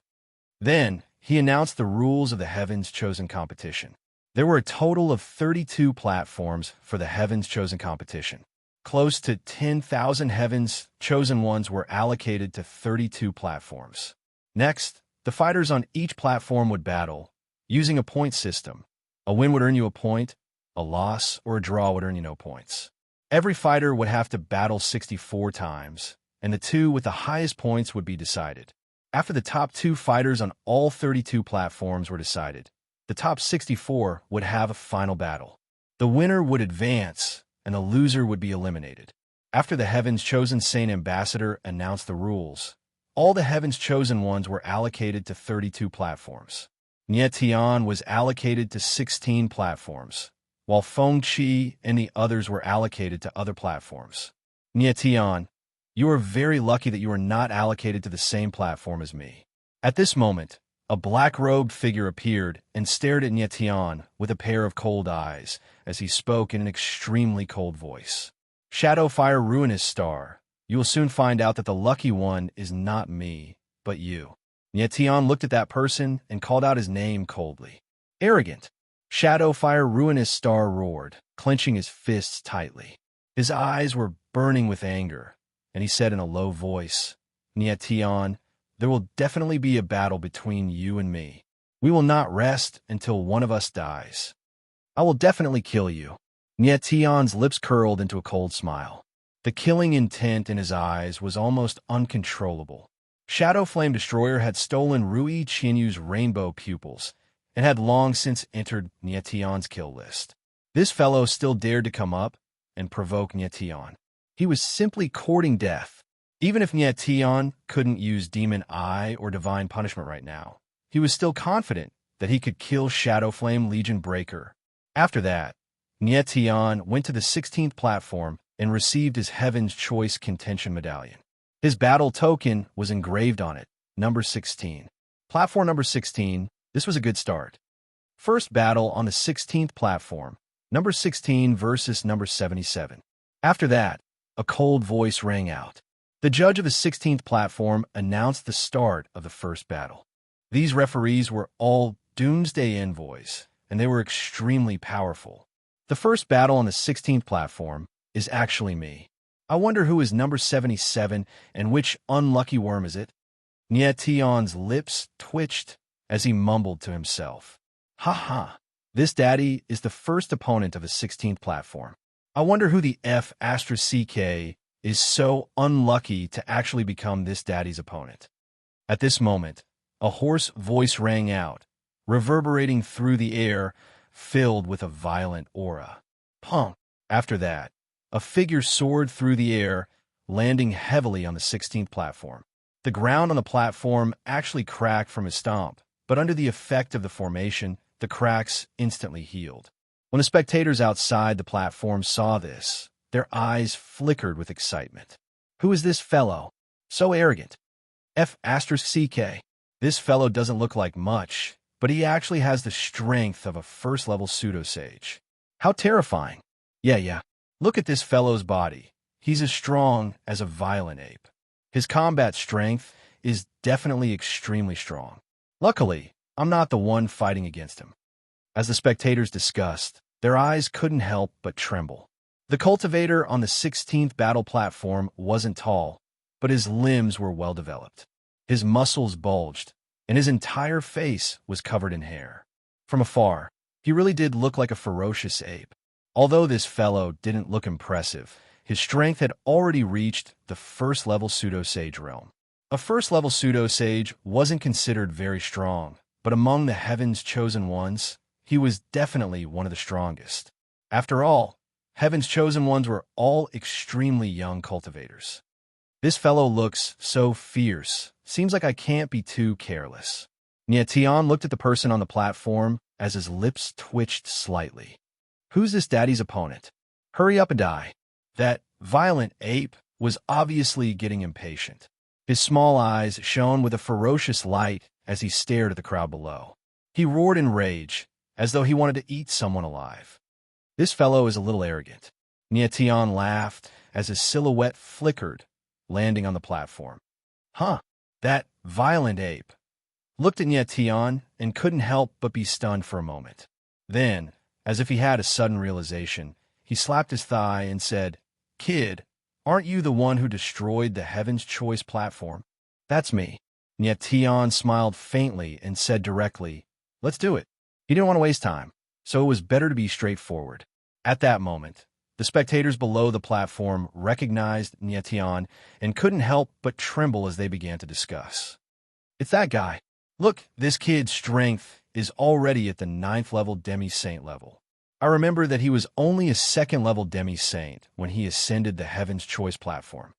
Then, he announced the rules of the Heaven's Chosen competition. There were a total of 32 platforms for the Heaven's Chosen competition. Close to 10,000 Heaven's Chosen ones were allocated to 32 platforms. Next, the fighters on each platform would battle, using a point system. A win would earn you a point, a loss or a draw would earn you no points. Every fighter would have to battle 64 times, and the 2 with the highest points would be decided. After the top 2 fighters on all 32 platforms were decided, the top 64 would have a final battle. The winner would advance, and the loser would be eliminated. After the Heaven's Chosen Saint Ambassador announced the rules, all the Heaven's Chosen ones were allocated to 32 platforms. Nyetian was allocated to 16 platforms, while Feng Qi and the others were allocated to other platforms. Nyetian, you are very lucky that you are not allocated to the same platform as me. At this moment, a black-robed figure appeared and stared at Nyetian with a pair of cold eyes as he spoke in an extremely cold voice. Shadowfire Ruinous Star, you will soon find out that the lucky one is not me, but you. Nyetian looked at that person and called out his name coldly. Arrogant. Shadowfire Ruinous Star roared, clenching his fists tightly. His eyes were burning with anger, and he said in a low voice, Nyetian, there will definitely be a battle between you and me. We will not rest until one of us dies. I will definitely kill you. Nyetian's lips curled into a cold smile. The killing intent in his eyes was almost uncontrollable. Shadow Flame Destroyer had stolen Rui Qianyu's rainbow pupils and had long since entered Nyetian's kill list. This fellow still dared to come up and provoke Nyetian. He was simply courting death. Even if Nyetian couldn't use Demon Eye or Divine Punishment right now, he was still confident that he could kill Shadow Flame Legion Breaker. After that, Nyetian went to the 16th platform and received his Heaven's Choice Contention Medallion. His battle token was engraved on it, number 16. Platform number 16, this was a good start. First battle on the 16th platform, number 16 versus number 77. After that, a cold voice rang out. The judge of the 16th platform announced the start of the first battle. These referees were all Doomsday envoys, and they were extremely powerful. The first battle on the 16th platform is actually me. I wonder who is number 77 and which unlucky worm is it? Nietion's lips twitched as he mumbled to himself. Ha ha, this daddy is the first opponent of the 16th platform. I wonder who the F***CK is so unlucky to actually become this daddy's opponent. At this moment, a hoarse voice rang out, reverberating through the air, filled with a violent aura. Punk. After that, a figure soared through the air, landing heavily on the 16th platform. The ground on the platform actually cracked from his stomp, but under the effect of the formation, the cracks instantly healed. When the spectators outside the platform saw this, their eyes flickered with excitement. Who is this fellow? So arrogant. F***CK. This fellow doesn't look like much, but he actually has the strength of a first-level pseudo-sage. How terrifying. Yeah. Look at this fellow's body. He's as strong as a violent ape. His combat strength is definitely extremely strong. Luckily, I'm not the one fighting against him. As the spectators discussed, their eyes couldn't help but tremble. The cultivator on the 16th battle platform wasn't tall, but his limbs were well developed. His muscles bulged, and his entire face was covered in hair. From afar, he really did look like a ferocious ape. Although this fellow didn't look impressive, his strength had already reached the first-level pseudo-sage realm. A first-level pseudo-sage wasn't considered very strong, but among the Heaven's chosen ones, he was definitely one of the strongest. After all, Heaven's chosen ones were all extremely young cultivators. This fellow looks so fierce. Seems like I can't be too careless. Nietion looked at the person on the platform as his lips twitched slightly. Who's this daddy's opponent? Hurry up and die. That violent ape was obviously getting impatient. His small eyes shone with a ferocious light as he stared at the crowd below. He roared in rage, as though he wanted to eat someone alive. This fellow is a little arrogant. Nietion laughed as his silhouette flickered, landing on the platform. Huh, that violent ape looked at Nietion and couldn't help but be stunned for a moment. Then, as if he had a sudden realization, he slapped his thigh and said, "Kid, aren't you the one who destroyed the Heaven's Choice platform?" "That's me." Nietion smiled faintly and said directly, "Let's do it." He didn't want to waste time, so it was better to be straightforward. At that moment, the spectators below the platform recognized Nietion and couldn't help but tremble as they began to discuss. "It's that guy. Look, this kid's strength is already at the 9th level demi-saint level. I remember that he was only a 2nd level demi-saint when he ascended the Heaven's Choice platform.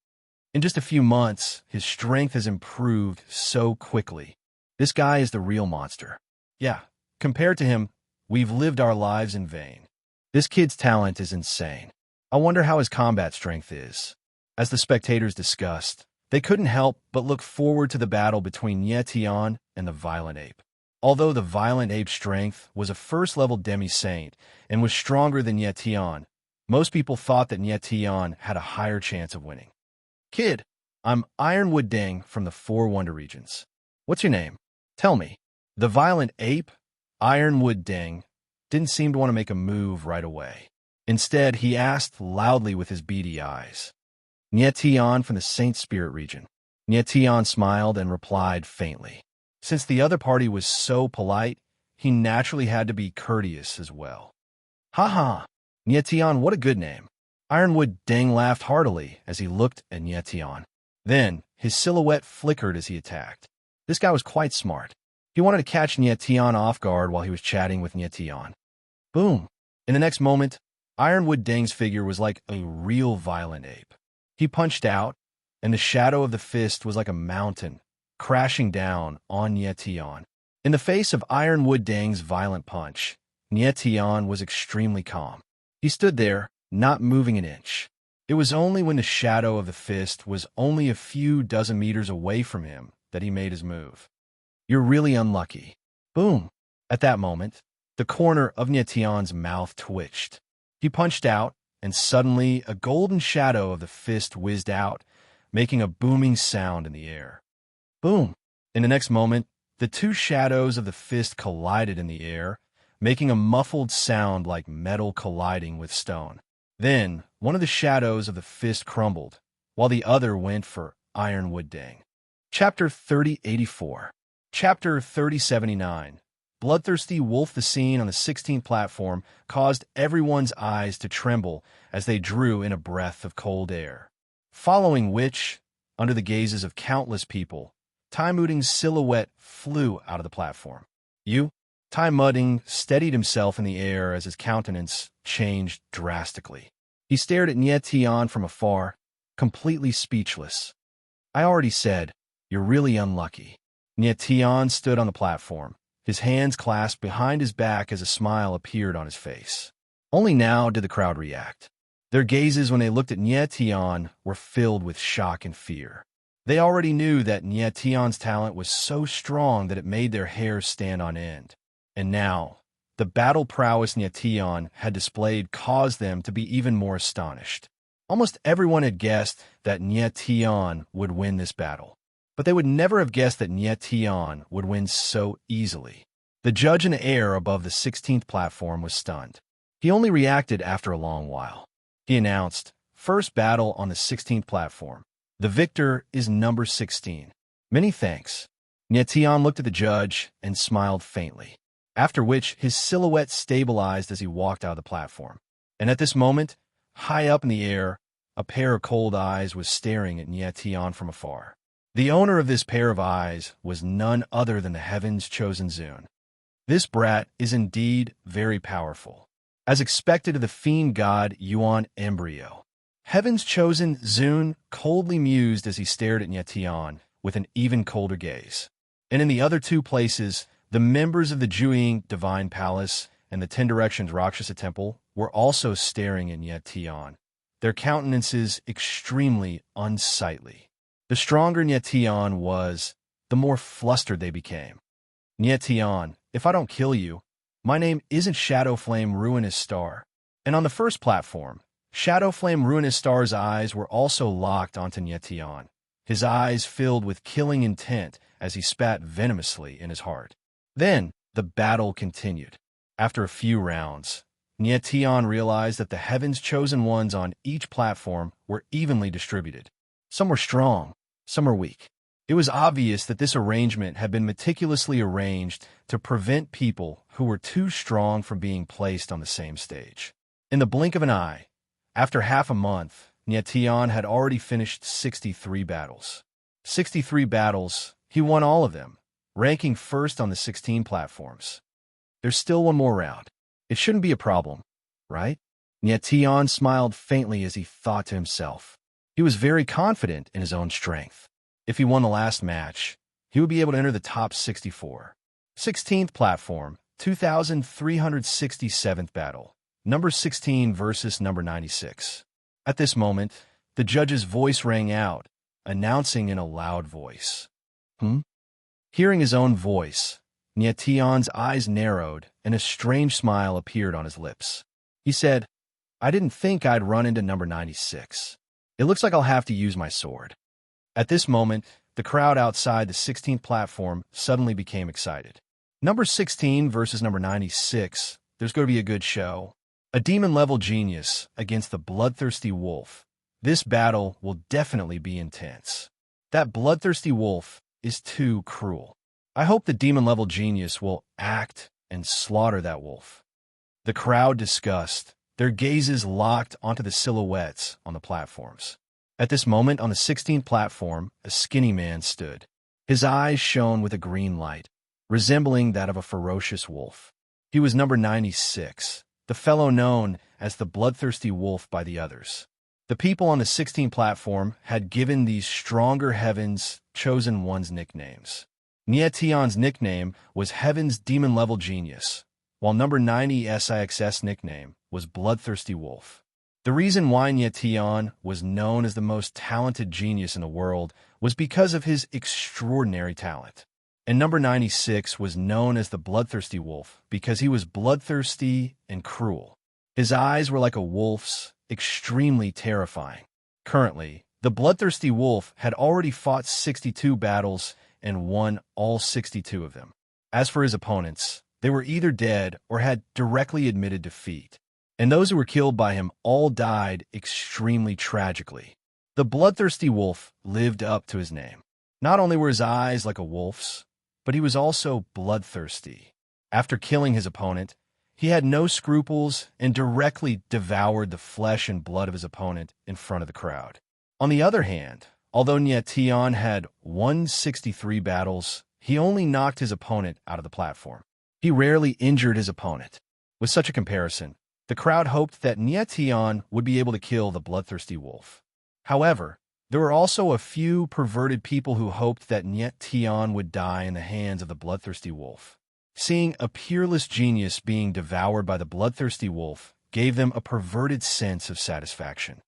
In just a few months, his strength has improved so quickly. This guy is the real monster. Yeah, compared to him, we've lived our lives in vain. This kid's talent is insane. I wonder how his combat strength is." As the spectators discussed, they couldn't help but look forward to the battle between Nietion and the violent ape. Although the violent ape's strength was a first-level demi-saint and was stronger than Nietion, most people thought that Nietion had a higher chance of winning. "Kid, I'm Ironwood Dang from the 4 Wonder Regions. What's your name? Tell me." The violent ape, Ironwood Dang, didn't seem to want to make a move right away. Instead, he asked loudly with his beady eyes. "Nietion from the Saint Spirit region." Nietion smiled and replied faintly. Since the other party was so polite, he naturally had to be courteous as well. "Ha ha! Nietion, what a good name." Ironwood Dang laughed heartily as he looked at Nietion. Then, his silhouette flickered as he attacked. This guy was quite smart. He wanted to catch Nietion off guard while he was chatting with Nietion. Boom! In the next moment, Ironwood Dang's figure was like a real violent ape. He punched out, and the shadow of the fist was like a mountain, crashing down on Nietion. In the face of Ironwood Dang's violent punch, Nietion was extremely calm. He stood there, not moving an inch. It was only when the shadow of the fist was only a few dozen meters away from him that he made his move. You're really unlucky. Boom! At that moment, the corner of Nietian's mouth twitched. He punched out, and suddenly a golden shadow of the fist whizzed out, making a booming sound in the air. Boom! In the next moment, the two shadows of the fist collided in the air, making a muffled sound like metal colliding with stone. Then, one of the shadows of the fist crumbled, while the other went for ironwood dang. Chapter 3084. Chapter 3079. Bloodthirsty Wolf. The scene on the 16th platform caused everyone's eyes to tremble as they drew in a breath of cold air. Following which, under the gazes of countless people, Tai Mudding's silhouette flew out of the platform. Tai Mudding steadied himself in the air as his countenance changed drastically. He stared at Nietian from afar, completely speechless. I already said, you're really unlucky. Nietian stood on the platform, his hands clasped behind his back as a smile appeared on his face. Only now did the crowd react. Their gazes when they looked at Nietian were filled with shock and fear. They already knew that Nietian's talent was so strong that it made their hair stand on end. And now, the battle prowess Nietian had displayed caused them to be even more astonished. Almost everyone had guessed that Nietian would win this battle, but they would never have guessed that Nietian would win so easily. The judge in the air above the 16th platform was stunned. He only reacted after a long while. He announced, first battle on the 16th platform. The victor is number 16. Many thanks. Nietian looked at the judge and smiled faintly, after which his silhouette stabilized as he walked out of the platform. And at this moment, high up in the air, a pair of cold eyes was staring at Nietian from afar. The owner of this pair of eyes was none other than the heaven's chosen Zune. This brat is indeed very powerful, as expected of the fiend god Yuan Embryo. Heaven's chosen Zune coldly mused as he stared at Nietian with an even colder gaze. And in the other two places, the members of the Jueying Divine Palace and the 10 Directions Rakshasa Temple were also staring at Nietian, their countenances extremely unsightly. The stronger Nietian was, the more flustered they became. Nietian, if I don't kill you, my name isn't Shadowflame Ruinous Star. And on the first platform, Shadowflame Ruinous Star's eyes were also locked onto Nietian, his eyes filled with killing intent as he spat venomously in his heart. Then, the battle continued. After a few rounds, Nietian realized that the heaven's chosen ones on each platform were evenly distributed. Some were strong, some were weak. It was obvious that this arrangement had been meticulously arranged to prevent people who were too strong from being placed on the same stage. In the blink of an eye, after half a month, Nietian had already finished 63 battles. 63 battles, he won all of them, ranking first on the 16 platforms. There's still one more round. It shouldn't be a problem, right? Nietian smiled faintly as he thought to himself. He was very confident in his own strength. If he won the last match, he would be able to enter the top 64. 16th platform, 2367th battle. Number 16 versus number 96. At this moment, the judge's voice rang out, announcing in a loud voice. Hearing his own voice, Nietian's eyes narrowed and a strange smile appeared on his lips. He said, I didn't think I'd run into number 96. It looks like I'll have to use my sword. At this moment, the crowd outside the 16th platform suddenly became excited. Number 16 versus number 96, there's going to be a good show. A demon-level genius against the bloodthirsty wolf. This battle will definitely be intense. That bloodthirsty wolf is too cruel. I hope the demon-level genius will act and slaughter that wolf. The crowd discussed, their gazes locked onto the silhouettes on the platforms. At this moment on the 16th platform, a skinny man stood. His eyes shone with a green light, resembling that of a ferocious wolf. He was number 96, the fellow known as the bloodthirsty wolf by the others. The people on the 16th platform had given these stronger heavens chosen ones nicknames. Nietian's nickname was Heaven's Demon-Level Genius, while number 90 SIX's nickname was Bloodthirsty Wolf. The reason why Nyetian was known as the most talented genius in the world was because of his extraordinary talent. And number 96 was known as the bloodthirsty wolf because he was bloodthirsty and cruel. His eyes were like a wolf's, extremely terrifying. Currently, the bloodthirsty wolf had already fought 62 battles and won all 62 of them. As for his opponents, they were either dead or had directly admitted defeat. And those who were killed by him all died extremely tragically. The bloodthirsty wolf lived up to his name. Not only were his eyes like a wolf's, but he was also bloodthirsty. After killing his opponent, he had no scruples and directly devoured the flesh and blood of his opponent in front of the crowd. On the other hand, although Nyetian had won 63 battles, he only knocked his opponent out of the platform. He rarely injured his opponent. With such a comparison, the crowd hoped that Nyetian would be able to kill the bloodthirsty wolf. However, there were also a few perverted people who hoped that Nyetian would die in the hands of the bloodthirsty wolf. Seeing a peerless genius being devoured by the bloodthirsty wolf gave them a perverted sense of satisfaction.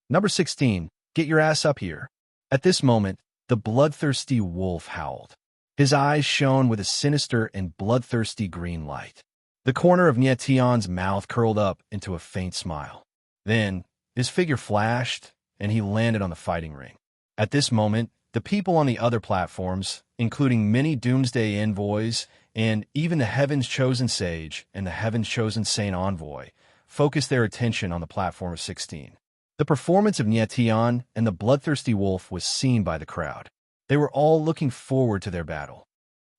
Number 16, get your ass up here. At this moment, the bloodthirsty wolf howled. His eyes shone with a sinister and bloodthirsty green light. The corner of Nyetian's mouth curled up into a faint smile. Then, his figure flashed, and he landed on the fighting ring. At this moment, the people on the other platforms, including many Doomsday envoys and even the Heaven's Chosen Sage and the Heaven's Chosen Saint Envoy, focused their attention on the platform of 16. The performance of Nyetian and the bloodthirsty wolf was seen by the crowd. They were all looking forward to their battle.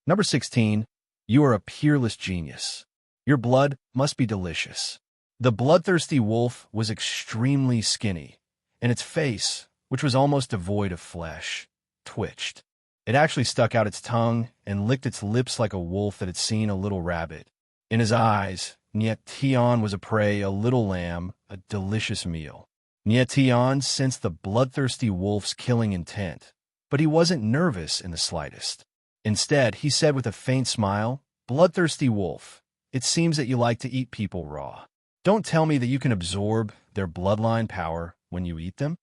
Number 16, you are a peerless genius. Your blood must be delicious. The bloodthirsty wolf was extremely skinny, and its face, which was almost devoid of flesh, twitched. It actually stuck out its tongue and licked its lips like a wolf that had seen a little rabbit. In his eyes, Nyetian was a prey, a little lamb, a delicious meal. Nyetian sensed the bloodthirsty wolf's killing intent, but he wasn't nervous in the slightest. Instead, he said with a faint smile, "Bloodthirsty wolf, it seems that you like to eat people raw. Don't tell me that you can absorb their bloodline power when you eat them?"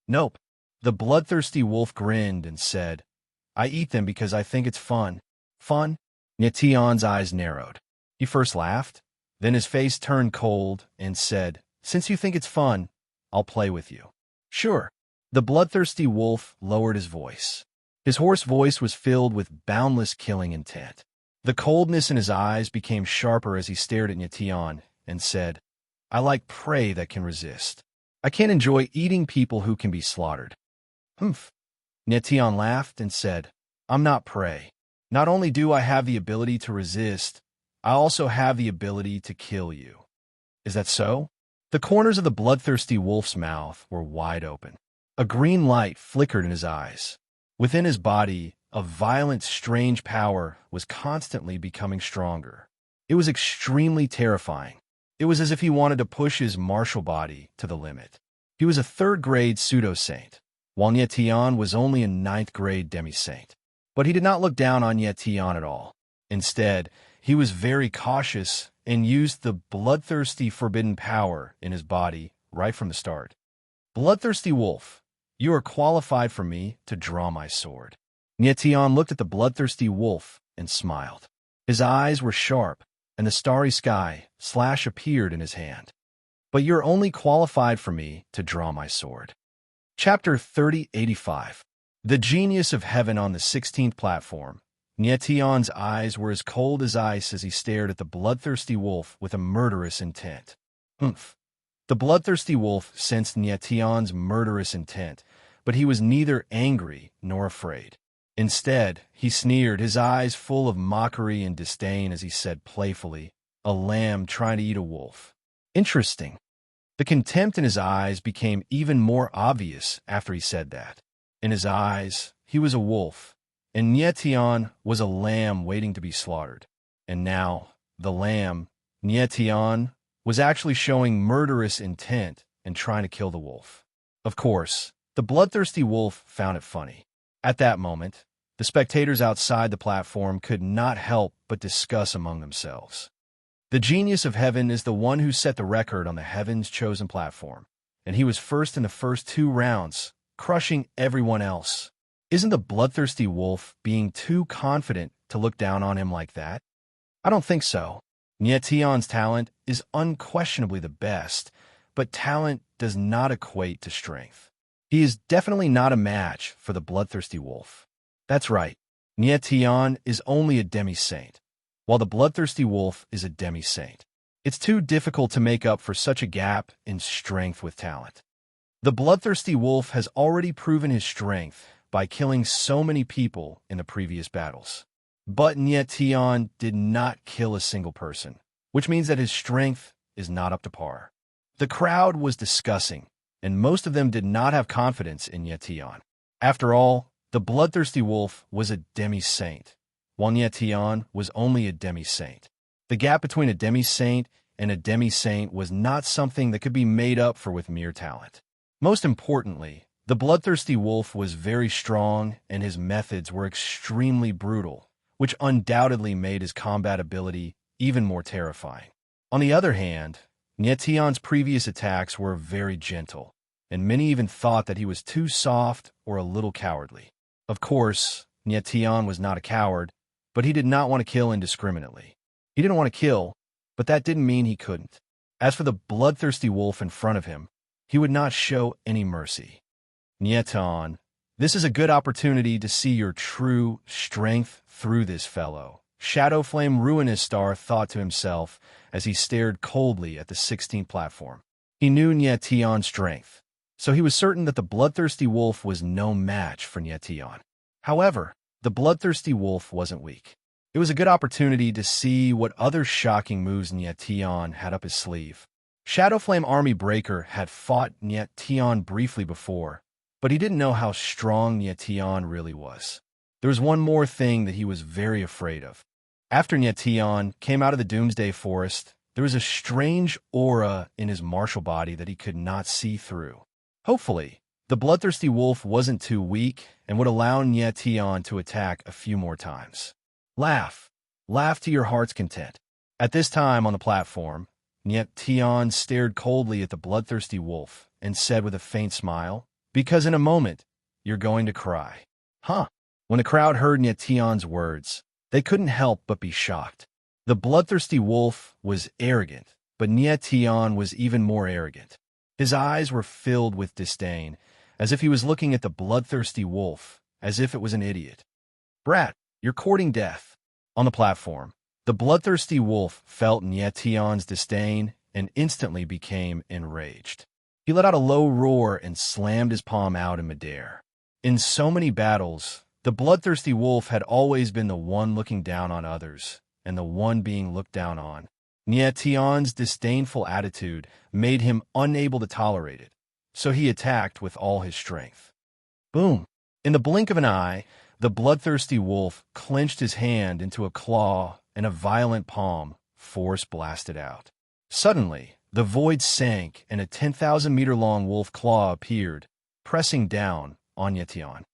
"Nope." The bloodthirsty wolf grinned and said, "I eat them because I think it's fun." "Fun?" Nyetian's eyes narrowed. He first laughed, then his face turned cold and said, "Since you think it's fun, I'll play with you." "Sure." The bloodthirsty wolf lowered his voice. His hoarse voice was filled with boundless killing intent. The coldness in his eyes became sharper as he stared at Nyetian and said, "I like prey that can resist. I can't enjoy eating people who can be slaughtered." "Humph." Nyetian laughed and said, "I'm not prey. Not only do I have the ability to resist, I also have the ability to kill you." "Is that so?" The corners of the bloodthirsty wolf's mouth were wide open. A green light flickered in his eyes. Within his body, a violent, strange power was constantly becoming stronger. It was extremely terrifying. It was as if he wanted to push his martial body to the limit. He was a third-grade pseudo-saint, while Nyetian was only a ninth-grade demi-saint. But he did not look down on Nyetian at all. Instead, he was very cautious and used the bloodthirsty forbidden power in his body right from the start. "Bloodthirsty wolf, you are qualified for me to draw my sword." Nyetian looked at the bloodthirsty wolf and smiled. His eyes were sharp, and the starry sky slash appeared in his hand. "But you're only qualified for me to draw my sword." Chapter 3085. The Genius of Heaven on the 16th platform. Nyetian's eyes were as cold as ice as he stared at the bloodthirsty wolf with a murderous intent. "Humph." The bloodthirsty wolf sensed Nyetian's murderous intent, but he was neither angry nor afraid. Instead, he sneered, his eyes full of mockery and disdain as he said playfully, "A lamb trying to eat a wolf. Interesting." The contempt in his eyes became even more obvious after he said that. In his eyes, he was a wolf, and Nyetian was a lamb waiting to be slaughtered. And now, the lamb, Nyetian, was actually showing murderous intent and trying to kill the wolf. Of course, the bloodthirsty wolf found it funny. At that moment, the spectators outside the platform could not help but discuss among themselves. The Genius of Heaven is the one who set the record on the Heaven's Chosen platform. and he was first in the first 2 rounds, crushing everyone else. Isn't the bloodthirsty wolf being too confident to look down on him like that? I don't think so. Nietion's talent is unquestionably the best, but talent does not equate to strength. He is definitely not a match for the bloodthirsty wolf. That's right, Nietion is only a demi-saint, while the bloodthirsty wolf is a demi-saint. It's too difficult to make up for such a gap in strength with talent. The bloodthirsty wolf has already proven his strength by killing so many people in the previous battles. But Nietion did not kill a single person, which means that his strength is not up to par. The crowd was discussing, and most of them did not have confidence in Nietion. After all, the bloodthirsty wolf was a demi-saint, while Nietion was only a demi-saint. The gap between a demi-saint and a demi-saint was not something that could be made up for with mere talent. Most importantly, the bloodthirsty wolf was very strong and his methods were extremely brutal, which undoubtedly made his combat ability even more terrifying. On the other hand, Nietion's previous attacks were very gentle, and many even thought that he was too soft or a little cowardly. Of course, Nietion was not a coward, but he did not want to kill indiscriminately. He didn't want to kill, but that didn't mean he couldn't. As for the bloodthirsty wolf in front of him, he would not show any mercy. Nietion, this is a good opportunity to see your true strength through this fellow, Shadowflame Ruinous Star thought to himself as he stared coldly at the 16th platform. He knew Nietion's strength, so he was certain that the bloodthirsty wolf was no match for Nietion. However, the bloodthirsty wolf wasn't weak. It was a good opportunity to see what other shocking moves Nietion had up his sleeve. Shadowflame Army Breaker had fought Nietion briefly before, but he didn't know how strong Nietion really was. There was one more thing that he was very afraid of. After Nietion came out of the Doomsday Forest, there was a strange aura in his martial body that he could not see through. Hopefully, the bloodthirsty wolf wasn't too weak and would allow Nietion to attack a few more times. Laugh. Laugh to your heart's content. At this time on the platform, Nietion stared coldly at the bloodthirsty wolf and said with a faint smile, "Because in a moment, you're going to cry." Huh. When the crowd heard Nietion's words, they couldn't help but be shocked. The bloodthirsty wolf was arrogant, but Nietion was even more arrogant. His eyes were filled with disdain, as if he was looking at the bloodthirsty wolf, as if it was an idiot. "Brat, you're courting death." On the platform, the bloodthirsty wolf felt Nietion's disdain and instantly became enraged. He let out a low roar and slammed his palm out in midair. In so many battles, the bloodthirsty wolf had always been the one looking down on others, and the one being looked down on. Nietion's disdainful attitude made him unable to tolerate it, so he attacked with all his strength. Boom! In the blink of an eye, the bloodthirsty wolf clenched his hand into a claw and a violent palm force blasted out. Suddenly, the void sank and a 10,000-meter-long wolf claw appeared, pressing down on Nietion.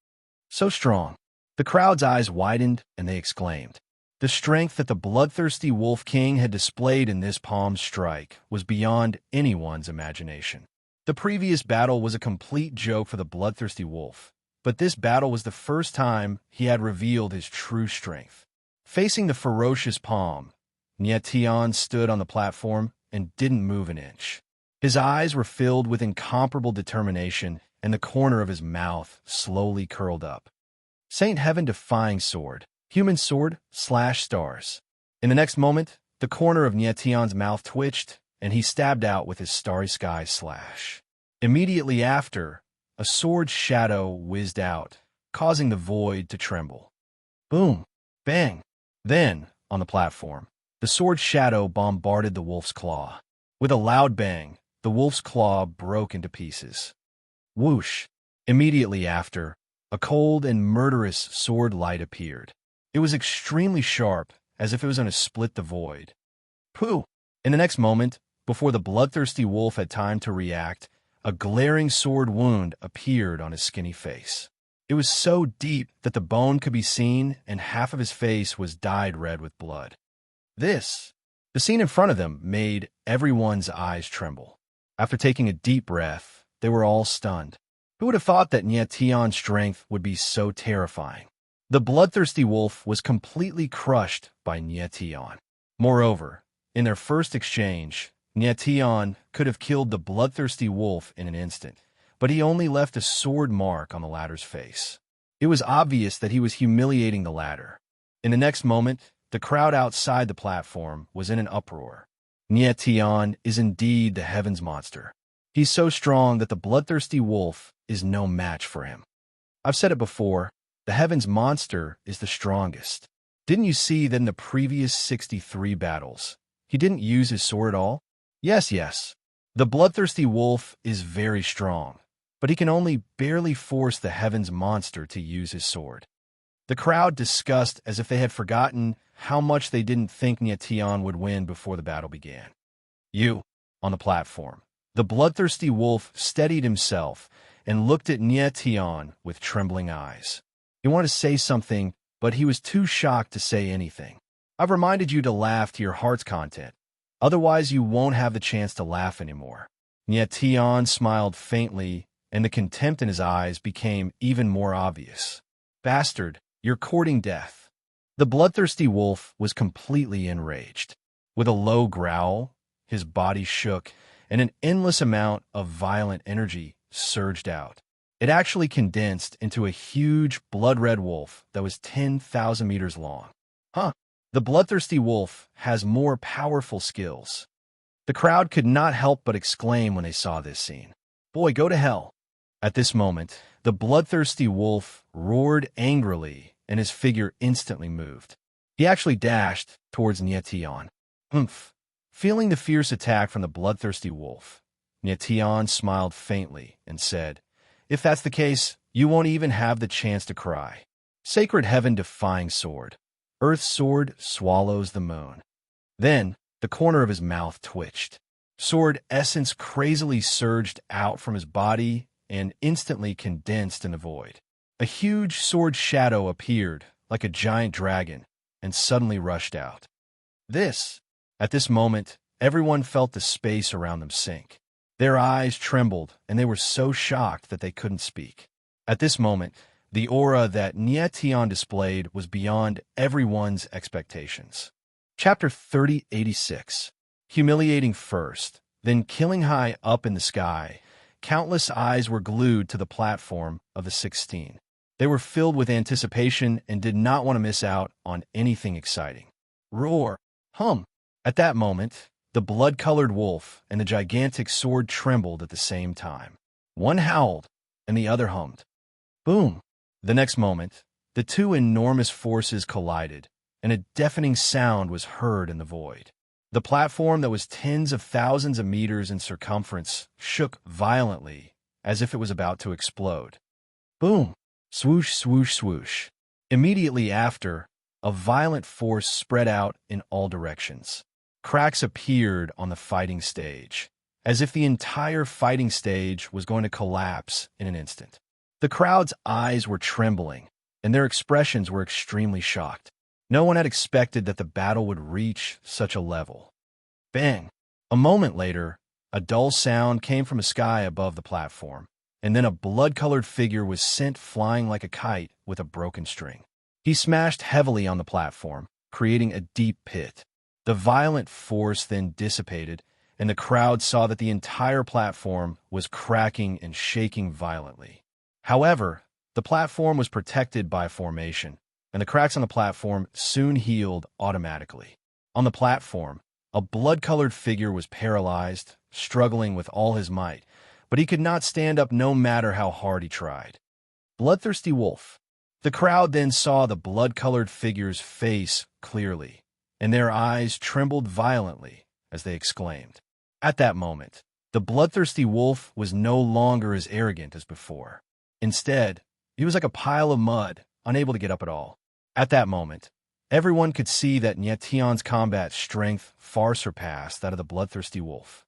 So strong. The crowd's eyes widened and they exclaimed. The strength that the bloodthirsty Wolf King had displayed in this palm strike was beyond anyone's imagination. The previous battle was a complete joke for the bloodthirsty wolf, but this battle was the first time he had revealed his true strength. Facing the ferocious palm, Nietion stood on the platform and didn't move an inch. His eyes were filled with incomparable determination, and the corner of his mouth slowly curled up. Saint Heaven-defying sword, human sword, slash stars. In the next moment, the corner of Nietion's mouth twitched, and he stabbed out with his starry sky slash. Immediately after, a sword shadow whizzed out, causing the void to tremble. Boom! Bang! Then, on the platform, the sword shadow bombarded the wolf's claw. With a loud bang, the wolf's claw broke into pieces. Whoosh! Immediately after, a cold and murderous sword light appeared. It was extremely sharp, as if it was going to split the void. Pooh! In the next moment, before the bloodthirsty wolf had time to react, a glaring sword wound appeared on his skinny face. It was so deep that the bone could be seen, and half of his face was dyed red with blood. The scene in front of them made everyone's eyes tremble. After taking a deep breath, they were all stunned. Who would have thought that Nietion's strength would be so terrifying? The bloodthirsty wolf was completely crushed by Nietion. Moreover, in their first exchange, Nietion could have killed the bloodthirsty wolf in an instant, but he only left a sword mark on the latter's face. It was obvious that he was humiliating the latter. In the next moment, the crowd outside the platform was in an uproar. Nietion is indeed the heaven's monster. He's so strong that the bloodthirsty wolf is no match for him. I've said it before, the heaven's monster is the strongest. Didn't you see that in the previous 63 battles, he didn't use his sword at all? Yes. The bloodthirsty wolf is very strong, but he can only barely force the heaven's monster to use his sword. The crowd discussed as if they had forgotten how much they didn't think Nietion would win before the battle began. On the platform. The bloodthirsty wolf steadied himself and looked at Nietion with trembling eyes. He wanted to say something, but he was too shocked to say anything. I've reminded you to laugh to your heart's content. Otherwise, you won't have the chance to laugh anymore. Nietion smiled faintly, and the contempt in his eyes became even more obvious. Bastard, you're courting death. The bloodthirsty wolf was completely enraged. With a low growl, his body shook, and an endless amount of violent energy surged out. It actually condensed into a huge blood-red wolf that was 10,000 meters long. The bloodthirsty wolf has more powerful skills. The crowd could not help but exclaim when they saw this scene. Boy, go to hell. At this moment, the bloodthirsty wolf roared angrily, and his figure instantly moved. He actually dashed towards Nietion. Feeling the fierce attack from the bloodthirsty wolf, Nietion smiled faintly and said, "If that's the case, you won't even have the chance to cry. Sacred heaven-defying sword. Earth's sword swallows the moon." Then, the corner of his mouth twitched. Sword essence crazily surged out from his body and instantly condensed in the void. A huge sword shadow appeared, like a giant dragon, and suddenly rushed out. At this moment, everyone felt the space around them sink. Their eyes trembled, and they were so shocked that they couldn't speak. At this moment, the aura that Nietion displayed was beyond everyone's expectations. Chapter 3086. Humiliating first, then killing high up in the sky, countless eyes were glued to the platform of the 16. They were filled with anticipation and did not want to miss out on anything exciting. Roar! Hum! At that moment, the blood-colored wolf and the gigantic sword trembled at the same time. One howled, and the other hummed. Boom! The next moment, the two enormous forces collided, and a deafening sound was heard in the void. The platform that was tens of thousands of meters in circumference shook violently, as if it was about to explode. Boom! Swoosh, swoosh, swoosh. Immediately after, a violent force spread out in all directions. Cracks appeared on the fighting stage, as if the entire fighting stage was going to collapse in an instant. The crowd's eyes were trembling, and their expressions were extremely shocked. No one had expected that the battle would reach such a level. Bang! A moment later, a dull sound came from a sky above the platform, and then a blood-colored figure was sent flying like a kite with a broken string. He smashed heavily on the platform, creating a deep pit. The violent force then dissipated, and the crowd saw that the entire platform was cracking and shaking violently. However, the platform was protected by a formation, and the cracks on the platform soon healed automatically. On the platform, a blood-colored figure was paralyzed, struggling with all his might, but he could not stand up no matter how hard he tried. Bloodthirsty wolf. The crowd then saw the blood-colored figure's face clearly, and their eyes trembled violently as they exclaimed. At that moment, the bloodthirsty wolf was no longer as arrogant as before. Instead, he was like a pile of mud, unable to get up at all. At that moment, everyone could see that Nietion's combat strength far surpassed that of the bloodthirsty wolf.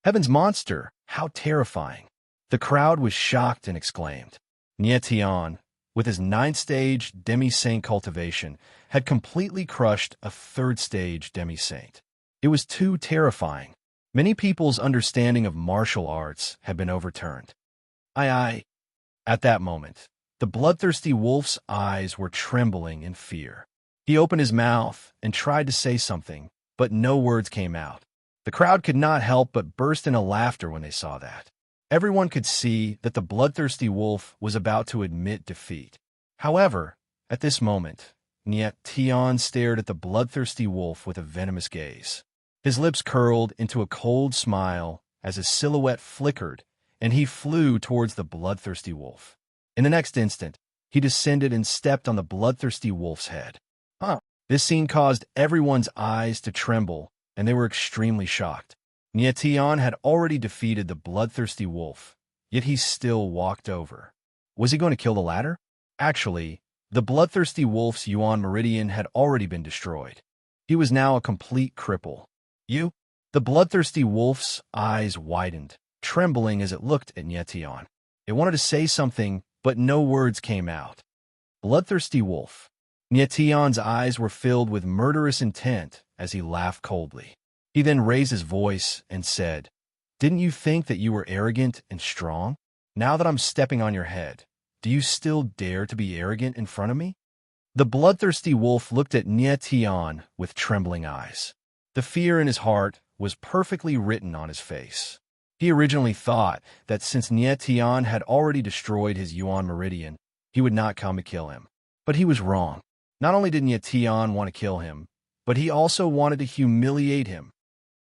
Heaven's monster, how terrifying! The crowd was shocked and exclaimed. Nietion, with his 9th-stage demi-saint cultivation, had completely crushed a 3rd-stage demi-saint. It was too terrifying. Many people's understanding of martial arts had been overturned. I. At that moment, the bloodthirsty wolf's eyes were trembling in fear. He opened his mouth and tried to say something, but no words came out. The crowd could not help but burst into laughter when they saw that. Everyone could see that the bloodthirsty wolf was about to admit defeat. However, at this moment, Tian stared at the bloodthirsty wolf with a venomous gaze. His lips curled into a cold smile as his silhouette flickered, and he flew towards the bloodthirsty wolf. In the next instant, he descended and stepped on the bloodthirsty wolf's head. This scene caused everyone's eyes to tremble, and they were extremely shocked. Tian had already defeated the bloodthirsty wolf, yet he still walked over. Was he going to kill the latter? Actually, the bloodthirsty wolf's yuan meridian had already been destroyed. He was now a complete cripple. You? The bloodthirsty wolf's eyes widened, trembling as it looked at Tian. It wanted to say something, but no words came out. Bloodthirsty wolf. Tian's eyes were filled with murderous intent as he laughed coldly. He then raised his voice and said, "Didn't you think that you were arrogant and strong? Now that I'm stepping on your head, do you still dare to be arrogant in front of me?" The bloodthirsty wolf looked at Tian with trembling eyes. The fear in his heart was perfectly written on his face. He originally thought that since Tian had already destroyed his yuan meridian, he would not come to kill him. But he was wrong. Not only did Tian want to kill him, but he also wanted to humiliate him.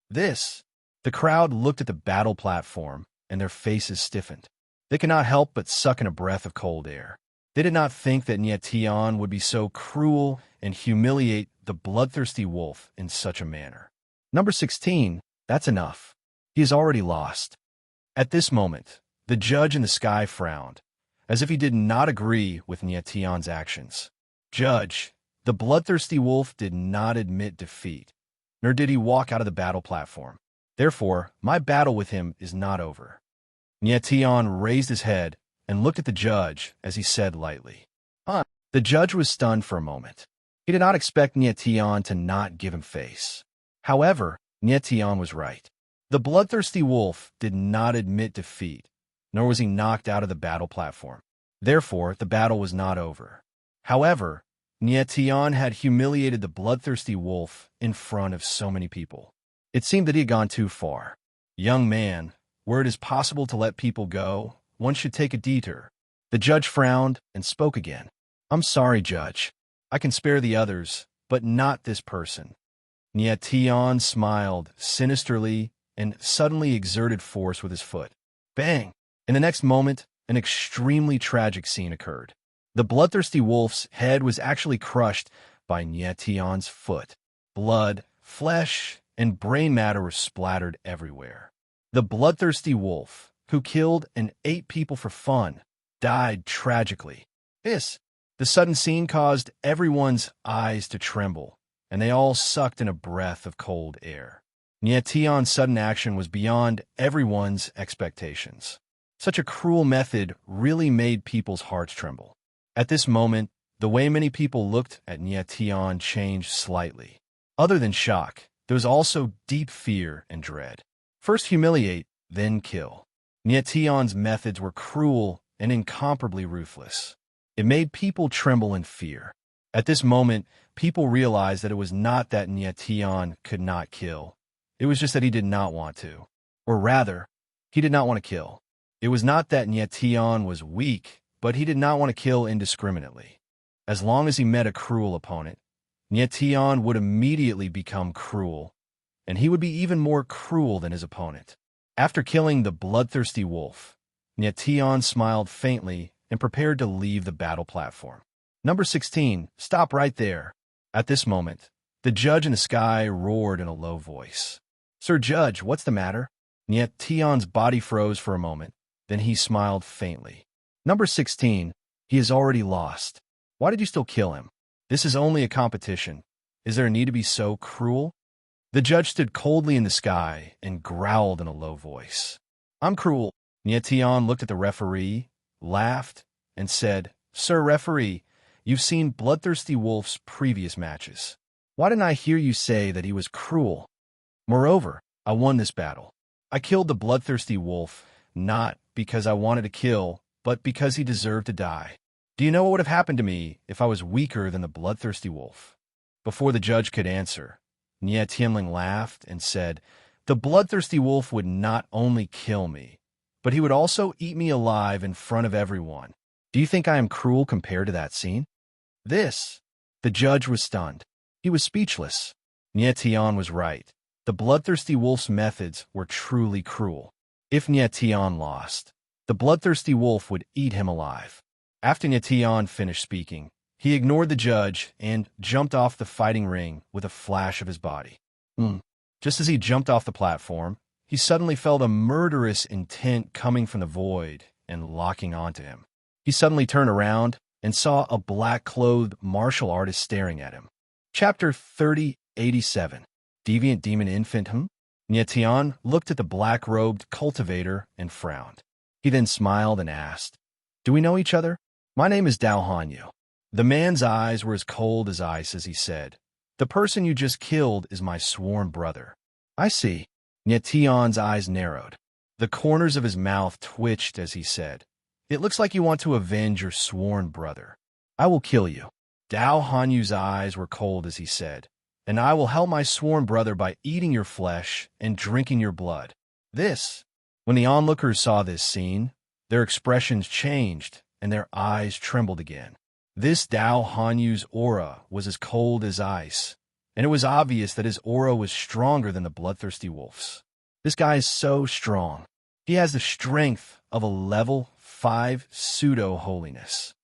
The crowd looked at the battle platform, and their faces stiffened. They could not help but suck in a breath of cold air. They did not think that Tian would be so cruel and humiliate the bloodthirsty wolf in such a manner. Number 16, that's enough. He has already lost. At this moment, the judge in the sky frowned, as if he did not agree with Tian's actions. Judge, the bloodthirsty wolf did not admit defeat, nor did he walk out of the battle platform. Therefore, my battle with him is not over. Tian raised his head and looked at the judge as he said lightly, The judge was stunned for a moment. He did not expect Tian to not give him face. However, Tian was right. The bloodthirsty wolf did not admit defeat, nor was he knocked out of the battle platform. Therefore, the battle was not over. However, Tian had humiliated the bloodthirsty wolf in front of so many people. It seemed that he had gone too far. Young man, where it is possible to let people go, one should take a detour. The judge frowned and spoke again. I'm sorry, Judge. I can spare the others, but not this person. Tian smiled sinisterly and suddenly exerted force with his foot. Bang! In the next moment, an extremely tragic scene occurred. The bloodthirsty wolf's head was actually crushed by Tian's foot. Blood, flesh, and brain matter were splattered everywhere. The bloodthirsty wolf, who killed and ate people for fun, died tragically. The sudden scene caused everyone's eyes to tremble, and they all sucked in a breath of cold air. Tian's sudden action was beyond everyone's expectations. Such a cruel method really made people's hearts tremble. At this moment, the way many people looked at Tian changed slightly. Other than shock, there was also deep fear and dread. First humiliate, then kill. Tian's methods were cruel and incomparably ruthless. It made people tremble in fear. At this moment, people realized that it was not that Tian could not kill. It was just that he did not want to. Or rather, he did not want to kill. It was not that Tian was weak, but he did not want to kill indiscriminately. As long as he met a cruel opponent, Tian would immediately become cruel, and he would be even more cruel than his opponent. After killing the bloodthirsty wolf, Tian smiled faintly and prepared to leave the battle platform. Number 16, stop right there. At this moment, the judge in the sky roared in a low voice. Sir Judge, what's the matter? Tian's body froze for a moment, then he smiled faintly. Number 16, he has already lost. Why did you still kill him? This is only a competition. Is there a need to be so cruel? The judge stood coldly in the sky and growled in a low voice. I'm cruel. Tian looked at the referee, laughed, and said, Sir Referee, you've seen Bloodthirsty Wolf's previous matches. Why didn't I hear you say that he was cruel? Moreover, I won this battle. I killed the bloodthirsty wolf, not because I wanted to kill, but because he deserved to die. Do you know what would have happened to me if I was weaker than the bloodthirsty wolf?" Before the judge could answer, Nie Tianling laughed and said, "The bloodthirsty wolf would not only kill me, but he would also eat me alive in front of everyone. Do you think I am cruel compared to that scene?" This. The judge was stunned. He was speechless. Nie Tian was right. The bloodthirsty wolf's methods were truly cruel. If Nie Tian lost, the bloodthirsty wolf would eat him alive. After Nie Tian finished speaking, he ignored the judge and jumped off the fighting ring with a flash of his body. Just as he jumped off the platform, he suddenly felt a murderous intent coming from the void and locking onto him. He suddenly turned around and saw a black-clothed martial artist staring at him. Chapter 3087. Deviant Demon Infant. Nie Tian looked at the black-robed cultivator and frowned. He then smiled and asked, "Do we know each other? My name is Dao Hanyu." The man's eyes were as cold as ice as he said, "The person you just killed is my sworn brother." "I see." Nie Tian's eyes narrowed. The corners of his mouth twitched as he said, "It looks like you want to avenge your sworn brother. I will kill you." Dao Hanyu's eyes were cold as he said, "And I will help my sworn brother by eating your flesh and drinking your blood." This. When the onlookers saw this scene, their expressions changed and their eyes trembled again. This Dao Hanyu's aura was as cold as ice, and it was obvious that his aura was stronger than the bloodthirsty wolf's. This guy is so strong. He has the strength of a level 5 pseudo-holiness.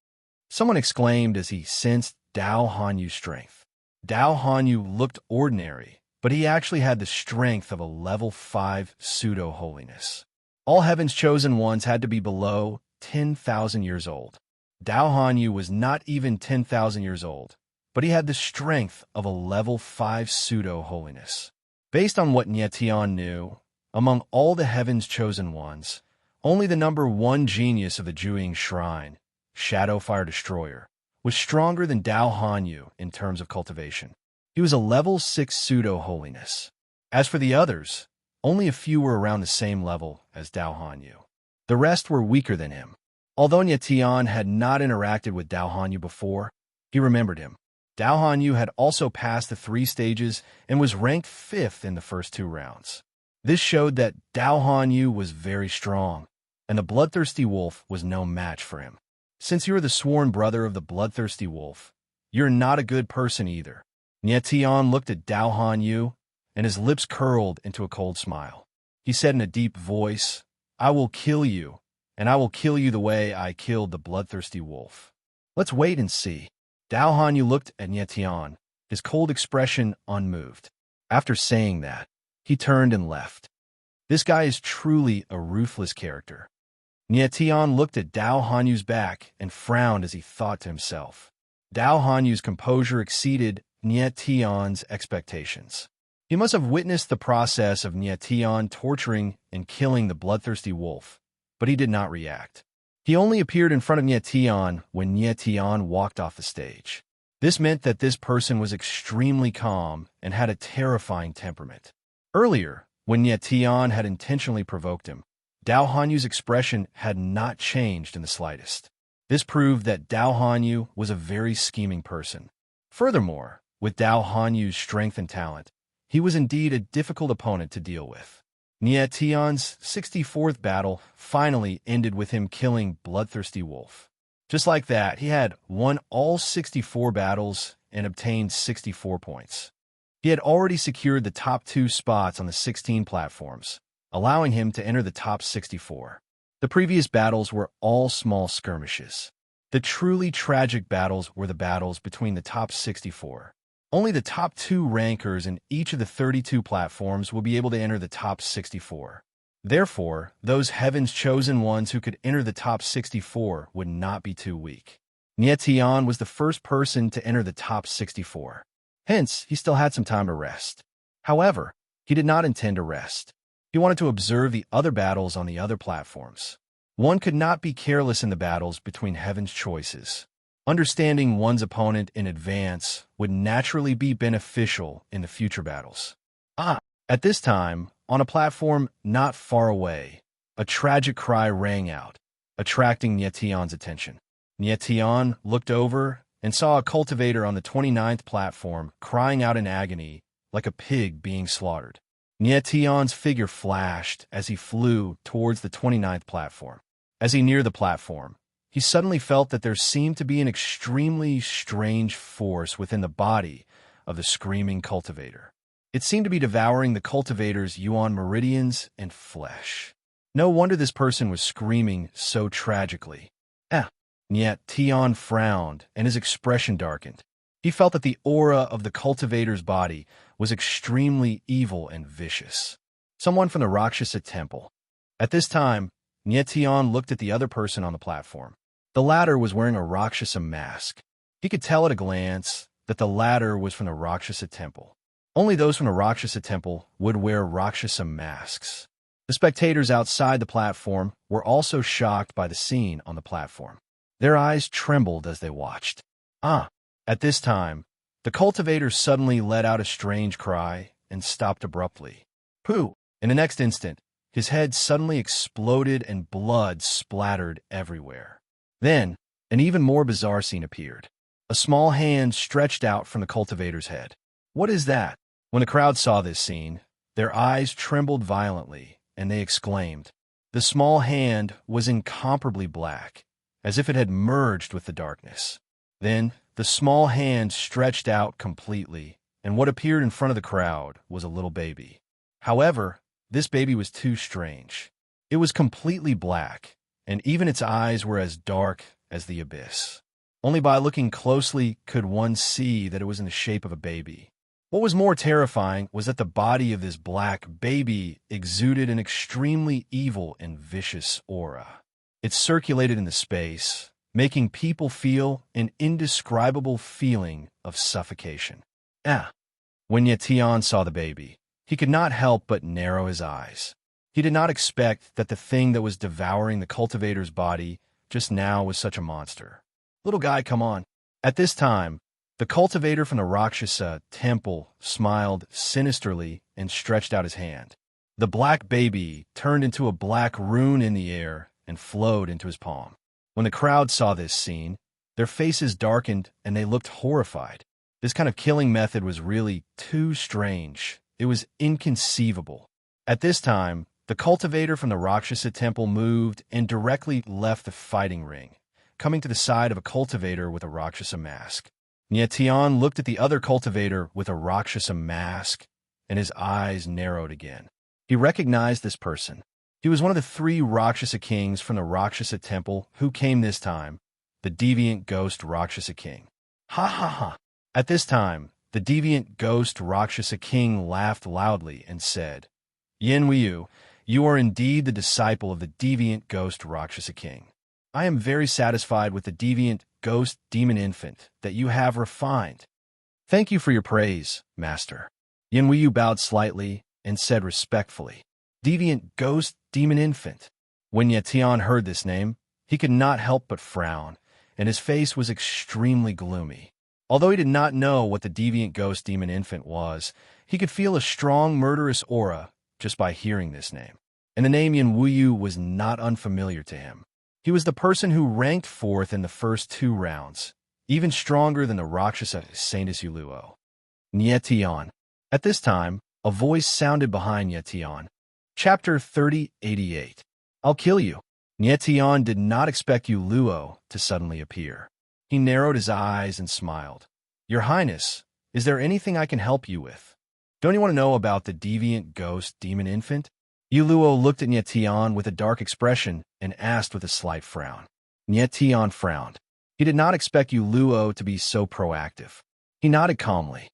Someone exclaimed as he sensed Dao Hanyu's strength. Dao Hanyu looked ordinary, but he actually had the strength of a level 5 pseudo-holiness. All heaven's chosen ones had to be below 10,000 years old. Dao Hanyu was not even 10,000 years old, but he had the strength of a level 5 pseudo-holiness. Based on what Nie Tian knew, among all the heaven's chosen ones, only the number 1 genius of the Jueying Shrine, Shadowfire Destroyer, was stronger than Dao Hanyu in terms of cultivation. He was a level 6 pseudo-holiness. As for the others, only a few were around the same level as Dao Hanyu. The rest were weaker than him. Although Nie Tian had not interacted with Dao Hanyu before, he remembered him. Dao Hanyu had also passed the 3 stages and was ranked 5th in the first 2 rounds. This showed that Dao Hanyu was very strong, and the bloodthirsty wolf was no match for him. Since you're the sworn brother of the bloodthirsty wolf, you're not a good person either. Nie Tian looked at Dao Hanyu, and his lips curled into a cold smile. He said in a deep voice, "I will kill you, and I will kill you the way I killed the bloodthirsty wolf. Let's wait and see." Dao Hanyu looked at Nie Tian, his cold expression unmoved. After saying that, he turned and left. This guy is truly a ruthless character. Nie Tian looked at Dao Hanyu's back and frowned as he thought to himself. Dao Hanyu's composure exceeded Nie Tian's expectations. He must have witnessed the process of Nie Tian torturing and killing the bloodthirsty wolf, but he did not react. He only appeared in front of Nie Tian when Nie Tian walked off the stage. This meant that this person was extremely calm and had a terrifying temperament. Earlier, when Nie Tian had intentionally provoked him, Dao Hanyu's expression had not changed in the slightest. This proved that Dao Hanyu was a very scheming person. Furthermore, with Dao Hanyu's strength and talent, he was indeed a difficult opponent to deal with. Nie Tian's 64th battle finally ended with him killing Bloodthirsty Wolf. Just like that, he had won all 64 battles and obtained 64 points. He had already secured the top 2 spots on the 16 platforms, allowing him to enter the top 64. The previous battles were all small skirmishes. The truly tragic battles were the battles between the top 64. Only the top 2 rankers in each of the 32 platforms will be able to enter the top 64. Therefore, those heaven's chosen ones who could enter the top 64 would not be too weak. Nie Tian was the first person to enter the top 64. Hence, he still had some time to rest. However, he did not intend to rest. He wanted to observe the other battles on the other platforms. One could not be careless in the battles between heaven's choices. Understanding one's opponent in advance would naturally be beneficial in the future battles. At this time, on a platform not far away, a tragic cry rang out, attracting Nietion's attention. Nietion looked over and saw a cultivator on the 29th platform crying out in agony like a pig being slaughtered. Nietion's figure flashed as he flew towards the 29th platform. As he neared the platform, he suddenly felt that there seemed to be an extremely strange force within the body of the screaming cultivator. It seemed to be devouring the cultivator's yuan meridians and flesh. No wonder this person was screaming so tragically. Nietion frowned, and his expression darkened. He felt that the aura of the cultivator's body was extremely evil and vicious. Someone from the Rakshasa temple. At this time, Nietion looked at the other person on the platform. The latter was wearing a Rakshasa mask. He could tell at a glance that the latter was from the Rakshasa temple. Only those from the Rakshasa temple would wear Rakshasa masks. The spectators outside the platform were also shocked by the scene on the platform. Their eyes trembled as they watched. At this time, the cultivator suddenly let out a strange cry and stopped abruptly. Pooh! In the next instant, his head suddenly exploded and blood splattered everywhere. Then, an even more bizarre scene appeared. A small hand stretched out from the cultivator's head. What is that? When the crowd saw this scene, their eyes trembled violently, and they exclaimed. The small hand was incomparably black, as if it had merged with the darkness. Then, the small hand stretched out completely, and what appeared in front of the crowd was a little baby. However, this baby was too strange. It was completely black, and even its eyes were as dark as the abyss. Only by looking closely could one see that it was in the shape of a baby. What was more terrifying was that the body of this black baby exuded an extremely evil and vicious aura. It circulated in the space, making people feel an indescribable feeling of suffocation. When Nietion saw the baby, he could not help but narrow his eyes. He did not expect that the thing that was devouring the cultivator's body just now was such a monster. Little guy, come on. At this time, the cultivator from the Rakshasa temple smiled sinisterly and stretched out his hand. The black baby turned into a black rune in the air and flowed into his palm. When the crowd saw this scene, their faces darkened and they looked horrified. This kind of killing method was really too strange. It was inconceivable. At this time, the cultivator from the Rakshasa temple moved and directly left the fighting ring, coming to the side of a cultivator with a Rakshasa mask. Nietion looked at the other cultivator with a Rakshasa mask, and his eyes narrowed again. He recognized this person. He was one of the 3 Rakshasa kings from the Rakshasa temple who came this time, the deviant ghost Rakshasa king. Ha ha ha! At this time, the deviant ghost Rakshasa king laughed loudly and said, Yin Weiyu, you are indeed the disciple of the deviant ghost Rakshasa king. I am very satisfied with the deviant ghost demon infant that you have refined. Thank you for your praise, master. Yin Weiyu bowed slightly and said respectfully, Deviant ghost demon infant. When Nietion heard this name, he could not help but frown, and his face was extremely gloomy. Although he did not know what the deviant ghost demon infant was, he could feel a strong murderous aura just by hearing this name. And the name Yin Weiyu was not unfamiliar to him. He was the person who ranked 4th in the first 2 rounds, even stronger than the Rakshasa Saintus Yuluo. Nietion. At this time, a voice sounded behind Nietion. Chapter 3088. I'll kill you. Nietion did not expect Yuluo to suddenly appear. He narrowed his eyes and smiled. Your Highness, is there anything I can help you with? Don't you want to know about the deviant ghost demon infant? Yuluo looked at Nietion with a dark expression and asked with a slight frown. Nietion frowned. He did not expect Yuluo to be so proactive. He nodded calmly.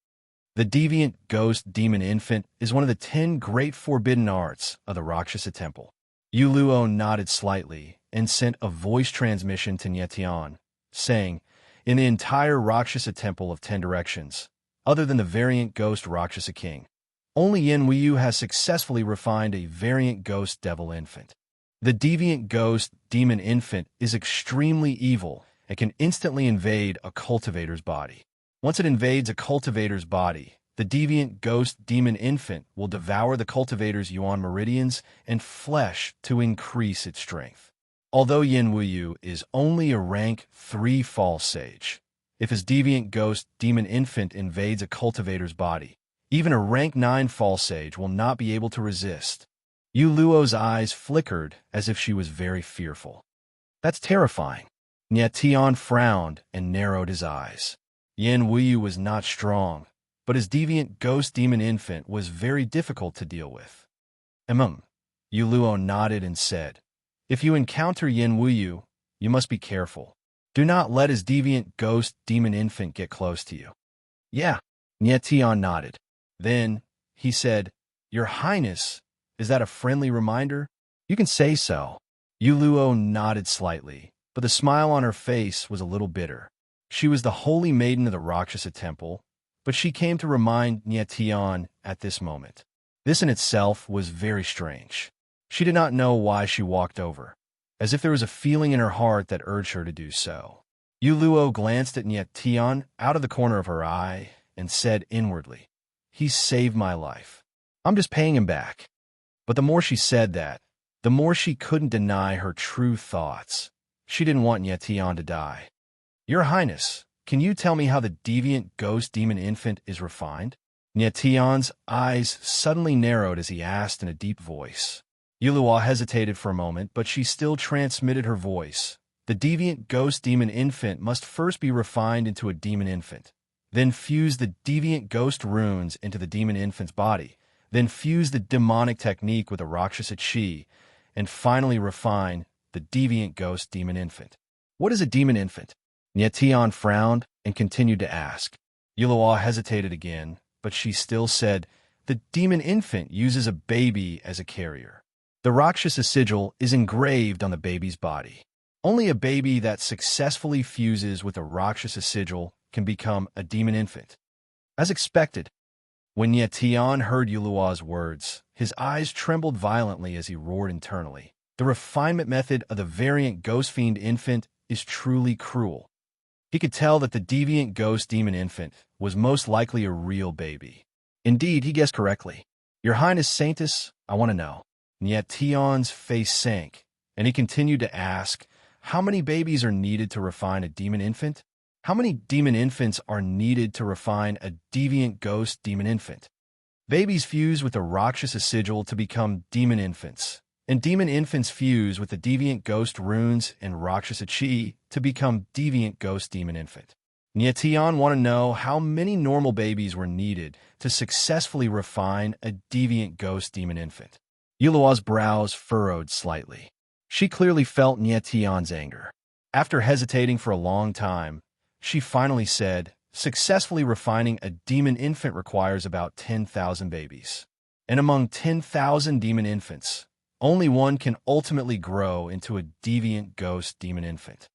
The deviant ghost demon infant is one of the 10 great forbidden arts of the Rakshasa temple. Yuluo nodded slightly and sent a voice transmission to Nietion, saying, in the entire Rakshasa temple of 10 directions, other than the variant ghost Rakshasa king, only Yin Weiyu has successfully refined a variant ghost devil infant. The deviant ghost demon infant is extremely evil and can instantly invade a cultivator's body. Once it invades a cultivator's body, The deviant ghost demon infant will devour the cultivator's yuan meridians and flesh to increase its strength. Although Yin Wuyu is only a rank 3 false sage, if his deviant ghost demon infant invades a cultivator's body, even a rank 9 false sage will not be able to resist. Yu Luo's eyes flickered as if she was very fearful. That's terrifying. Nie Tian frowned and narrowed his eyes. Yin Wuyu was not strong, but his deviant ghost demon infant was very difficult to deal with. Yu Luo nodded and said, "If you encounter Yin Wuyu, you must be careful. Do not let his deviant ghost demon infant get close to you." "Yeah," Nie Tian nodded. Then he said, "Your Highness, is that a friendly reminder?" "You can say so." Yu Luo nodded slightly, but the smile on her face was a little bitter. She was the holy maiden of the Rakshasa temple, but she came to remind Nie Tian at this moment. This in itself was very strange. She did not know why she walked over, as if there was a feeling in her heart that urged her to do so. Yu Luo glanced at Nie Tian out of the corner of her eye and said inwardly, "He saved my life. I'm just paying him back." But the more she said that, the more she couldn't deny her true thoughts. She didn't want Nie Tian to die. "Your Highness, can you tell me how the deviant ghost demon infant is refined?" Nie Tian's eyes suddenly narrowed as he asked in a deep voice. Yu Luo hesitated for a moment, but she still transmitted her voice. The deviant ghost demon infant must first be refined into a demon infant, then fuse the deviant ghost runes into the demon infant's body, then fuse the demonic technique with a Rakshasa chi, and finally refine the deviant ghost demon infant. "What is a demon infant?" Nie Tian frowned and continued to ask. Yu Luo hesitated again, but she still said, "The demon infant uses a baby as a carrier. The Rakshasa sigil is engraved on the baby's body. Only a baby that successfully fuses with a Rakshasa sigil can become a demon infant." As expected, when Nie Tian heard Yu Luo's words, his eyes trembled violently as he roared internally. The refinement method of the variant ghost fiend infant is truly cruel. He could tell that the deviant ghost demon infant was most likely a real baby. Indeed, he guessed correctly. "Your Highness Saintess, I want to know." Nie Tian's face sank, and he continued to ask, "How many babies are needed to refine a demon infant? How many demon infants are needed to refine a deviant ghost demon infant?" "Babies fuse with the Rakshasa sigil to become demon infants, and demon infants fuse with the deviant ghost runes and Rakshasa chi to become deviant ghost demon infant." Nie Tian wanted to know how many normal babies were needed to successfully refine a deviant ghost demon infant. Yu Luo's brows furrowed slightly. She clearly felt Nie Tian's anger. After hesitating for a long time, she finally said, "Successfully refining a demon infant requires about 10,000 babies. And among 10,000 demon infants, only one can ultimately grow into a deviant ghost demon infant."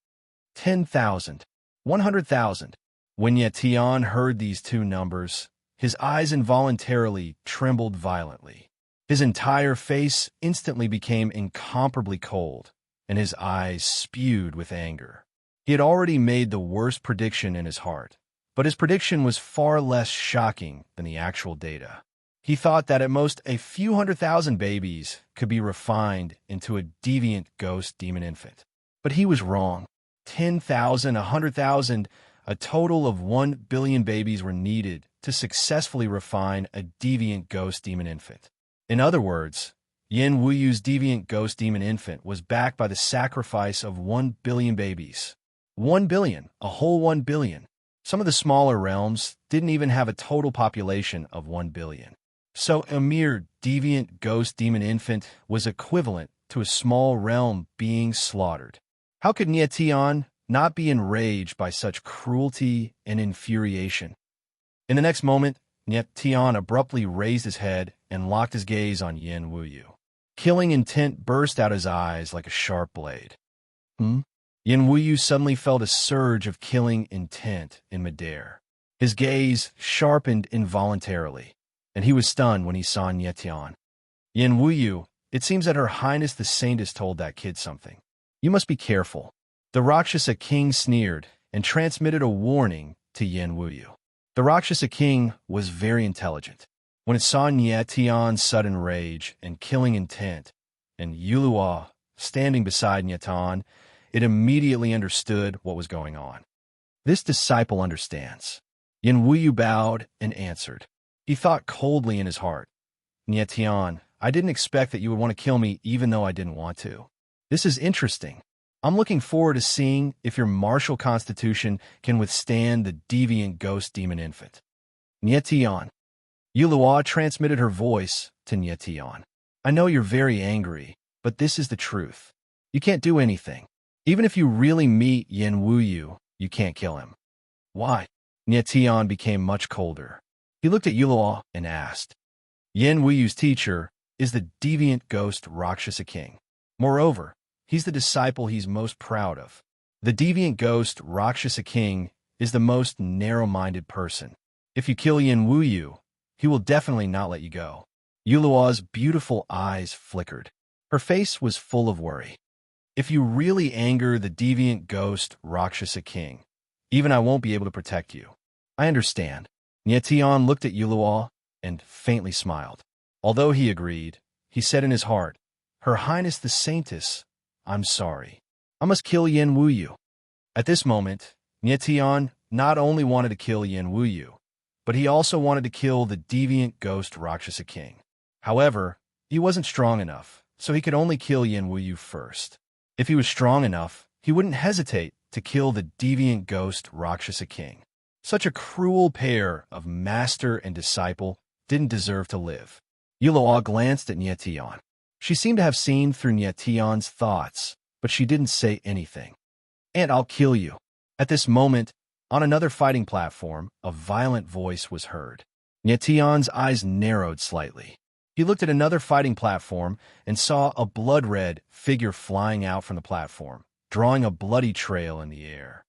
10,000. 100,000. When Nie Tian heard these two numbers, his eyes involuntarily trembled violently. His entire face instantly became incomparably cold, and his eyes spewed with anger. He had already made the worst prediction in his heart, but his prediction was far less shocking than the actual data. He thought that at most a few 100,000 babies could be refined into a deviant ghost demon infant. But he was wrong. 10,000, 100,000, a total of 1 billion babies were needed to successfully refine a deviant ghost demon infant. In other words, Yin Wuyu's deviant ghost demon infant was backed by the sacrifice of 1 billion babies. 1 billion, a whole 1 billion. Some of the smaller realms didn't even have a total population of 1 billion. So a mere deviant ghost demon infant was equivalent to a small realm being slaughtered. How could Nie Tian not be enraged by such cruelty and infuriation? In the next moment, Nie Tian abruptly raised his head and locked his gaze on Yin Wuyu. Killing intent burst out his eyes like a sharp blade. Yin Wuyu suddenly felt a surge of killing intent in midair. His gaze sharpened involuntarily, and he was stunned when he saw Nie Tian. "Yin Wuyu, it seems that Her Highness the Saintess told that kid something. You must be careful." The Rakshasa king sneered and transmitted a warning to Yin Wuyu. The Rakshasa king was very intelligent. When it saw Nyetian's sudden rage and killing intent, and Yulua standing beside Nyetan, it immediately understood what was going on. This disciple understands. Yin Wuyu bowed and answered. He thought coldly in his heart. Nyetian, I didn't expect that you would want to kill me even though I didn't want to. This is interesting. I'm looking forward to seeing if your martial constitution can withstand the deviant ghost demon infant. Nyetian. Yulua transmitted her voice to Nyetian. I know you're very angry, but this is the truth. You can't do anything. Even if you really meet Yin Wuyu, you can't kill him. Why? Nyetian became much colder. He looked at Yulua and asked. Yin Wuyu's teacher is the deviant ghost Rakshasa king. Moreover, he's the disciple he's most proud of. The deviant ghost Rakshasa king is the most narrow-minded person. If you kill Yin Wuyu, he will definitely not let you go. Yulua's beautiful eyes flickered. Her face was full of worry. If you really anger the deviant ghost Rakshasa king, even I won't be able to protect you. I understand. Nyetian looked at Yulua and faintly smiled. Although he agreed, he said in his heart, Her Highness the Saintess, I'm sorry. I must kill Yin Wuyu. At this moment, Nyetian not only wanted to kill Yin Wuyu, but he also wanted to kill the deviant ghost Rakshasa king. However, he wasn't strong enough, so he could only kill Yin Wuyu first. If he was strong enough, he wouldn't hesitate to kill the deviant ghost Rakshasa king. Such a cruel pair of master and disciple didn't deserve to live. Yulua glanced at Nyetian. She seemed to have seen through Nyetian's thoughts, but she didn't say anything. And I'll kill you. At this moment, on another fighting platform, a violent voice was heard. Nyetian's eyes narrowed slightly. He looked at another fighting platform and saw a blood-red figure flying out from the platform, drawing a bloody trail in the air.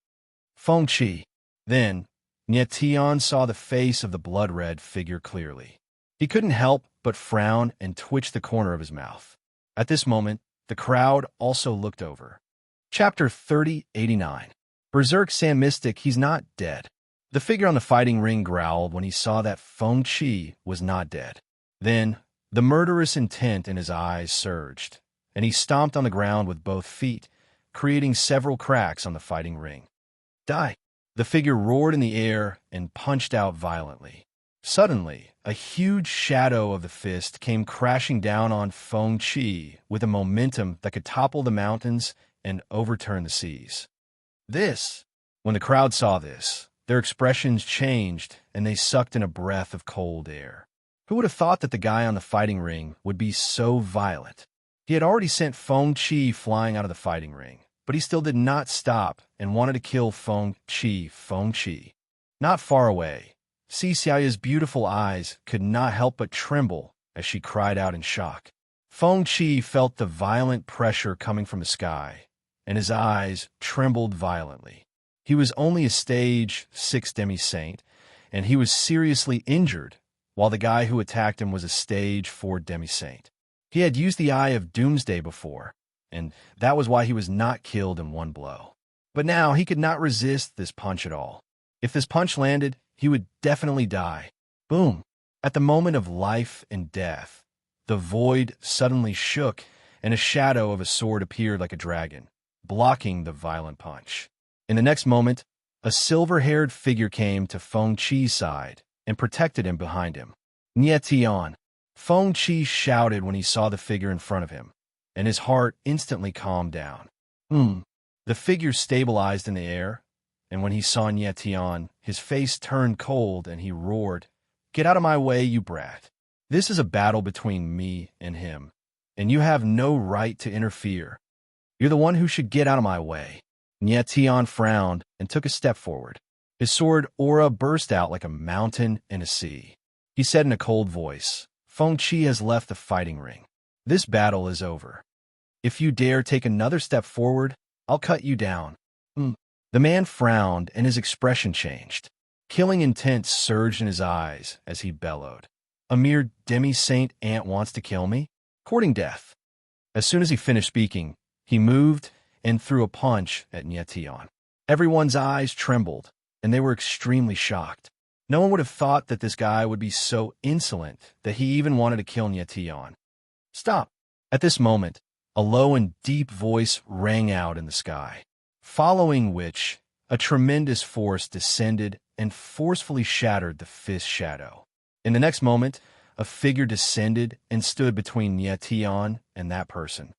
Feng Qi. Then, Nyetian saw the face of the blood-red figure clearly. He couldn't help but frown and twitch the corner of his mouth. At this moment, the crowd also looked over. Chapter 3089. Berserk Sam Mystic, he's not dead. The figure on the fighting ring growled when he saw that Feng Qi was not dead. Then, the murderous intent in his eyes surged, and he stomped on the ground with both feet, creating several cracks on the fighting ring. Die! The figure roared in the air and punched out violently. Suddenly, a huge shadow of the fist came crashing down on Feng Qi with a momentum that could topple the mountains and overturn the seas. When the crowd saw this, their expressions changed and they sucked in a breath of cold air. Who would have thought that the guy on the fighting ring would be so violent? He had already sent Feng Qi flying out of the fighting ring, but he still did not stop and wanted to kill Feng Qi. Not far away, Si Xiaoya's beautiful eyes could not help but tremble as she cried out in shock. Feng Qi felt the violent pressure coming from the sky, and his eyes trembled violently. He was only a stage 6 demi-saint, and he was seriously injured, while the guy who attacked him was a stage 4 demi-saint. He had used the Eye of Doomsday before, and that was why he was not killed in one blow. But now he could not resist this punch at all. If this punch landed, he would definitely die. Boom! At the moment of life and death, the void suddenly shook, and a shadow of a sword appeared like a dragon, blocking the violent punch. In the next moment, a silver-haired figure came to Feng Qi's side and protected him behind him. Nyetian. Feng Qi shouted when he saw the figure in front of him, and his heart instantly calmed down. The figure stabilized in the air, and when he saw Nyetian, his face turned cold and he roared, "Get out of my way, you brat. This is a battle between me and him, and you have no right to interfere. You're the one who should get out of my way." Nyetian frowned and took a step forward. His sword aura burst out like a mountain in a sea. He said in a cold voice, "Feng Qi has left the fighting ring. This battle is over. If you dare take another step forward, I'll cut you down." The man frowned and his expression changed. Killing intent surged in his eyes as he bellowed. "A mere demi-saint ant wants to kill me? Courting death." As soon as he finished speaking, he moved and threw a punch at Nyetian. Everyone's eyes trembled, and they were extremely shocked. No one would have thought that this guy would be so insolent that he even wanted to kill Nyetian. Stop! At this moment, a low and deep voice rang out in the sky, following which a tremendous force descended and forcefully shattered the fist shadow. In the next moment, a figure descended and stood between Nyetian and that person.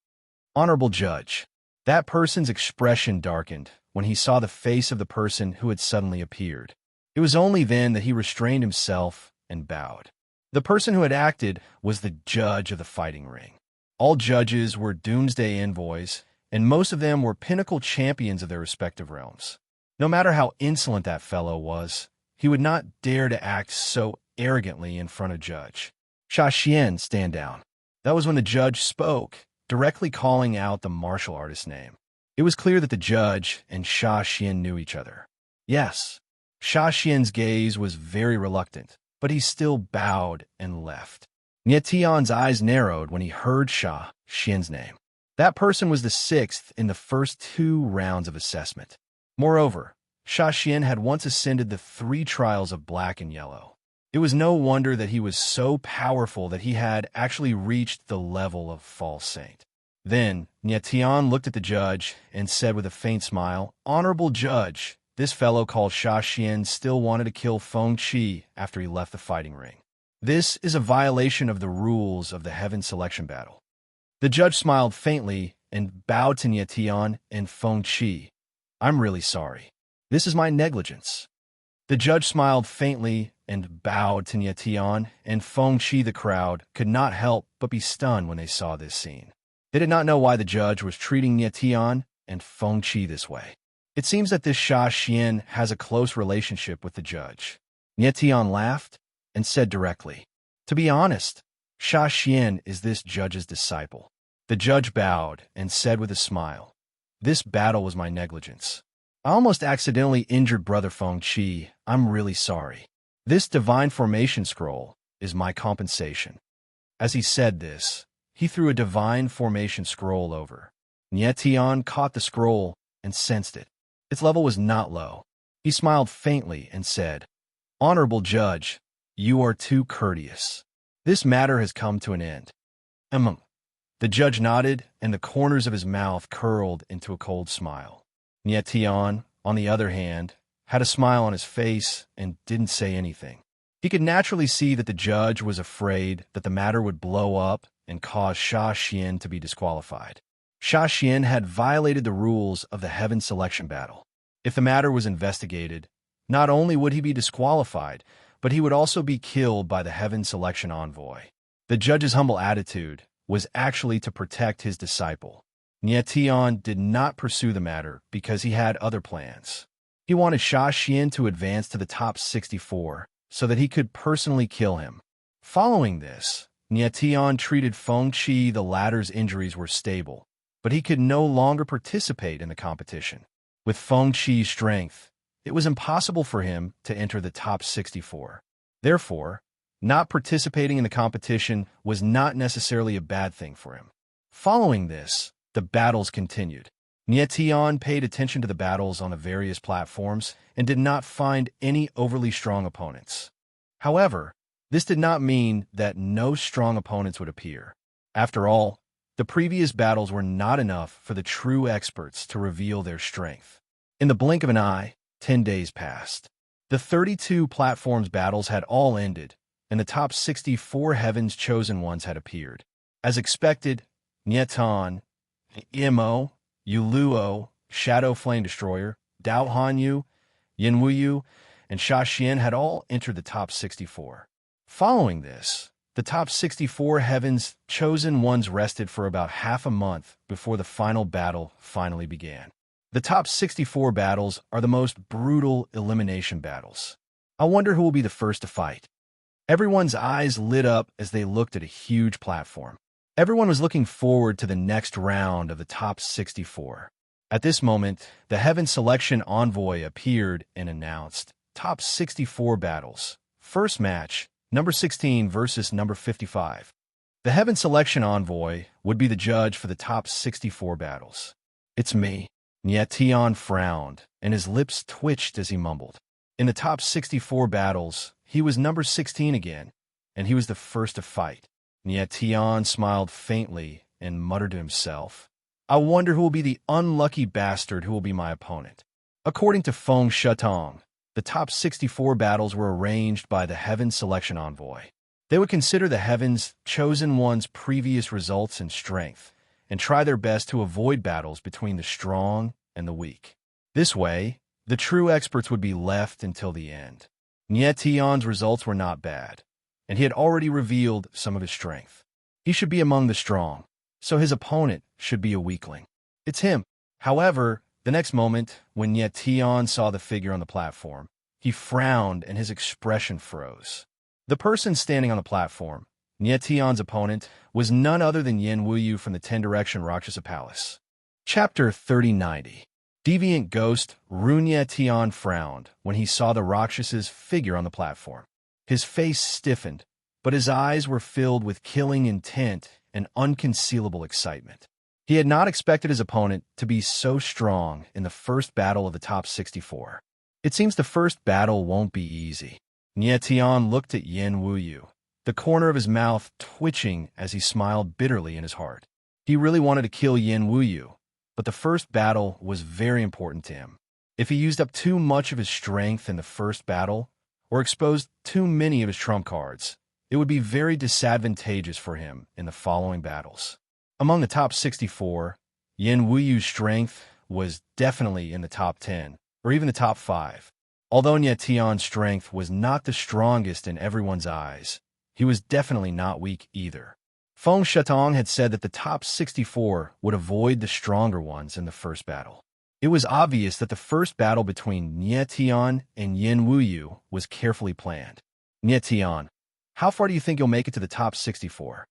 Honorable Judge. That person's expression darkened when he saw the face of the person who had suddenly appeared. It was only then that he restrained himself and bowed. The person who had acted was the judge of the fighting ring. All judges were doomsday envoys, and most of them were pinnacle champions of their respective realms. No matter how insolent that fellow was, he would not dare to act so arrogantly in front of Judge. Sha Xian, stand down. That was when the judge spoke, directly calling out the martial artist's name. It was clear that the judge and Sha Xian knew each other. Yes, Sha Xian's gaze was very reluctant, but he still bowed and left. Nyetian's eyes narrowed when he heard Sha Xian's name. That person was the sixth in the first 2 rounds of assessment. Moreover, Sha Xian had once ascended the 3 trials of black and yellow. It was no wonder that he was so powerful that he had actually reached the level of false saint. Then, Nyetian looked at the judge and said with a faint smile, "Honorable Judge, this fellow called Sha Xian still wanted to kill Feng Qi after he left the fighting ring. This is a violation of the rules of the Heaven Selection Battle." The judge smiled faintly and bowed to Nyetian and Feng Qi. "I'm really sorry. This is my negligence." The judge smiled faintly and bowed to Nyetian and Feng Qi. The crowd could not help but be stunned when they saw this scene. They did not know why the judge was treating Nyetian and Feng Qi this way. It seems that this Sha Xian has a close relationship with the judge. Nyetian laughed and said directly, "To be honest, Sha Xian is this judge's disciple." The judge bowed and said with a smile, "This battle was my negligence. I almost accidentally injured Brother Feng Qi. I'm really sorry. This divine formation scroll is my compensation." As he said this, he threw a divine formation scroll over. Nyetian caught the scroll and sensed it. Its level was not low. He smiled faintly and said, "Honorable Judge, you are too courteous. This matter has come to an end." The judge nodded, and the corners of his mouth curled into a cold smile. Nyetian, on the other hand, had a smile on his face and didn't say anything. He could naturally see that the judge was afraid that the matter would blow up and cause Sha Xian to be disqualified. Sha Xian had violated the rules of the Heaven Selection Battle. If the matter was investigated, not only would he be disqualified, but he would also be killed by the Heaven Selection Envoy. The judge's humble attitude was actually to protect his disciple. Nyetian did not pursue the matter because he had other plans. He wanted Sha Xian to advance to the top 64 so that he could personally kill him. Following this, Nyetian treated Feng Qi. The latter's injuries were stable, but he could no longer participate in the competition. With Feng Qi's strength, it was impossible for him to enter the top 64. Therefore, not participating in the competition was not necessarily a bad thing for him. Following this, the battles continued. Nyetian paid attention to the battles on the various platforms and did not find any overly strong opponents. However, this did not mean that no strong opponents would appear. After all, the previous battles were not enough for the true experts to reveal their strength. In the blink of an eye, 10 days passed. The 32 platforms battles had all ended, and the top 64 Heaven's Chosen Ones had appeared. As expected, Nyetan, Imo, Yuluo, Shadow Flame Destroyer, Dao Hanyu, Yinwuyu, and Sha Xian had all entered the top 64. Following this, the top 64 Heaven's Chosen Ones rested for about half a month before the final battle finally began. The top 64 battles are the most brutal elimination battles. I wonder who will be the first to fight. Everyone's eyes lit up as they looked at a huge platform. Everyone was looking forward to the next round of the top 64. At this moment, the Heaven Selection Envoy appeared and announced, "Top 64 battles. First match, number 16 versus number 55. The Heaven Selection Envoy would be the judge for the top 64 battles. "It's me." Nyetian frowned, and his lips twitched as he mumbled, In the top 64 battles, he was number 16 again, and he was the first to fight. Nye Tian smiled faintly and muttered to himself, I wonder who will be the unlucky bastard who will be my opponent. According to Feng Shetong, the top 64 battles were arranged by the Heaven Selection Envoy. They would consider the Heaven's chosen one's previous results and strength, and try their best to avoid battles between the strong and the weak. This way, the true experts would be left until the end. Nye Tian's results were not bad, and he had already revealed some of his strength. He should be among the strong, so his opponent should be a weakling. It's him. However, the next moment, when Nye Tian saw the figure on the platform, he frowned and his expression froze. The person standing on the platform, Nye Tian's opponent, was none other than Yin Wuyu from the 10 Direction Rakshasa Palace. Chapter 3090. Deviant Ghost Nye Tian frowned when he saw the Rakshasa's figure on the platform. His face stiffened, but his eyes were filled with killing intent and unconcealable excitement. He had not expected his opponent to be so strong in the first battle of the top 64. It seems the first battle won't be easy. Nye Tian looked at Yin Wuyu, the corner of his mouth twitching as he smiled bitterly in his heart. He really wanted to kill Yin Wuyu, but the first battle was very important to him. If he used up too much of his strength in the first battle, or exposed too many of his trump cards, it would be very disadvantageous for him in the following battles. Among the top 64, Yin Wuyu's strength was definitely in the top 10, or even the top 5. Although Nye Tian's strength was not the strongest in everyone's eyes, he was definitely not weak either. Feng Shetong had said that the top 64 would avoid the stronger ones in the first battle. It was obvious that the first battle between Nye Tian and Yin Wuyu was carefully planned. Nye Tian, how far do you think you'll make it to the top 64?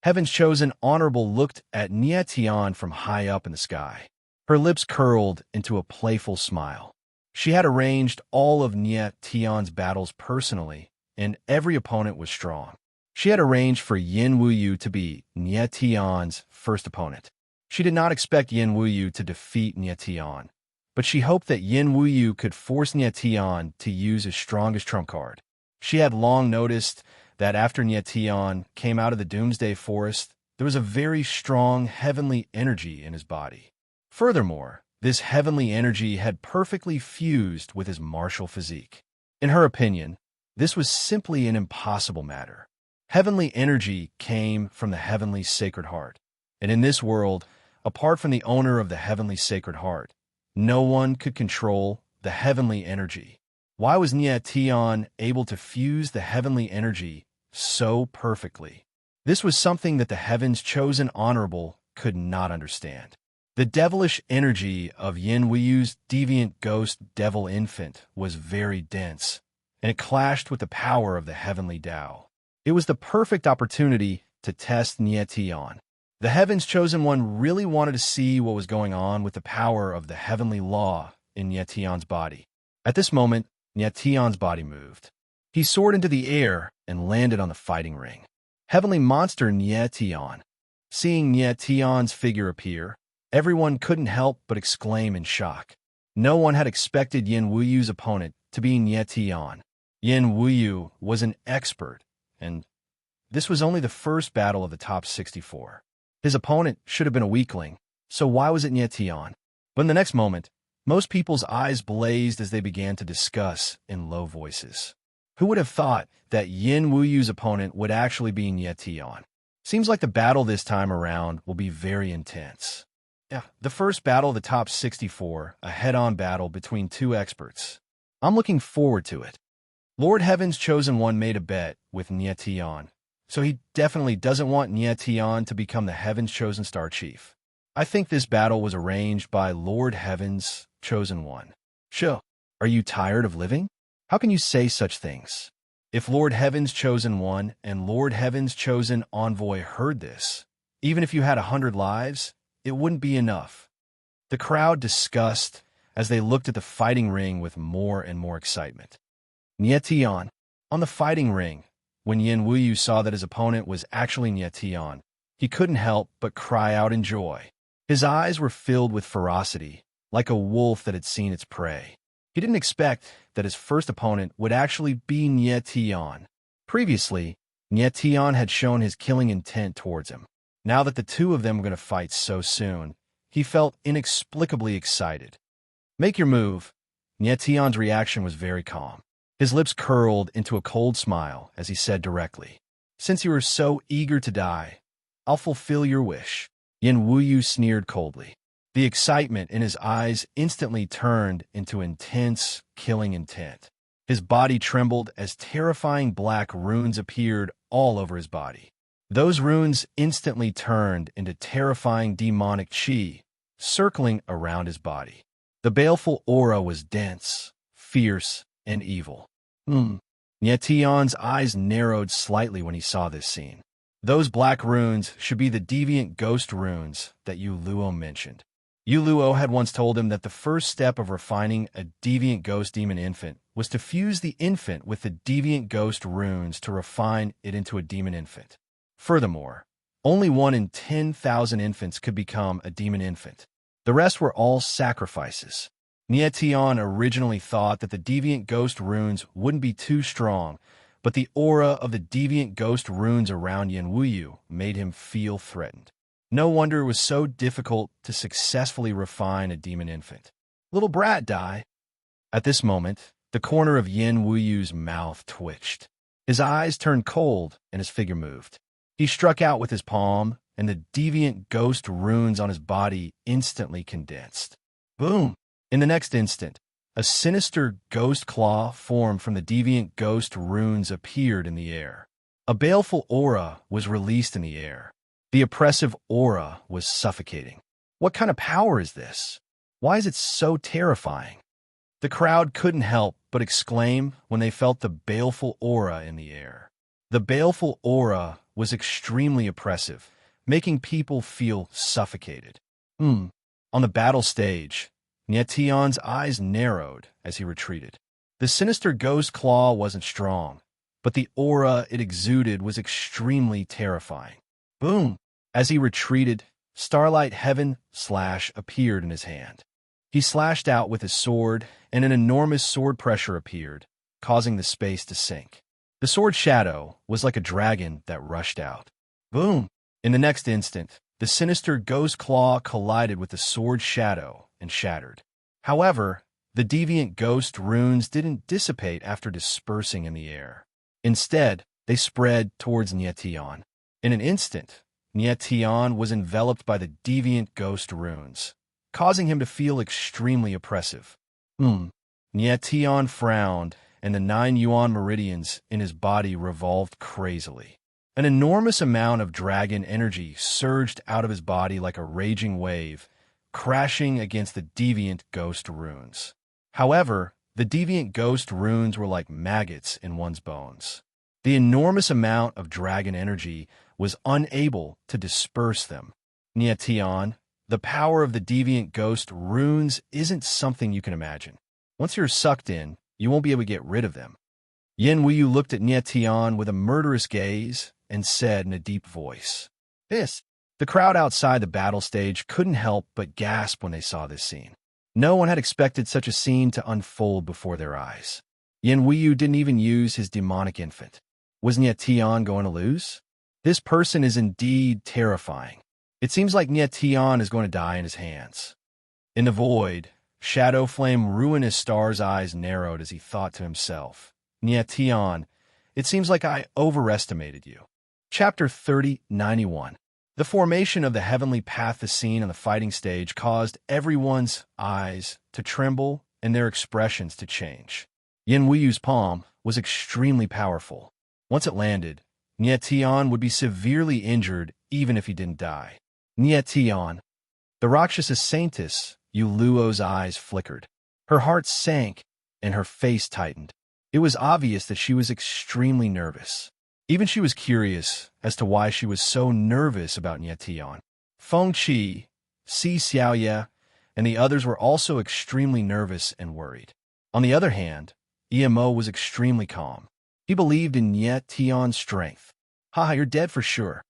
Heaven's chosen honorable looked at Nye Tian from high up in the sky. Her lips curled into a playful smile. She had arranged all of Nye Tian's battles personally, and every opponent was strong. She had arranged for Yin Wuyu to be Nye Tian's first opponent. She did not expect Yin Wuyu to defeat Nye Tian, but she hoped that Yin Wuyu could force Nye Tian to use his strongest trump card. She had long noticed that after Nye Tian came out of the Doomsday Forest, there was a very strong heavenly energy in his body. Furthermore, this heavenly energy had perfectly fused with his martial physique. In her opinion, this was simply an impossible matter. Heavenly energy came from the heavenly Sacred Heart, and in this world, apart from the owner of the heavenly Sacred Heart, no one could control the heavenly energy. Why was Nye Tian able to fuse the heavenly energy so perfectly? This was something that the Heaven's chosen honorable could not understand. The devilish energy of Yin Wuyu's deviant ghost devil infant was very dense, and it clashed with the power of the heavenly Tao. It was the perfect opportunity to test Nye Tian. The Heaven's chosen one really wanted to see what was going on with the power of the heavenly law in Nye Tian's body. At this moment, Nye Tian's body moved. He soared into the air and landed on the fighting ring. Heavenly monster Nye Tian. Seeing Nye Tian's figure appear, everyone couldn't help but exclaim in shock. No one had expected Yin Wuyu's opponent to be Nye Tian. Yin Wuyu was an expert, and this was only the first battle of the top 64. His opponent should have been a weakling, so why was it Nye Tian? But in the next moment, most people's eyes blazed as they began to discuss in low voices. Who would have thought that Yin Wuyu's opponent would actually be Nye Tian? Seems like the battle this time around will be very intense. Yeah, the first battle of the top 64, a head-on battle between two experts. I'm looking forward to it. Lord Heaven's chosen one made a bet with Nye Tian, so he definitely doesn't want Nye Tian to become the Heaven's chosen star chief. I think this battle was arranged by Lord Heaven's chosen one. Sure, are you tired of living? How can you say such things? If Lord Heaven's chosen one and Lord Heaven's chosen envoy heard this, even if you had 100 lives, it wouldn't be enough. The crowd discussed as they looked at the fighting ring with more and more excitement. Nye Tian, on the fighting ring, when Yin Wuyu saw that his opponent was actually Nye Tian, he couldn't help but cry out in joy. His eyes were filled with ferocity, like a wolf that had seen its prey. He didn't expect that his first opponent would actually be Nie Tian. Previously, Nie Tian had shown his killing intent towards him. Now that the two of them were going to fight so soon, he felt inexplicably excited. "Make your move." Nie Tian's reaction was very calm. His lips curled into a cold smile as he said directly, "Since you are so eager to die, I'll fulfill your wish." Yin Wuyu sneered coldly. The excitement in his eyes instantly turned into intense, killing intent. His body trembled as terrifying black runes appeared all over his body. Those runes instantly turned into terrifying demonic qi, circling around his body. The baleful aura was dense, fierce, and evil. Nie Tian's eyes narrowed slightly when he saw this scene. Those black runes should be the deviant ghost runes that Yu Luo mentioned. Yu Luo had once told him that the first step of refining a deviant ghost demon infant was to fuse the infant with the deviant ghost runes to refine it into a demon infant. Furthermore, only 1 in 10,000 infants could become a demon infant. The rest were all sacrifices. Nie Tian originally thought that the deviant ghost runes wouldn't be too strong, but the aura of the deviant ghost runes around Yin Wuyu made him feel threatened. No wonder it was so difficult to successfully refine a demon infant. "Little brat, die." At this moment, the corner of Yin Wuyu's mouth twitched. His eyes turned cold and his figure moved. He struck out with his palm, and the deviant ghost runes on his body instantly condensed. Boom! In the next instant, a sinister ghost claw formed from the deviant ghost runes appeared in the air. A baleful aura was released in the air. The oppressive aura was suffocating. What kind of power is this? Why is it so terrifying? The crowd couldn't help but exclaim when they felt the baleful aura in the air. The baleful aura was extremely oppressive, making people feel suffocated. On the battle stage, Nie Tian's eyes narrowed as he retreated. The sinister ghost claw wasn't strong, but the aura it exuded was extremely terrifying. Boom! As he retreated, Starlight Heaven Slash appeared in his hand. He slashed out with his sword, and an enormous sword pressure appeared, causing the space to sink. The sword shadow was like a dragon that rushed out. Boom! In the next instant, the sinister ghost claw collided with the sword shadow and shattered. However, the deviant ghost runes didn't dissipate after dispersing in the air. Instead, they spread towards Nie Tian. In an instant, Nie Tian was enveloped by the deviant ghost runes, causing him to feel extremely oppressive. Nie Tian frowned, and the 9 yuan meridians in his body revolved crazily. An enormous amount of dragon energy surged out of his body like a raging wave, crashing against the deviant ghost runes. However, the deviant ghost runes were like maggots in one's bones. The enormous amount of dragon energy was unable to disperse them. Nie Tian, the power of the deviant ghost runes isn't something you can imagine. Once you're sucked in, you won't be able to get rid of them. Yin Wuyu looked at Nie Tian with a murderous gaze and said in a deep voice, "This." The crowd outside the battle stage couldn't help but gasp when they saw this scene. No one had expected such a scene to unfold before their eyes. Yin Wuyu didn't even use his demonic infant. Was Nie Tian going to lose? This person is indeed terrifying. It seems like Nie Tian is going to die in his hands. In the void, Shadow Flame Ruinous Star's eyes narrowed as he thought to himself, "Nie Tian, it seems like I overestimated you." Chapter 3091. The formation of the heavenly path the scene on the fighting stage caused everyone's eyes to tremble and their expressions to change. Yin Wuyu's palm was extremely powerful. Once it landed, Nie Tian would be severely injured even if he didn't die. Nie Tian. The Rakshasa Saintess, Yu Luo's eyes flickered. Her heart sank and her face tightened. It was obvious that she was extremely nervous. Even she was curious as to why she was so nervous about Nie Tian. Feng Qi, Si Xiaoye, and the others were also extremely nervous and worried. On the other hand, Emo was extremely calm. He believed in Nie Tian's strength. "Ha, you're dead for sure,"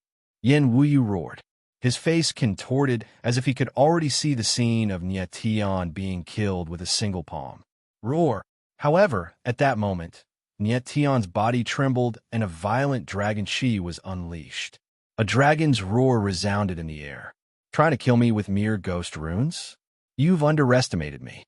Yin Wuyu roared. His face contorted as if he could already see the scene of Nie Tian being killed with a single palm. roar. However, at that moment, Niet Tion's body trembled and a violent dragon chi was unleashed. A dragon's roar resounded in the air. Trying to kill me with mere ghost runes? You've underestimated me.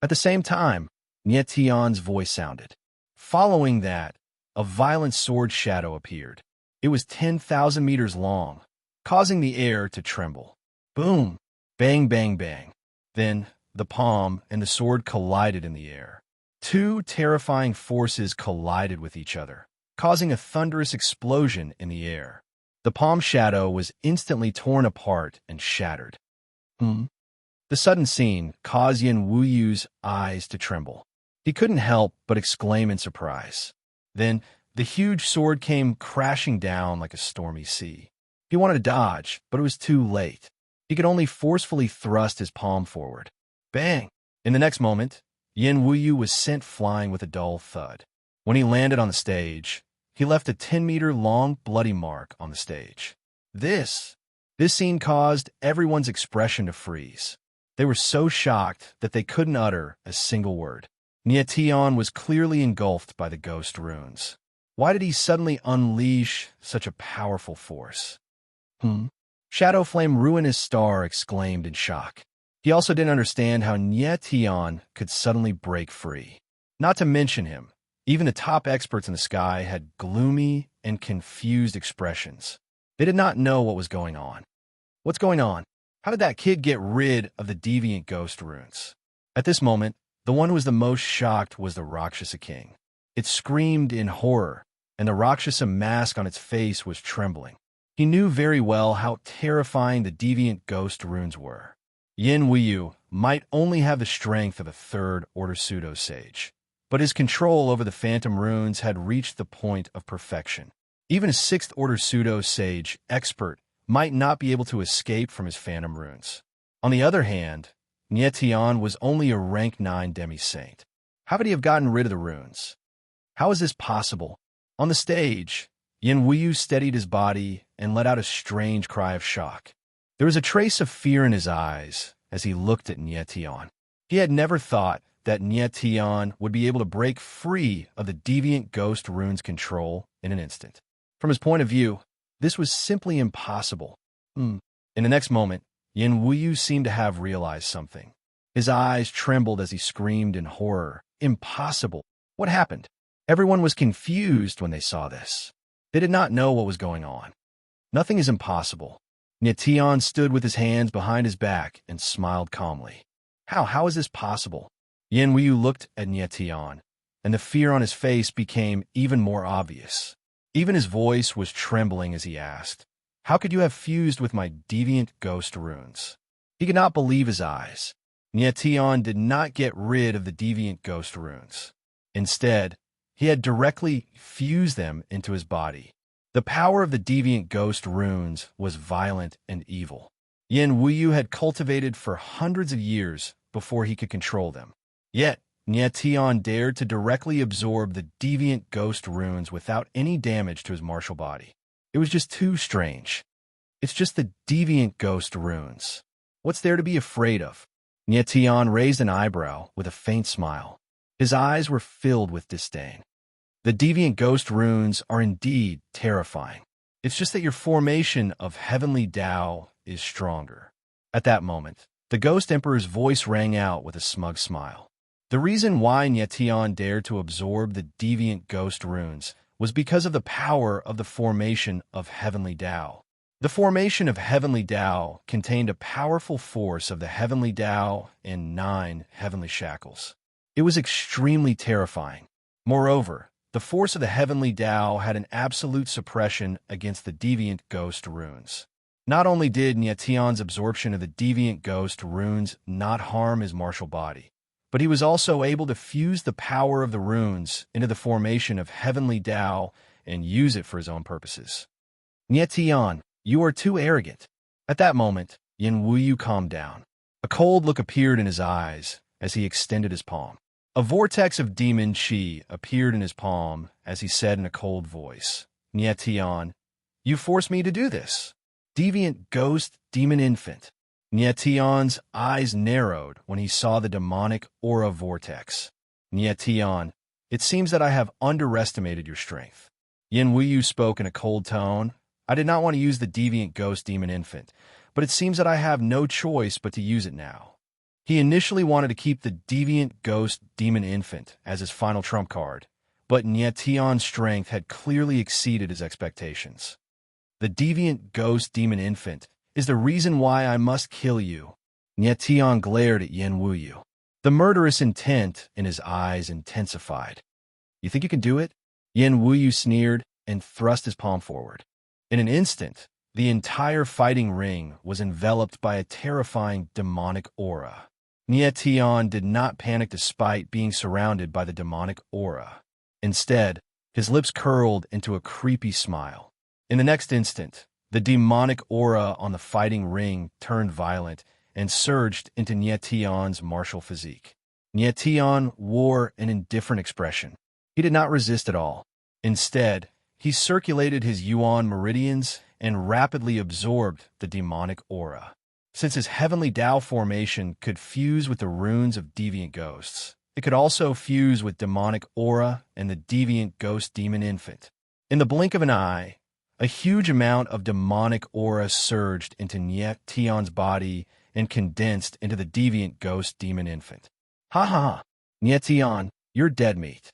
At the same time, Niet Tion's voice sounded. Following that, a violent sword shadow appeared. It was 10,000 meters long, causing the air to tremble. Boom! Bang, bang, bang. Then, the palm and the sword collided in the air. Two terrifying forces collided with each other, causing a thunderous explosion in the air. The palm shadow was instantly torn apart and shattered. The sudden scene caused Yin Wuyu's eyes to tremble. He couldn't help but exclaim in surprise. Then, the huge sword came crashing down like a stormy sea. He wanted to dodge, but it was too late. He could only forcefully thrust his palm forward. Bang! In the next moment, Yin Wuyu was sent flying with a dull thud. When he landed on the stage, he left a 10-meter-long bloody mark on the stage. This scene caused everyone's expression to freeze. They were so shocked that they couldn't utter a single word. Niet Tion was clearly engulfed by the ghost runes. Why did he suddenly unleash such a powerful force? Shadow Flame Ruinous Star exclaimed in shock. He also didn't understand how Niet Tion could suddenly break free. Not to mention him, even the top experts in the sky had gloomy and confused expressions. They did not know what was going on. What's going on? How did that kid get rid of the deviant ghost runes? At this moment, the one who was the most shocked was the Rakshasa King. It screamed in horror, and the Rakshasa mask on its face was trembling. He knew very well how terrifying the deviant ghost runes were. Yin Wuyu might only have the strength of a third-order pseudo-sage, but his control over the phantom runes had reached the point of perfection. Even a sixth-order pseudo-sage expert might not be able to escape from his phantom runes. On the other hand, Niet Tion was only a rank 9 demi-saint. How could he have gotten rid of the runes? How is this possible? On the stage, Yin Wuyu steadied his body and let out a strange cry of shock. There was a trace of fear in his eyes as he looked at Niet Tion. He had never thought that Niet Tion would be able to break free of the deviant ghost rune's control in an instant. From his point of view, this was simply impossible. In the next moment, Yin Wuyu seemed to have realized something. His eyes trembled as he screamed in horror. Impossible! What happened? Everyone was confused when they saw this. They did not know what was going on. Nothing is impossible. Niet Tion stood with his hands behind his back and smiled calmly. How is this possible? Yin Wuyu looked at Niet Tion, and the fear on his face became even more obvious. Even his voice was trembling as he asked, "How could you have fused with my deviant ghost runes?" He could not believe his eyes. Niet Tion did not get rid of the deviant ghost runes. Instead, he had directly fused them into his body. The power of the deviant ghost runes was violent and evil. Yin Wuyu had cultivated for hundreds of years before he could control them. Yet, Niet Tion dared to directly absorb the deviant ghost runes without any damage to his martial body. It was just too strange. It's just the deviant ghost runes. What's there to be afraid of? Niet Tion raised an eyebrow with a faint smile. His eyes were filled with disdain. The deviant ghost runes are indeed terrifying. It's just that your formation of heavenly Tao is stronger. At that moment, the Ghost Emperor's voice rang out with a smug smile. The reason why Niet Tion dared to absorb the deviant ghost runes was because of the power of the formation of heavenly Tao. The formation of heavenly Tao contained a powerful force of the heavenly Tao and 9 heavenly shackles. It was extremely terrifying. Moreover, the force of the heavenly Tao had an absolute suppression against the deviant ghost runes. Not only did Niet Tion's absorption of the deviant ghost runes not harm his martial body, but he was also able to fuse the power of the runes into the formation of heavenly Tao and use it for his own purposes. Niet Tion, you are too arrogant. At that moment, Yin Wuyu calmed down. A cold look appeared in his eyes as he extended his palm. A vortex of demon chi appeared in his palm as he said in a cold voice, "Niet Tion, you forced me to do this. Deviant ghost, demon infant." Niet Tion's eyes narrowed when he saw the demonic aura vortex. Nietian, it seems that I have underestimated your strength. Yin Wuyu spoke in a cold tone. I did not want to use the deviant ghost demon infant, but it seems that I have no choice but to use it now. He initially wanted to keep the deviant ghost demon infant as his final trump card, but Nietian's strength had clearly exceeded his expectations. The deviant ghost demon infant is the reason why I must kill you. Nietian glared at Yin Wuyu. The murderous intent in his eyes intensified. You think you can do it? Yin Wuyu sneered and thrust his palm forward. In an instant, the entire fighting ring was enveloped by a terrifying demonic aura. Nietian did not panic despite being surrounded by the demonic aura. Instead, his lips curled into a creepy smile. In the next instant, the demonic aura on the fighting ring turned violent and surged into Nietian's martial physique. Nietian wore an indifferent expression. He did not resist at all. Instead, he circulated his yuan meridians and rapidly absorbed the demonic aura. Since his heavenly Tao formation could fuse with the runes of deviant ghosts, it could also fuse with demonic aura and the deviant ghost demon infant. In the blink of an eye, a huge amount of demonic aura surged into Nietian's body and condensed into the deviant ghost demon infant. Ha ha ha! Nietian, you're dead meat.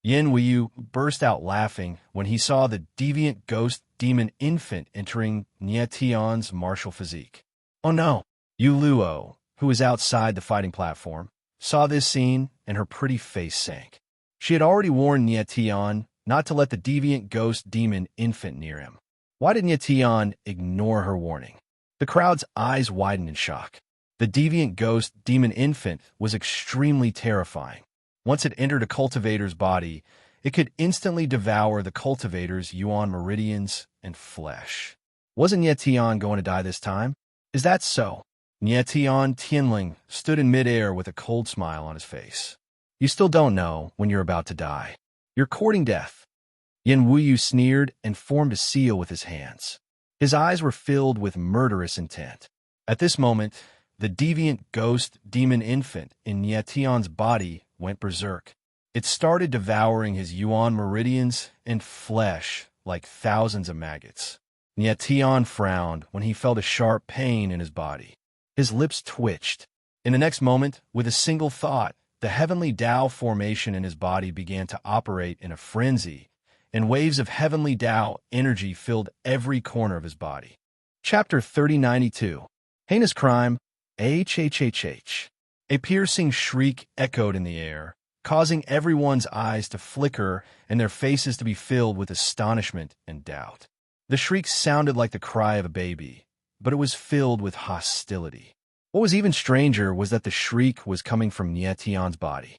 Yin Wuyu burst out laughing when he saw the deviant ghost demon infant entering Nietian's martial physique. Oh no! Yu Luo, who was outside the fighting platform, saw this scene and her pretty face sank. She had already warned Nietian not to let the deviant ghost demon infant near him. Why did Nietian ignore her warning? The crowd's eyes widened in shock. The deviant ghost demon infant was extremely terrifying. Once it entered a cultivator's body, it could instantly devour the cultivator's yuan meridians and flesh. Wasn't Nietian going to die this time? Is that so? Nietian Tianling stood in midair with a cold smile on his face. You still don't know when you're about to die. You're courting death. Yin Wuyu sneered and formed a seal with his hands. His eyes were filled with murderous intent. At this moment, the deviant ghost demon infant in Nietian's body went berserk. It started devouring his yuan meridians and flesh like thousands of maggots. Nietian frowned when he felt a sharp pain in his body. His lips twitched. In the next moment, with a single thought, the heavenly Tao formation in his body began to operate in a frenzy, and waves of heavenly Tao energy filled every corner of his body. Chapter 3092. Heinous Crime. HHHH. A piercing shriek echoed in the air, causing everyone's eyes to flicker and their faces to be filled with astonishment and doubt. The shriek sounded like the cry of a baby, but it was filled with hostility. What was even stranger was that the shriek was coming from Nietian's body.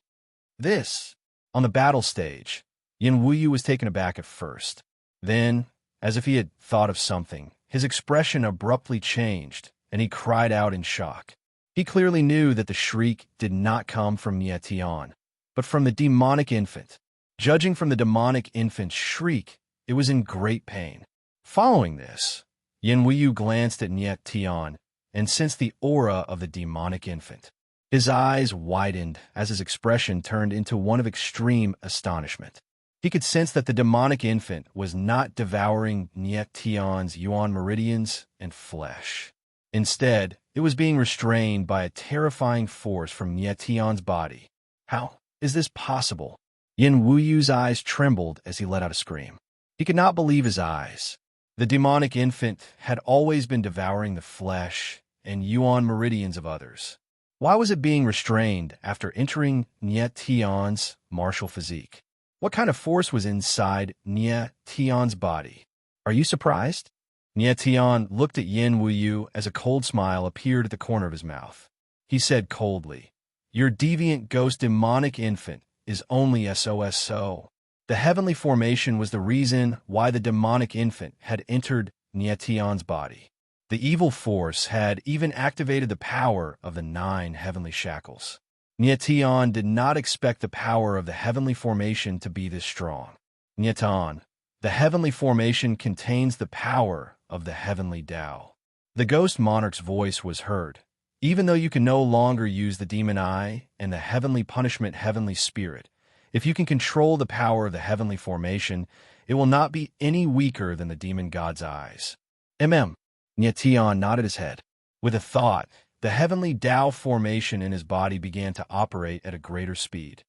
On the battle stage, Yin Wuyu was taken aback at first. Then, as if he had thought of something, his expression abruptly changed, and he cried out in shock. He clearly knew that the shriek did not come from Nietian, but from the demonic infant. Judging from the demonic infant's shriek, it was in great pain. Following this, Yin Wuyu glanced at Nietian and sensed the aura of the demonic infant. His eyes widened as his expression turned into one of extreme astonishment. He could sense that the demonic infant was not devouring Nietian's yuan meridians and flesh. Instead, it was being restrained by a terrifying force from Nietian's body. How is this possible? Yin Wuyu's eyes trembled as he let out a scream. He could not believe his eyes. The demonic infant had always been devouring the flesh and yuan meridians of others. Why was it being restrained after entering Nietian's martial physique? What kind of force was inside Nietian's body? Are you surprised? Nietian looked at Yin Wuyu as a cold smile appeared at the corner of his mouth. He said coldly, "Your deviant ghost demonic infant is only SOSO. The heavenly formation was the reason why the demonic infant had entered Nietian's body. The evil force had even activated the power of the 9 heavenly shackles. Nietian did not expect the power of the heavenly formation to be this strong. Nietan, the heavenly formation contains the power of the heavenly Tao." The ghost monarch's voice was heard, Even though you can no longer use the demon eye and the heavenly punishment heavenly spirit, if you can control the power of the heavenly formation, it will not be any weaker than the demon god's eyes. Nyetian nodded his head. With a thought, the heavenly Tao formation in his body began to operate at a greater speed.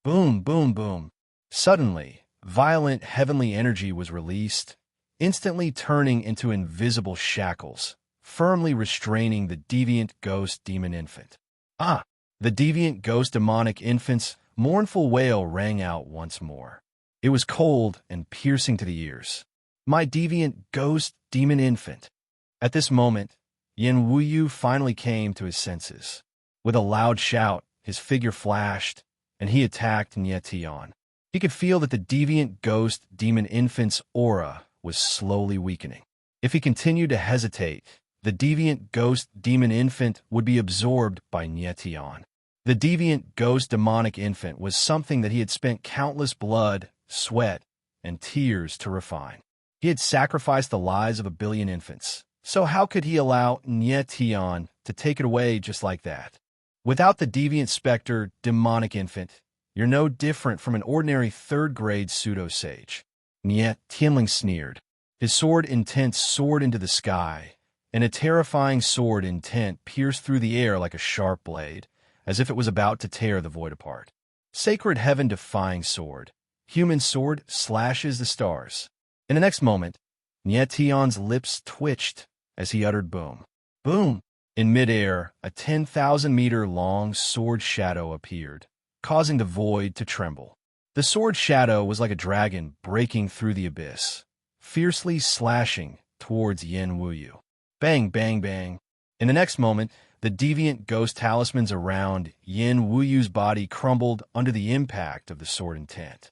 Boom, boom, boom. Suddenly, violent heavenly energy was released, instantly turning into invisible shackles, firmly restraining the deviant ghost demon infant. The deviant ghost demonic infant's mournful wail rang out once more. It was cold and piercing to the ears. My deviant ghost demon infant. At this moment, Yin Wuyu finally came to his senses. With a loud shout, his figure flashed, and he attacked Nyetian. He could feel that the deviant ghost demon infant's aura was slowly weakening. If he continued to hesitate, the deviant ghost demon infant would be absorbed by Nyetian. The deviant ghost demonic infant was something that he had spent countless blood, sweat, and tears to refine. He had sacrificed the lives of 1 billion infants. So how could he allow Nyetian to take it away just like that? Without the deviant specter demonic infant, you're no different from an ordinary third-grade pseudo-sage. Nyetian sneered. His sword intent soared into the sky, and a terrifying sword intent pierced through the air like a sharp blade, as if it was about to tear the void apart. Sacred heaven-defying sword. Human sword slashes the stars. In the next moment, Nyetian's lips twitched as he uttered boom. Boom! In midair, a 10,000-meter-long sword shadow appeared, causing the void to tremble. The sword shadow was like a dragon breaking through the abyss, fiercely slashing towards Yin Wuyu. Bang, bang, bang. In the next moment, the deviant ghost talismans around Yin Wuyu's body crumbled under the impact of the sword intent.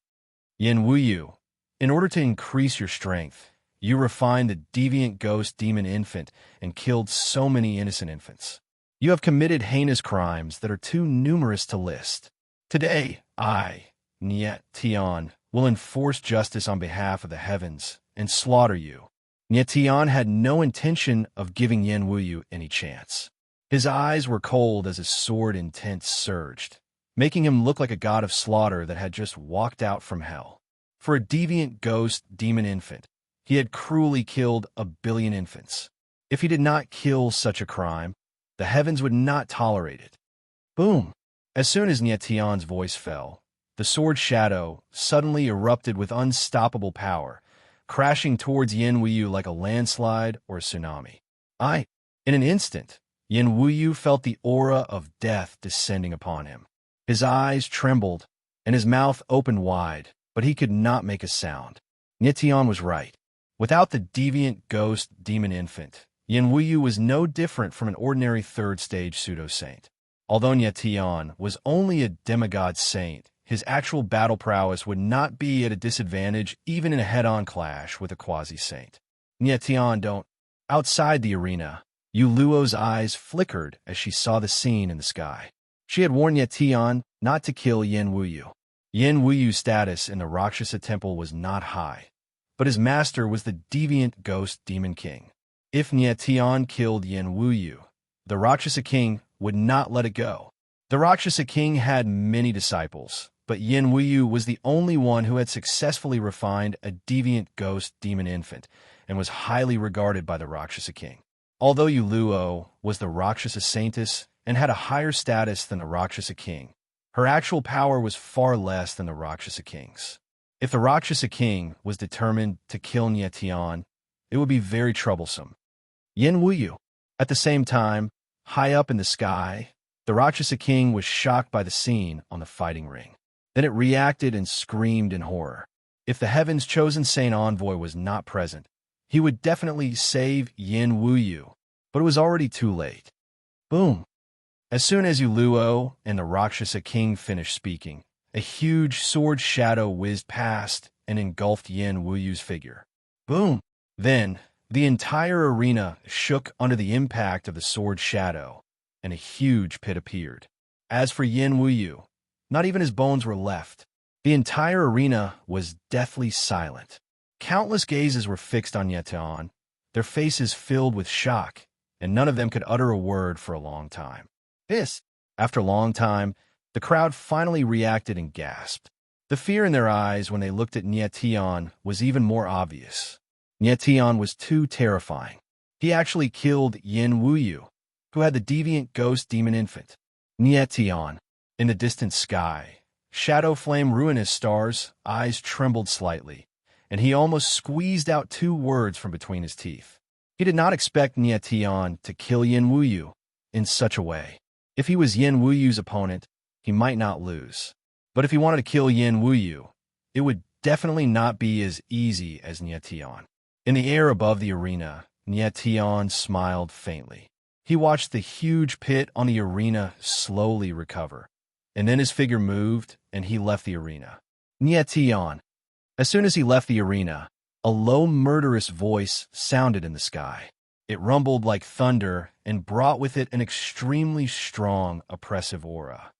Yin Wuyu, in order to increase your strength, you refined the deviant ghost demon infant and killed so many innocent infants. You have committed heinous crimes that are too numerous to list. Today, I, Nyetian, will enforce justice on behalf of the heavens and slaughter you. Nyetian had no intention of giving Yin Wuyu any chance. His eyes were cold as his sword intent surged, making him look like a god of slaughter that had just walked out from hell. For a deviant ghost demon infant, he had cruelly killed 1 billion infants. If he did not kill such a crime, the heavens would not tolerate it. Boom! As soon as Nyetian's voice fell, the sword shadow suddenly erupted with unstoppable power, crashing towards Yin Wuyu like a landslide or a tsunami. In an instant, Yin Wuyu felt the aura of death descending upon him. His eyes trembled, and his mouth opened wide, but he could not make a sound. Nyetian was right. Without the deviant ghost demon infant, Yin Wuyu was no different from an ordinary third-stage pseudo-saint. Although Nyetian was only a demigod saint, his actual battle prowess would not be at a disadvantage even in a head-on clash with a quasi-saint. Nyetian don't. Outside the arena, Yu Luo's eyes flickered as she saw the scene in the sky. She had warned Nyetian not to kill Yin Wuyu. Yin Wuyu's status in the Rakshasa temple was not high, but his master was the deviant ghost demon king. If Nyetian killed Yin Wuyu, the Rakshasa king would not let it go. The Rakshasa king had many disciples, but Yin Wuyu was the only one who had successfully refined a deviant ghost demon infant and was highly regarded by the Rakshasa king. Although Yu Luo was the Rakshasa saintess and had a higher status than the Rakshasa king, her actual power was far less than the Rakshasa king's. If the Rakshasa king was determined to kill Nyetian, it would be very troublesome. Yin Wuyu. At the same time, high up in the sky, the Rakshasa king was shocked by the scene on the fighting ring. Then it reacted and screamed in horror. If the heaven's chosen saint envoy was not present, he would definitely save Yin Wuyu, but it was already too late. Boom! As soon as Yu Luo and the Rakshasa king finished speaking, a huge sword shadow whizzed past and engulfed Yin Wuyu's figure. Boom! Then, the entire arena shook under the impact of the sword shadow, and a huge pit appeared. As for Yin Wuyu, not even his bones were left. The entire arena was deathly silent. Countless gazes were fixed on Nyetian, their faces filled with shock, and none of them could utter a word for a long time. After a long time, the crowd finally reacted and gasped. The fear in their eyes when they looked at Nietian was even more obvious. Nietian was too terrifying. He actually killed Yin Wuyu, who had the deviant ghost demon infant. Nietian, in the distant sky, shadow flame ruinous stars, eyes trembled slightly, and he almost squeezed out 2 words from between his teeth. He did not expect Nietian to kill Yin Wuyu in such a way. If he was Yin Wuyu's opponent, he might not lose. But if he wanted to kill Yin Wuyu, it would definitely not be as easy as Nietian. In the air above the arena, Nietian smiled faintly. He watched the huge pit on the arena slowly recover, and then his figure moved and he left the arena. Nietian. As soon as he left the arena, a low murderous voice sounded in the sky. It rumbled like thunder and brought with it an extremely strong, oppressive aura.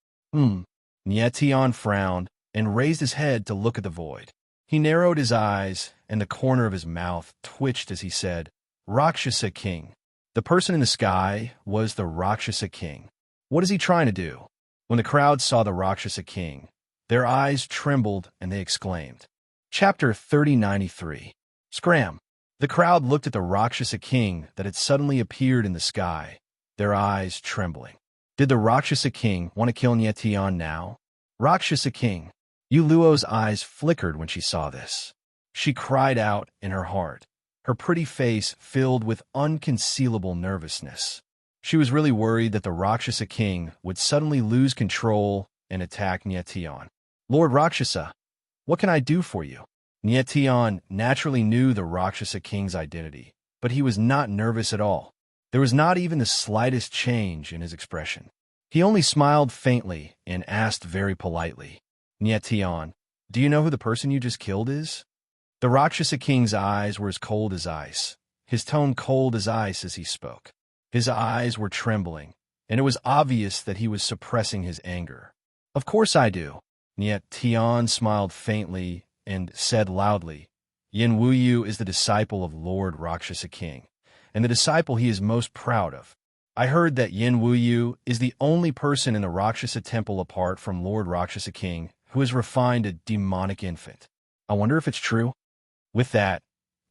Nietian frowned and raised his head to look at the void. He narrowed his eyes, and the corner of his mouth twitched as he said, "Rakshasa King." The person in the sky was the Rakshasa King. What is he trying to do? When the crowd saw the Rakshasa King, their eyes trembled and they exclaimed. Chapter 3093. Scram! The crowd looked at the Rakshasa King that had suddenly appeared in the sky, their eyes trembling. Did the Rakshasa King want to kill Nietian now? Rakshasa King. Yuluo's eyes flickered when she saw this. She cried out in her heart, her pretty face filled with unconcealable nervousness. She was really worried that the Rakshasa King would suddenly lose control and attack Nietian. Lord Rakshasa, what can I do for you? Nietian naturally knew the Rakshasa King's identity, but he was not nervous at all. There was not even the slightest change in his expression. He only smiled faintly and asked very politely, Nietian, do you know who the person you just killed is? The Rakshasa King's eyes were as cold as ice, his tone cold as ice as he spoke. His eyes were trembling, and it was obvious that he was suppressing his anger. Of course I do. Nietian smiled faintly and said loudly, Yin Wuyu is the disciple of Lord Rakshasa King, and the disciple he is most proud of. I heard that Yin Wuyu is the only person in the Rakshasa temple apart from Lord Rakshasa King who has refined a demonic infant. I wonder if it's true. With that,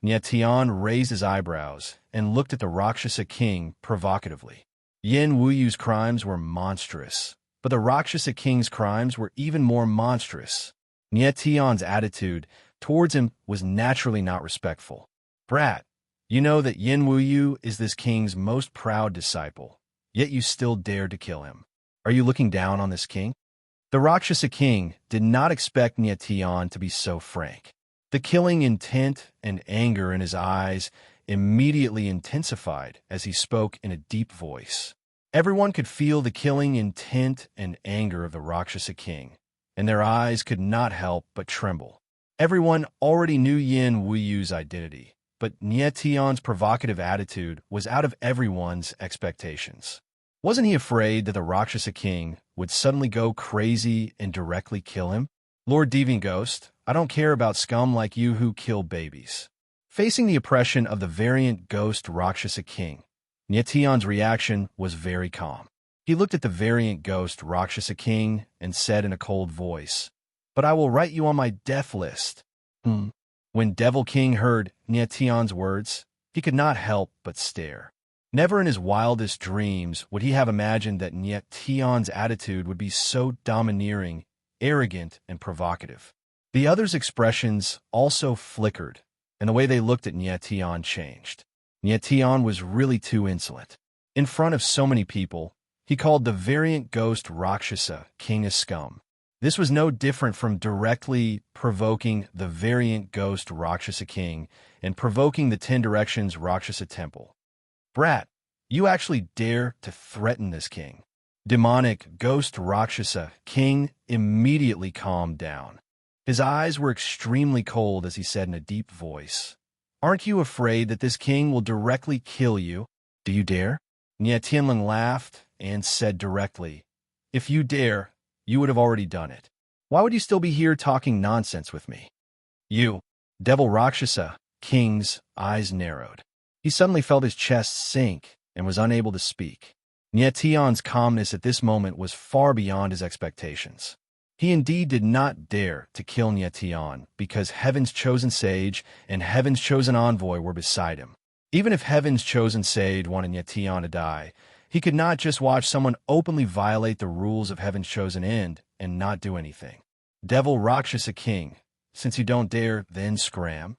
Nietian raised his eyebrows and looked at the Rakshasa King provocatively. Yin Wuyu's crimes were monstrous, but the Rakshasa King's crimes were even more monstrous. Nietian's attitude towards him was naturally not respectful. Brat, you know that Yin Wuyu is this king's most proud disciple, yet you still dared to kill him. Are you looking down on this king? The Rakshasa King did not expect Nietian to be so frank. The killing intent and anger in his eyes immediately intensified as he spoke in a deep voice. Everyone could feel the killing intent and anger of the Rakshasa King, and their eyes could not help but tremble. Everyone already knew Yin Wuyu's identity, but Nietian's provocative attitude was out of everyone's expectations. Wasn't he afraid that the Rakshasa King would suddenly go crazy and directly kill him? Lord Deviant Ghost, I don't care about scum like you who kill babies. Facing the oppression of the variant ghost Rakshasa King, Nietian's reaction was very calm. He looked at the variant ghost Rakshasa King and said in a cold voice, But I will write you on my death list. When Devil King heard Nietian's words, he could not help but stare. Never in his wildest dreams would he have imagined that Nietian's attitude would be so domineering, arrogant, and provocative. The others' expressions also flickered, and the way they looked at Nietian changed. Nietian was really too insolent. In front of so many people, he called the variant ghost Rakshasa King a scum. This was no different from directly provoking the variant ghost Rakshasa King and provoking the 10 Directions Rakshasa Temple. Brat, you actually dare to threaten this king. Demonic ghost Rakshasa King immediately calmed down. His eyes were extremely cold as he said in a deep voice, Aren't you afraid that this king will directly kill you? Do you dare? Nietian laughed and said directly, If you dare, you would have already done it. Why would you still be here talking nonsense with me? You, Devil Rakshasa King's eyes narrowed. He suddenly felt his chest sink and was unable to speak. Nietion's calmness at this moment was far beyond his expectations. He indeed did not dare to kill Nietion because Heaven's chosen sage and Heaven's chosen envoy were beside him. Even if Heaven's chosen sage wanted Nietion to die, he could not just watch someone openly violate the rules of Heaven's chosen end and not do anything. Devil Rakshasa King, since you don't dare, then scram.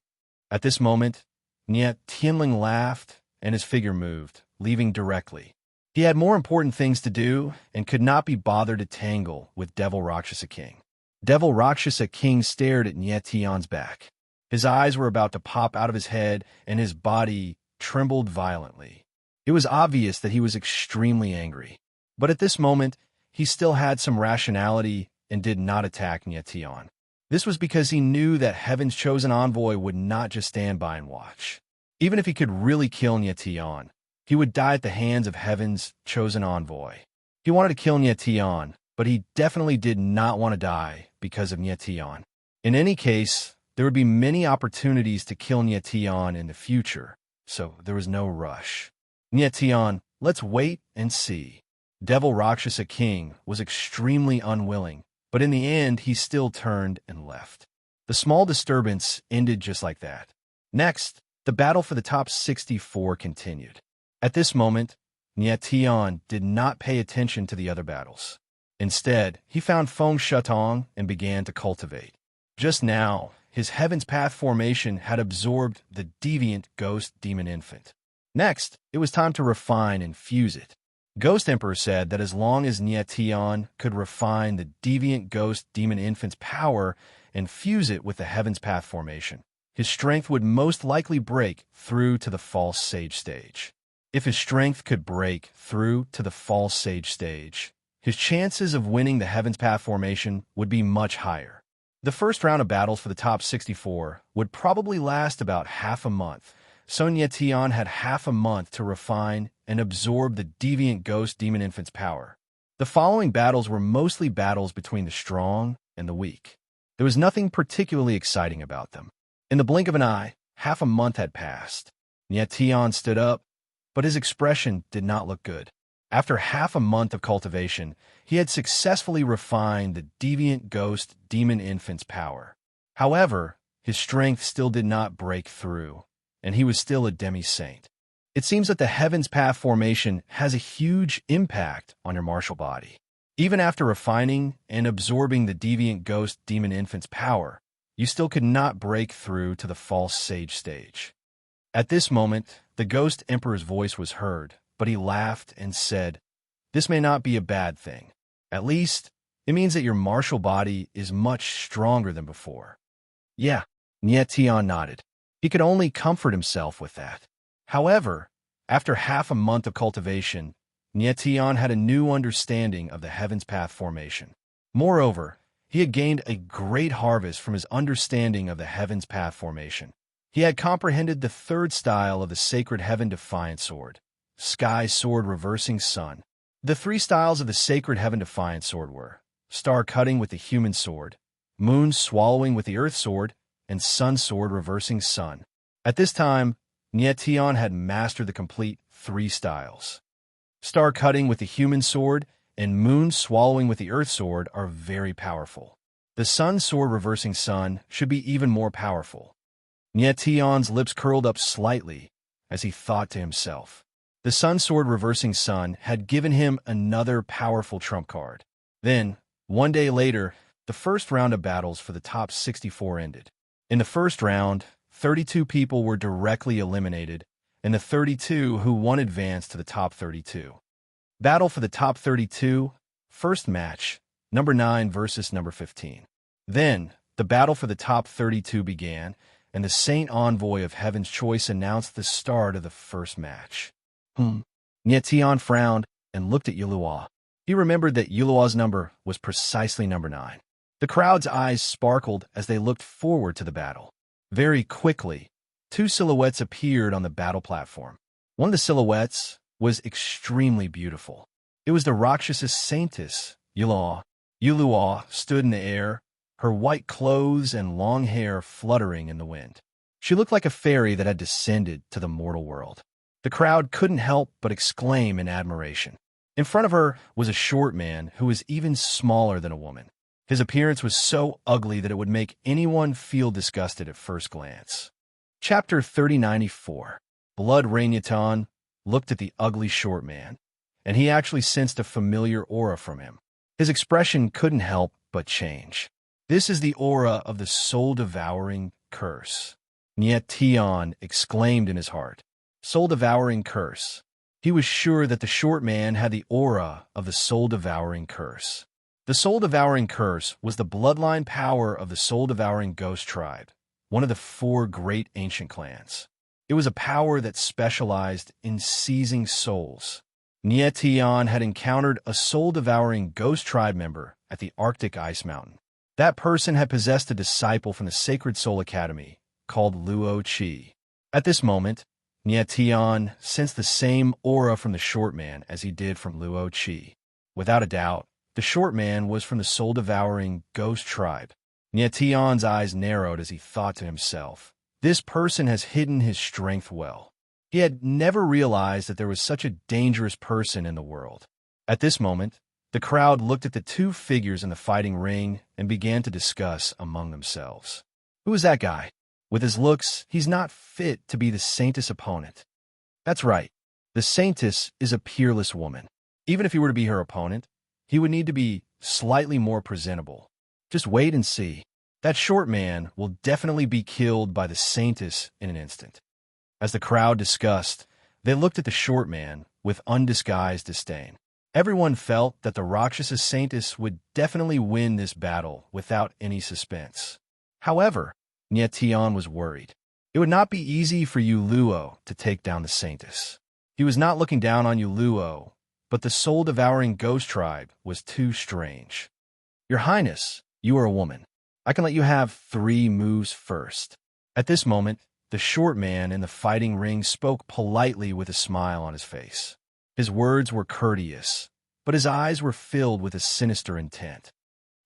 At this moment, Nietion laughed and his figure moved, leaving directly. He had more important things to do and could not be bothered to tangle with Devil Rakshasa King. Devil Rakshasa King stared at Nietion's back. His eyes were about to pop out of his head and his body trembled violently. It was obvious that he was extremely angry. But at this moment, he still had some rationality and did not attack Nietion. This was because he knew that Heaven's chosen envoy would not just stand by and watch. Even if he could really kill Nietion, he would die at the hands of Heaven's chosen envoy. He wanted to kill Nietion, but he definitely did not want to die because of Nietion. In any case, there would be many opportunities to kill Nietion in the future, so there was no rush. Nietion, let's wait and see. Devil Rakshasa King was extremely unwilling, but in the end he still turned and left. The small disturbance ended just like that. Next, the battle for the top 64 continued. At this moment, Nietion did not pay attention to the other battles. Instead, he found Feng Shutong and began to cultivate. Just now, his Heaven's Path formation had absorbed the deviant ghost demon infant. Next, it was time to refine and fuse it. Ghost Emperor said that as long as Nietion could refine the deviant ghost demon infant's power and fuse it with the Heaven's Path formation, his strength would most likely break through to the false sage stage. If his strength could break through to the false sage stage, his chances of winning the Heaven's Path formation would be much higher. The first round of battles for the top 64 would probably last about half a month, so Nietion had half a month to refine and absorb the deviant ghost demon infant's power. The following battles were mostly battles between the strong and the weak. There was nothing particularly exciting about them. In the blink of an eye, half a month had passed. Nietion stood up, but his expression did not look good. After half a month of cultivation, he had successfully refined the deviant ghost demon infant's power. However, his strength still did not break through, and he was still a demi-saint. It seems that the Heaven's Path formation has a huge impact on your martial body. Even after refining and absorbing the deviant ghost demon infant's power, you still could not break through to the false sage stage. At this moment, the Ghost Emperor's voice was heard, but he laughed and said, "This may not be a bad thing. At least, it means that your martial body is much stronger than before." Yeah, Nietion nodded. He could only comfort himself with that. However, after half a month of cultivation, Nietion had a new understanding of the Heaven's Path formation. Moreover, he had gained a great harvest from his understanding of the Heaven's Path formation. He had comprehended the third style of the Sacred Heaven Defiant Sword, Sky Sword Reversing Sun. The three styles of the Sacred Heaven Defiant Sword were Star Cutting with the Human Sword, Moon Swallowing with the Earth Sword, and Sun Sword Reversing Sun. At this time, Nietion had mastered the complete three styles. Star Cutting with the Human Sword and Moon Swallowing with the Earth Sword are very powerful. The Sun Sword Reversing Sun should be even more powerful. Nietion's lips curled up slightly as he thought to himself. The Sun Sword Reversing Sun had given him another powerful trump card. Then, one day later, the first round of battles for the top 64 ended. In the first round, 32 people were directly eliminated, and the 32 who won advanced to the top 32. Battle for the top 32, first match, number 9 versus number 15. Then, the battle for the top 32 began, and the Saint Envoy of Heaven's Choice announced the start of the first match. Nietion frowned and looked at Yulua. He remembered that Yulua's number was precisely number 9. The crowd's eyes sparkled as they looked forward to the battle. Very quickly, two silhouettes appeared on the battle platform. One of the silhouettes was extremely beautiful. It was the Rakshasa Saintess, Yulua. Yulua stood in the air, her white clothes and long hair fluttering in the wind. She looked like a fairy that had descended to the mortal world. The crowd couldn't help but exclaim in admiration. In front of her was a short man who was even smaller than a woman. His appearance was so ugly that it would make anyone feel disgusted at first glance. Chapter 3094. Blood Raignaton looked at the ugly short man, and he actually sensed a familiar aura from him. His expression couldn't help but change. This is the aura of the soul-devouring curse. Raignaton exclaimed in his heart. Soul-devouring curse. He was sure that the short man had the aura of the soul-devouring curse. The soul-devouring curse was the bloodline power of the soul-devouring ghost tribe, one of the 4 great ancient clans. It was a power that specialized in seizing souls. Raignaton had encountered a soul-devouring ghost tribe member at the Arctic Ice Mountain. That person had possessed a disciple from the Sacred Soul Academy called Luo Qi. At this moment, Raignaton sensed the same aura from the short man as he did from Luo Qi. Without a doubt, the short man was from the soul-devouring ghost tribe. Raignaton's eyes narrowed as he thought to himself, "This person has hidden his strength well." He had never realized that there was such a dangerous person in the world. At this moment, the crowd looked at the 2 figures in the fighting ring and began to discuss among themselves. Who is that guy? With his looks, he's not fit to be the Saintess opponent. That's right. The Saintess is a peerless woman. Even if he were to be her opponent, he would need to be slightly more presentable. Just wait and see. That short man will definitely be killed by the Saintess in an instant. As the crowd discussed, they looked at the short man with undisguised disdain. Everyone felt that the Rakshasa Saintess would definitely win this battle without any suspense. However, Raignaton was worried. It would not be easy for Yu Luo to take down the Saintess. He was not looking down on Yu Luo, but the soul-devouring ghost tribe was too strange. "Your Highness, you are a woman. I can let you have 3 moves first." At this moment, the short man in the fighting ring spoke politely with a smile on his face. His words were courteous, but his eyes were filled with a sinister intent.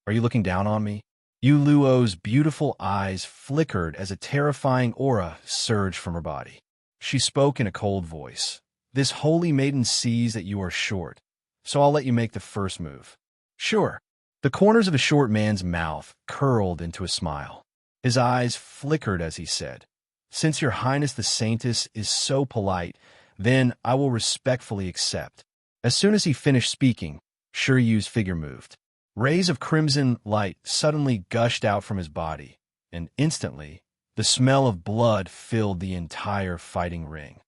"Are you looking down on me?" Yu Luo's beautiful eyes flickered as a terrifying aura surged from her body. She spoke in a cold voice. "This holy maiden sees that you are short, so I'll let you make the first move." "Sure." The corners of the short man's mouth curled into a smile. His eyes flickered as he said, "Since your Highness the Saintess is so polite, then I will respectfully accept." As soon as he finished speaking, Shiryu's figure moved. Rays of crimson light suddenly gushed out from his body, and instantly, the smell of blood filled the entire fighting ring.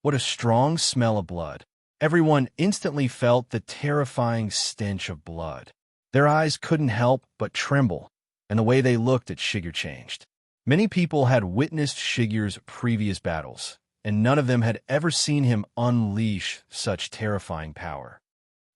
What a strong smell of blood. Everyone instantly felt the terrifying stench of blood. Their eyes couldn't help but tremble, and the way they looked at Shiger changed. Many people had witnessed Shiger's previous battles, and none of them had ever seen him unleash such terrifying power.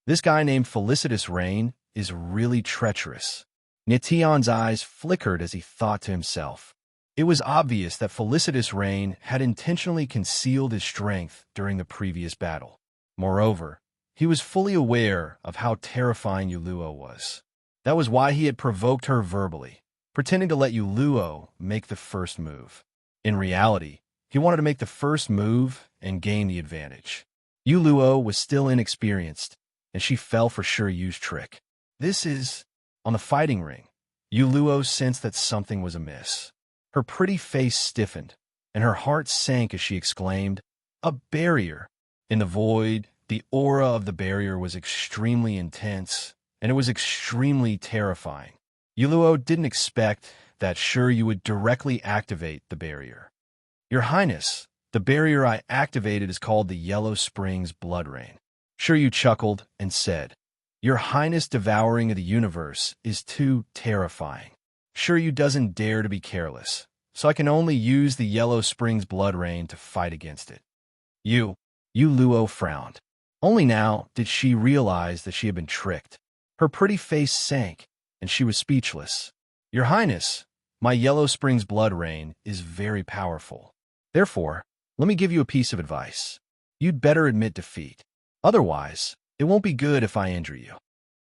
This guy named Felicitas Rain is really treacherous. Raignaton's eyes flickered as he thought to himself. It was obvious that Felicitas Rain had intentionally concealed his strength during the previous battle. Moreover, he was fully aware of how terrifying Yu Luo was. That was why he had provoked her verbally, pretending to let Yu Luo make the first move. In reality, he wanted to make the first move and gain the advantage. Yu Luo was still inexperienced, and she fell for Shiryu's trick. On the fighting ring, Yu Luo sensed that something was amiss. Her pretty face stiffened, and her heart sank as she exclaimed, "A barrier!" In the void, the aura of the barrier was extremely intense, and it was extremely terrifying. Yu Luo didn't expect that Shiryu would directly activate the barrier. "Your Highness, the barrier I activated is called the Yellow Springs Blood Rain." Shiryu chuckled and said, "Your Highness devouring of the universe is too terrifying. Shiryu doesn't dare to be careless, so I can only use the Yellow Springs Blood Rain to fight against it." Yu Luo frowned. Only now did she realize that she had been tricked. Her pretty face sank, and she was speechless. "Your Highness, my Yellow Springs Blood Rain is very powerful. Therefore, let me give you a piece of advice. You'd better admit defeat. Otherwise, it won't be good if I injure you."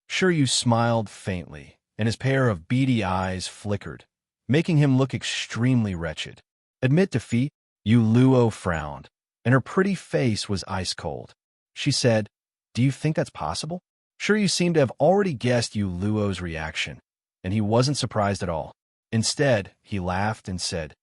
Shiryu smiled faintly, and his pair of beady eyes flickered, making him look extremely wretched. "Admit defeat?" Yu Luo frowned, and her pretty face was ice cold. She said, "Do you think that's possible?" Shiryu seemed to have already guessed Yu Luo's reaction, and he wasn't surprised at all. Instead, he laughed and said,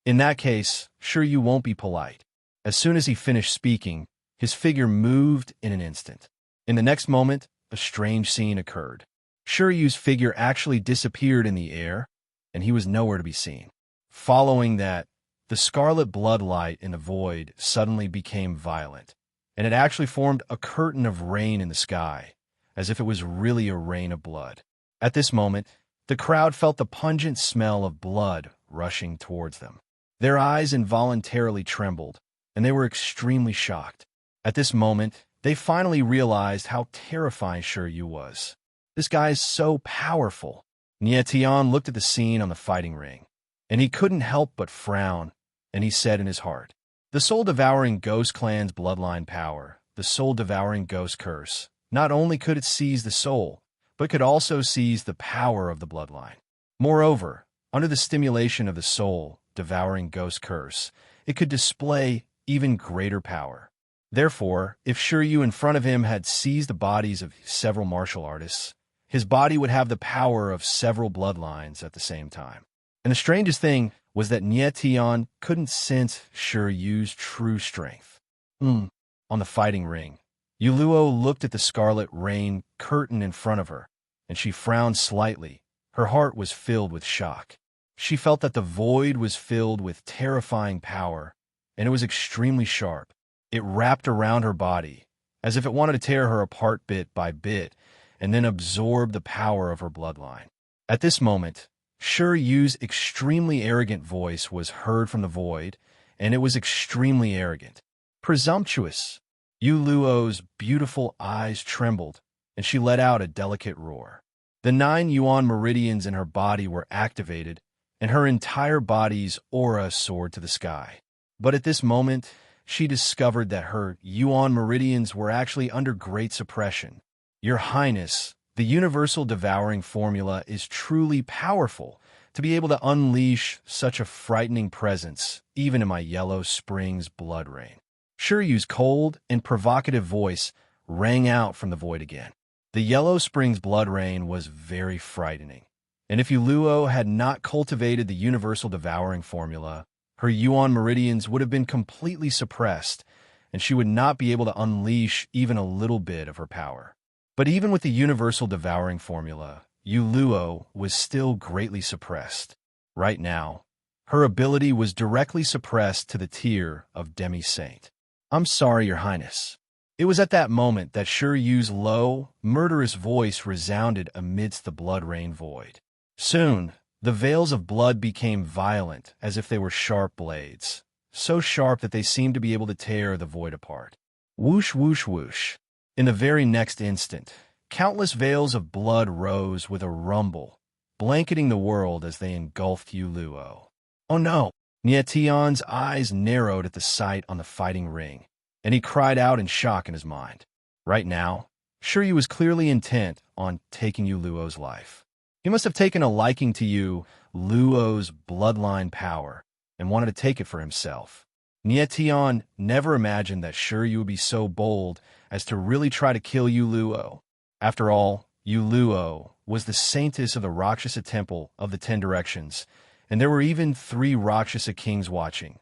"In that case, Shiryu won't be polite." As soon as he finished speaking, his figure moved in an instant. In the next moment, a strange scene occurred. Shiryu's figure actually disappeared in the air, and he was nowhere to be seen. Following that, the scarlet blood light in the void suddenly became violent, and it actually formed a curtain of rain in the sky, as if it was really a rain of blood. At this moment, the crowd felt the pungent smell of blood rushing towards them. Their eyes involuntarily trembled, and they were extremely shocked. At this moment, they finally realized how terrifying Shiryu was. This guy is so powerful. Nie Tian looked at the scene on the fighting ring, and he couldn't help but frown, and he said in his heart, "The soul-devouring ghost clan's bloodline power, the soul-devouring ghost curse, not only could it seize the soul, but could also seize the power of the bloodline. Moreover, under the stimulation of the soul-devouring ghost curse, it could display even greater power. Therefore, if Shiryu in front of him had seized the bodies of several martial artists, his body would have the power of several bloodlines at the same time." And the strangest thing was that Nie Tian couldn't sense Shiryu's true strength. On the fighting ring, Yu Luo looked at the scarlet rain curtain in front of her, and she frowned slightly. Her heart was filled with shock. She felt that the void was filled with terrifying power, and it was extremely sharp. It wrapped around her body, as if it wanted to tear her apart bit by bit, and then absorb the power of her bloodline. At this moment, Shiryu's extremely arrogant voice was heard from the void, and it was extremely arrogant. Presumptuous. Yu Luo's beautiful eyes trembled, and she let out a delicate roar. The 9 yuan meridians in her body were activated, and her entire body's aura soared to the sky. But at this moment, she discovered that her yuan meridians were actually under great suppression. "Your Highness, the universal devouring formula is truly powerful to be able to unleash such a frightening presence, even in my Yellow Springs blood rain." Shiryu's cold and provocative voice rang out from the void again. The Yellow Springs blood rain was very frightening, and if Yu Luo had not cultivated the universal devouring formula, her yuan meridians would have been completely suppressed, and she would not be able to unleash even a little bit of her power. But even with the universal devouring formula, Yu Luo was still greatly suppressed. Right now, her ability was directly suppressed to the tier of demi-saint. "I'm sorry, Your Highness." It was at that moment that Shiryu's low, murderous voice resounded amidst the blood rain void. Soon, the veils of blood became violent as if they were sharp blades, so sharp that they seemed to be able to tear the void apart. Whoosh, whoosh, whoosh. In the very next instant, countless veils of blood rose with a rumble, blanketing the world as they engulfed Yu Luo. "Oh no!" Nie Tian's eyes narrowed at the sight on the fighting ring, and he cried out in shock in his mind. Right now, Shiryu was clearly intent on taking Yu Luo's life. He must have taken a liking to Yu Luo's bloodline power and wanted to take it for himself. Nie Tian never imagined that Shiryu would be so bold as to really try to kill Yu Luo. After all, Yu Luo was the saintess of the Rakshasa Temple of the 10 Directions, and there were even 3 Rakshasa kings watching.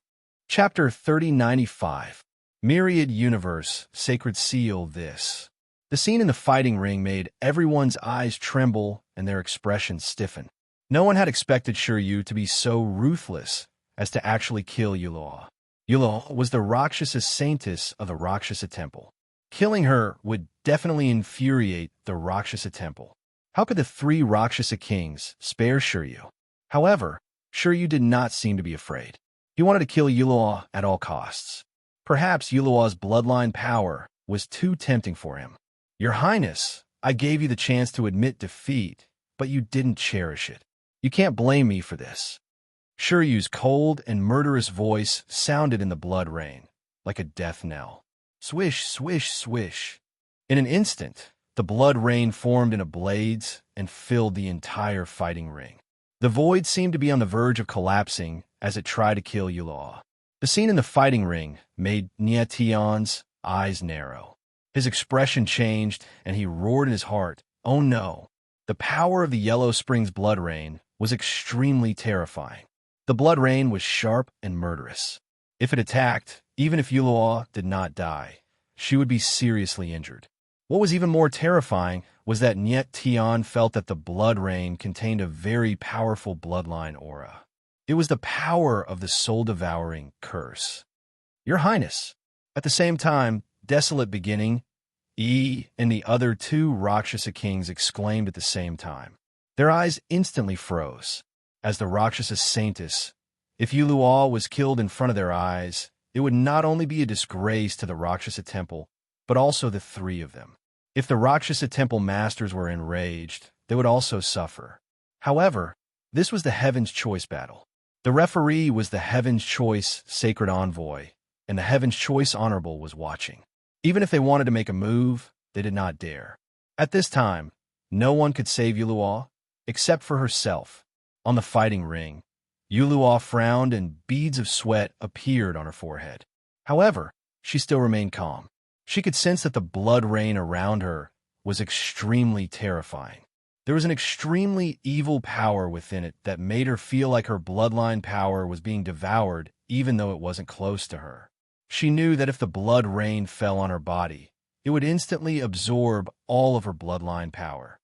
Chapter 3095. Myriad Universe, Sacred Seal. The scene in the fighting ring made everyone's eyes tremble and their expressions stiffen. No one had expected Shiryu to be so ruthless as to actually kill Yu Luo. Yu Luo was the Rakshasa saintess of the Rakshasa Temple. Killing her would definitely infuriate the Rakshasa Temple. How could the 3 Rakshasa kings spare Shiryu? However, Shiryu did not seem to be afraid. He wanted to kill Yu Luo at all costs. Perhaps Yu Luo's bloodline power was too tempting for him. "Your Highness, I gave you the chance to admit defeat, but you didn't cherish it. You can't blame me for this." Shiryu's cold and murderous voice sounded in the blood rain, like a death knell. Swish, swish, swish. In an instant, the blood rain formed into blades and filled the entire fighting ring. The void seemed to be on the verge of collapsing as it tried to kill Yu Luo. The scene in the fighting ring made Tion's eyes narrow. His expression changed, and he roared in his heart, "Oh no!" The power of the Yellow Springs blood rain was extremely terrifying. The blood rain was sharp and murderous. If it attacked, even if Yulua did not die, she would be seriously injured. What was even more terrifying was that Tion felt that the blood rain contained a very powerful bloodline aura. It was the power of the soul-devouring curse. "Your Highness." At the same time, Desolate Beginning, and the other two Rakshasa kings exclaimed at the same time. Their eyes instantly froze. As the Rakshasa saintess, if Yulua was killed in front of their eyes, it would not only be a disgrace to the Rakshasa temple, but also the three of them. If the Rakshasa temple masters were enraged, they would also suffer. However, this was the Heaven's Choice battle. The referee was the Heaven's Choice Sacred Envoy, and the Heaven's Choice Honorable was watching. Even if they wanted to make a move, they did not dare. At this time, no one could save Yulua, except for herself. On the fighting ring, Yulua frowned and beads of sweat appeared on her forehead. However, she still remained calm. She could sense that the blood rain around her was extremely terrifying. There was an extremely evil power within it that made her feel like her bloodline power was being devoured even though it wasn't close to her. She knew that if the blood rain fell on her body, it would instantly absorb all of her bloodline power.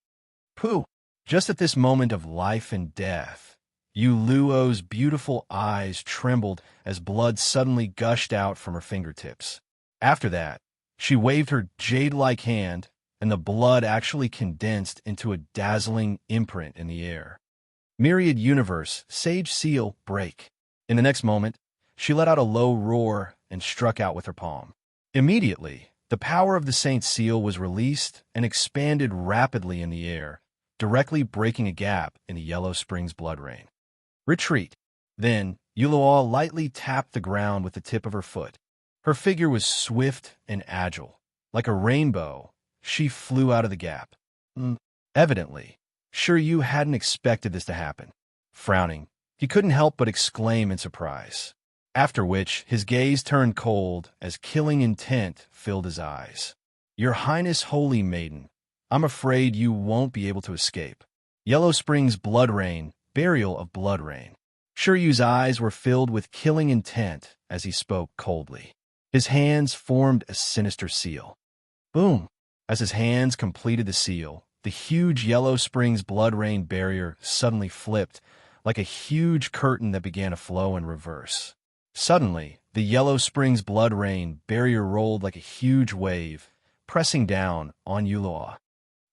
Pooh! Just at this moment of life and death, Yuluo's beautiful eyes trembled as blood suddenly gushed out from her fingertips. After that, she waved her jade-like hand, and the blood actually condensed into a dazzling imprint in the air. Myriad Universe, Sage Seal, break. In the next moment, she let out a low roar and struck out with her palm. Immediately, the power of the Saint Seal was released and expanded rapidly in the air, directly breaking a gap in the Yellow Springs blood rain. Retreat. Then, Yulua lightly tapped the ground with the tip of her foot. Her figure was swift and agile. Like a rainbow, she flew out of the gap. Evidently, Shiryu hadn't expected this to happen. Frowning, he couldn't help but exclaim in surprise. After which, his gaze turned cold as killing intent filled his eyes. "Your Highness, Holy Maiden, I'm afraid you won't be able to escape." Yellow Springs blood rain, burial of blood rain. Shiryu's eyes were filled with killing intent as he spoke coldly. His hands formed a sinister seal. Boom! As his hands completed the seal, the huge Yellow Springs blood rain barrier suddenly flipped like a huge curtain that began to flow in reverse. Suddenly, the Yellow Springs blood rain barrier rolled like a huge wave, pressing down on Yulua.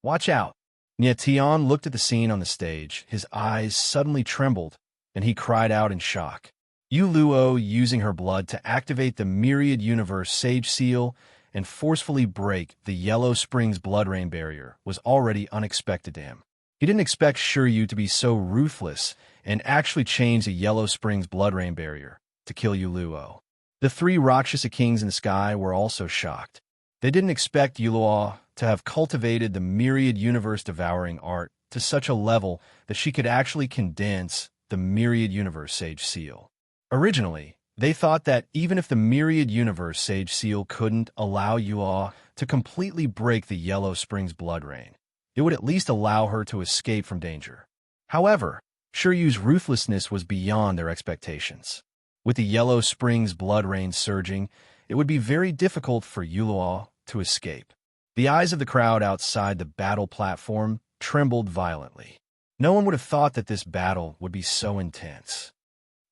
"Watch out!" Tion looked at the scene on the stage. His eyes suddenly trembled, and he cried out in shock. Yuluo using her blood to activate the Myriad Universe Sage Seal and forcefully break the Yellow Springs blood rain barrier was already unexpected to him. He didn't expect Shiryu to be so ruthless and actually change the Yellow Springs blood rain barrier to kill Yuluo. The three Rakshasa kings in the sky were also shocked. They didn't expect Yulua to have cultivated the Myriad Universe devouring art to such a level that she could actually condense the Myriad Universe Sage Seal. Originally, they thought that even if the Myriad Universe Sage Seal couldn't allow Yulua to completely break the Yellow Springs blood rain, it would at least allow her to escape from danger. However, Shiryu's ruthlessness was beyond their expectations. With the Yellow Springs blood rain surging, it would be very difficult for Yulua to escape. The eyes of the crowd outside the battle platform trembled violently. No one would have thought that this battle would be so intense.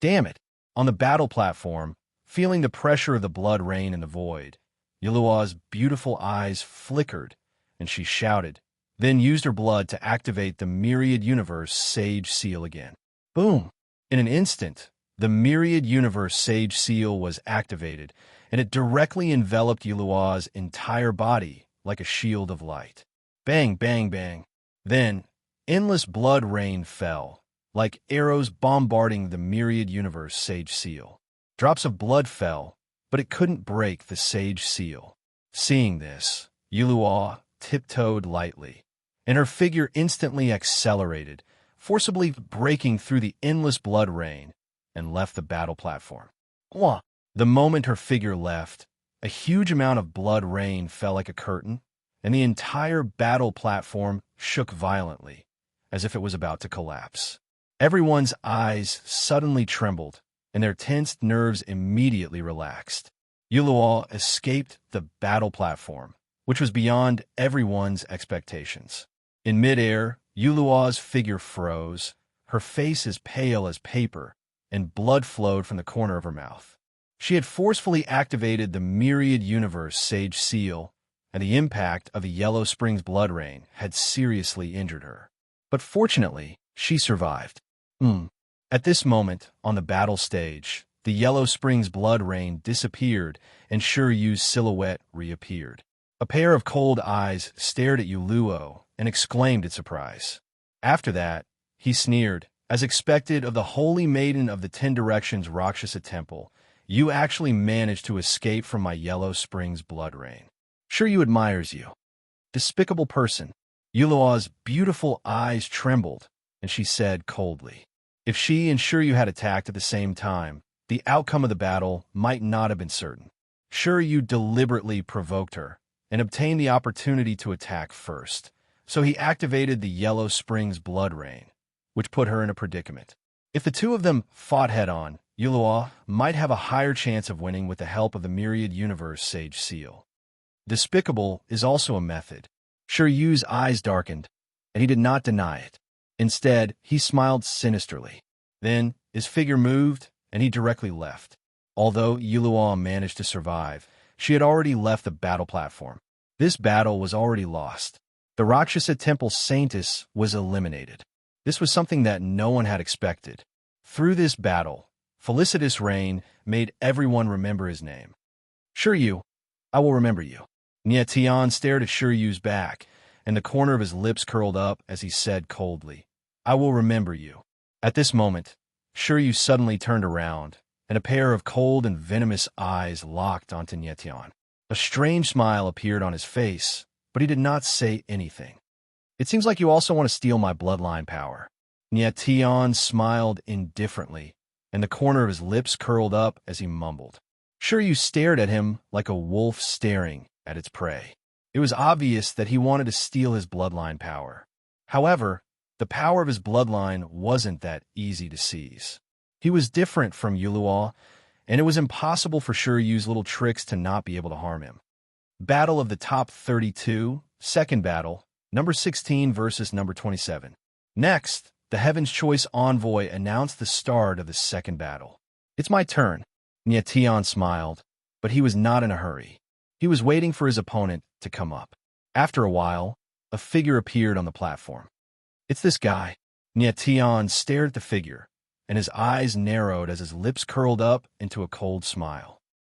Damn it! On the battle platform, feeling the pressure of the blood rain in the void, Yulua's beautiful eyes flickered, and she shouted, then used her blood to activate the Myriad Universe Sage Seal again. Boom! In an instant, the Myriad Universe Sage Seal was activated, and it directly enveloped Yulua's entire body like a shield of light. Bang, bang, bang. Then, endless blood rain fell, like arrows bombarding the Myriad Universe Sage Seal. Drops of blood fell, but it couldn't break the Sage Seal. Seeing this, Yulua tiptoed lightly, and her figure instantly accelerated, forcibly breaking through the endless blood rain, and left the battle platform. Wah! The moment her figure left, a huge amount of blood rain fell like a curtain, and the entire battle platform shook violently, as if it was about to collapse. Everyone's eyes suddenly trembled, and their tensed nerves immediately relaxed. Yulua escaped the battle platform, which was beyond everyone's expectations. In midair, Yulua's figure froze, her face as pale as paper, and blood flowed from the corner of her mouth. She had forcefully activated the Myriad Universe Sage Seal, and the impact of the Yellow Springs blood rain had seriously injured her. But fortunately, she survived. At this moment, on the battle stage, the Yellow Springs blood rain disappeared and Shiryu's silhouette reappeared. A pair of cold eyes stared at Yuluo and exclaimed in surprise. After that, he sneered, "As expected of the Holy Maiden of the 10 Directions Rakshasa Temple, you actually managed to escape from my Yellow Springs blood rain. Shiryu admires you." Despicable person. Yulua's beautiful eyes trembled, and she said coldly, "If she and Shiryu had attacked at the same time, the outcome of the battle might not have been certain. Shiryu deliberately provoked her and obtained the opportunity to attack first, so he activated the Yellow Springs blood rain, which put her in a predicament. If the two of them fought head-on, Yulua might have a higher chance of winning with the help of the Myriad Universe Sage Seal. Despicable is also a method." Shiryu's eyes darkened, and he did not deny it. Instead, he smiled sinisterly. Then, his figure moved, and he directly left. Although Yulua managed to survive, she had already left the battle platform. This battle was already lost. The Rakshasa Temple Saintess was eliminated. This was something that no one had expected. Through this battle, felicitous rain made everyone remember his name. "Shiryu, I will remember you." Tian stared at Shiryu's back, and the corner of his lips curled up as he said coldly, "I will remember you." At this moment, Shiryu suddenly turned around, and a pair of cold and venomous eyes locked onto Tian. A strange smile appeared on his face, but he did not say anything. "It seems like you also want to steal my bloodline power." Tian smiled indifferently, and the corner of his lips curled up as he mumbled. Shiryu stared at him like a wolf staring at its prey. It was obvious that he wanted to steal his bloodline power. However, the power of his bloodline wasn't that easy to seize. He was different from Yulua, and it was impossible for Shiryu's little tricks to not be able to harm him. Battle of the Top 32, second battle, number 16 versus number 27. Next, the Heaven's Choice Envoy announced the start of the second battle. "It's my turn." Tian smiled, but he was not in a hurry. He was waiting for his opponent to come up. After a while, a figure appeared on the platform. "It's this guy." Tian stared at the figure, and his eyes narrowed as his lips curled up into a cold smile.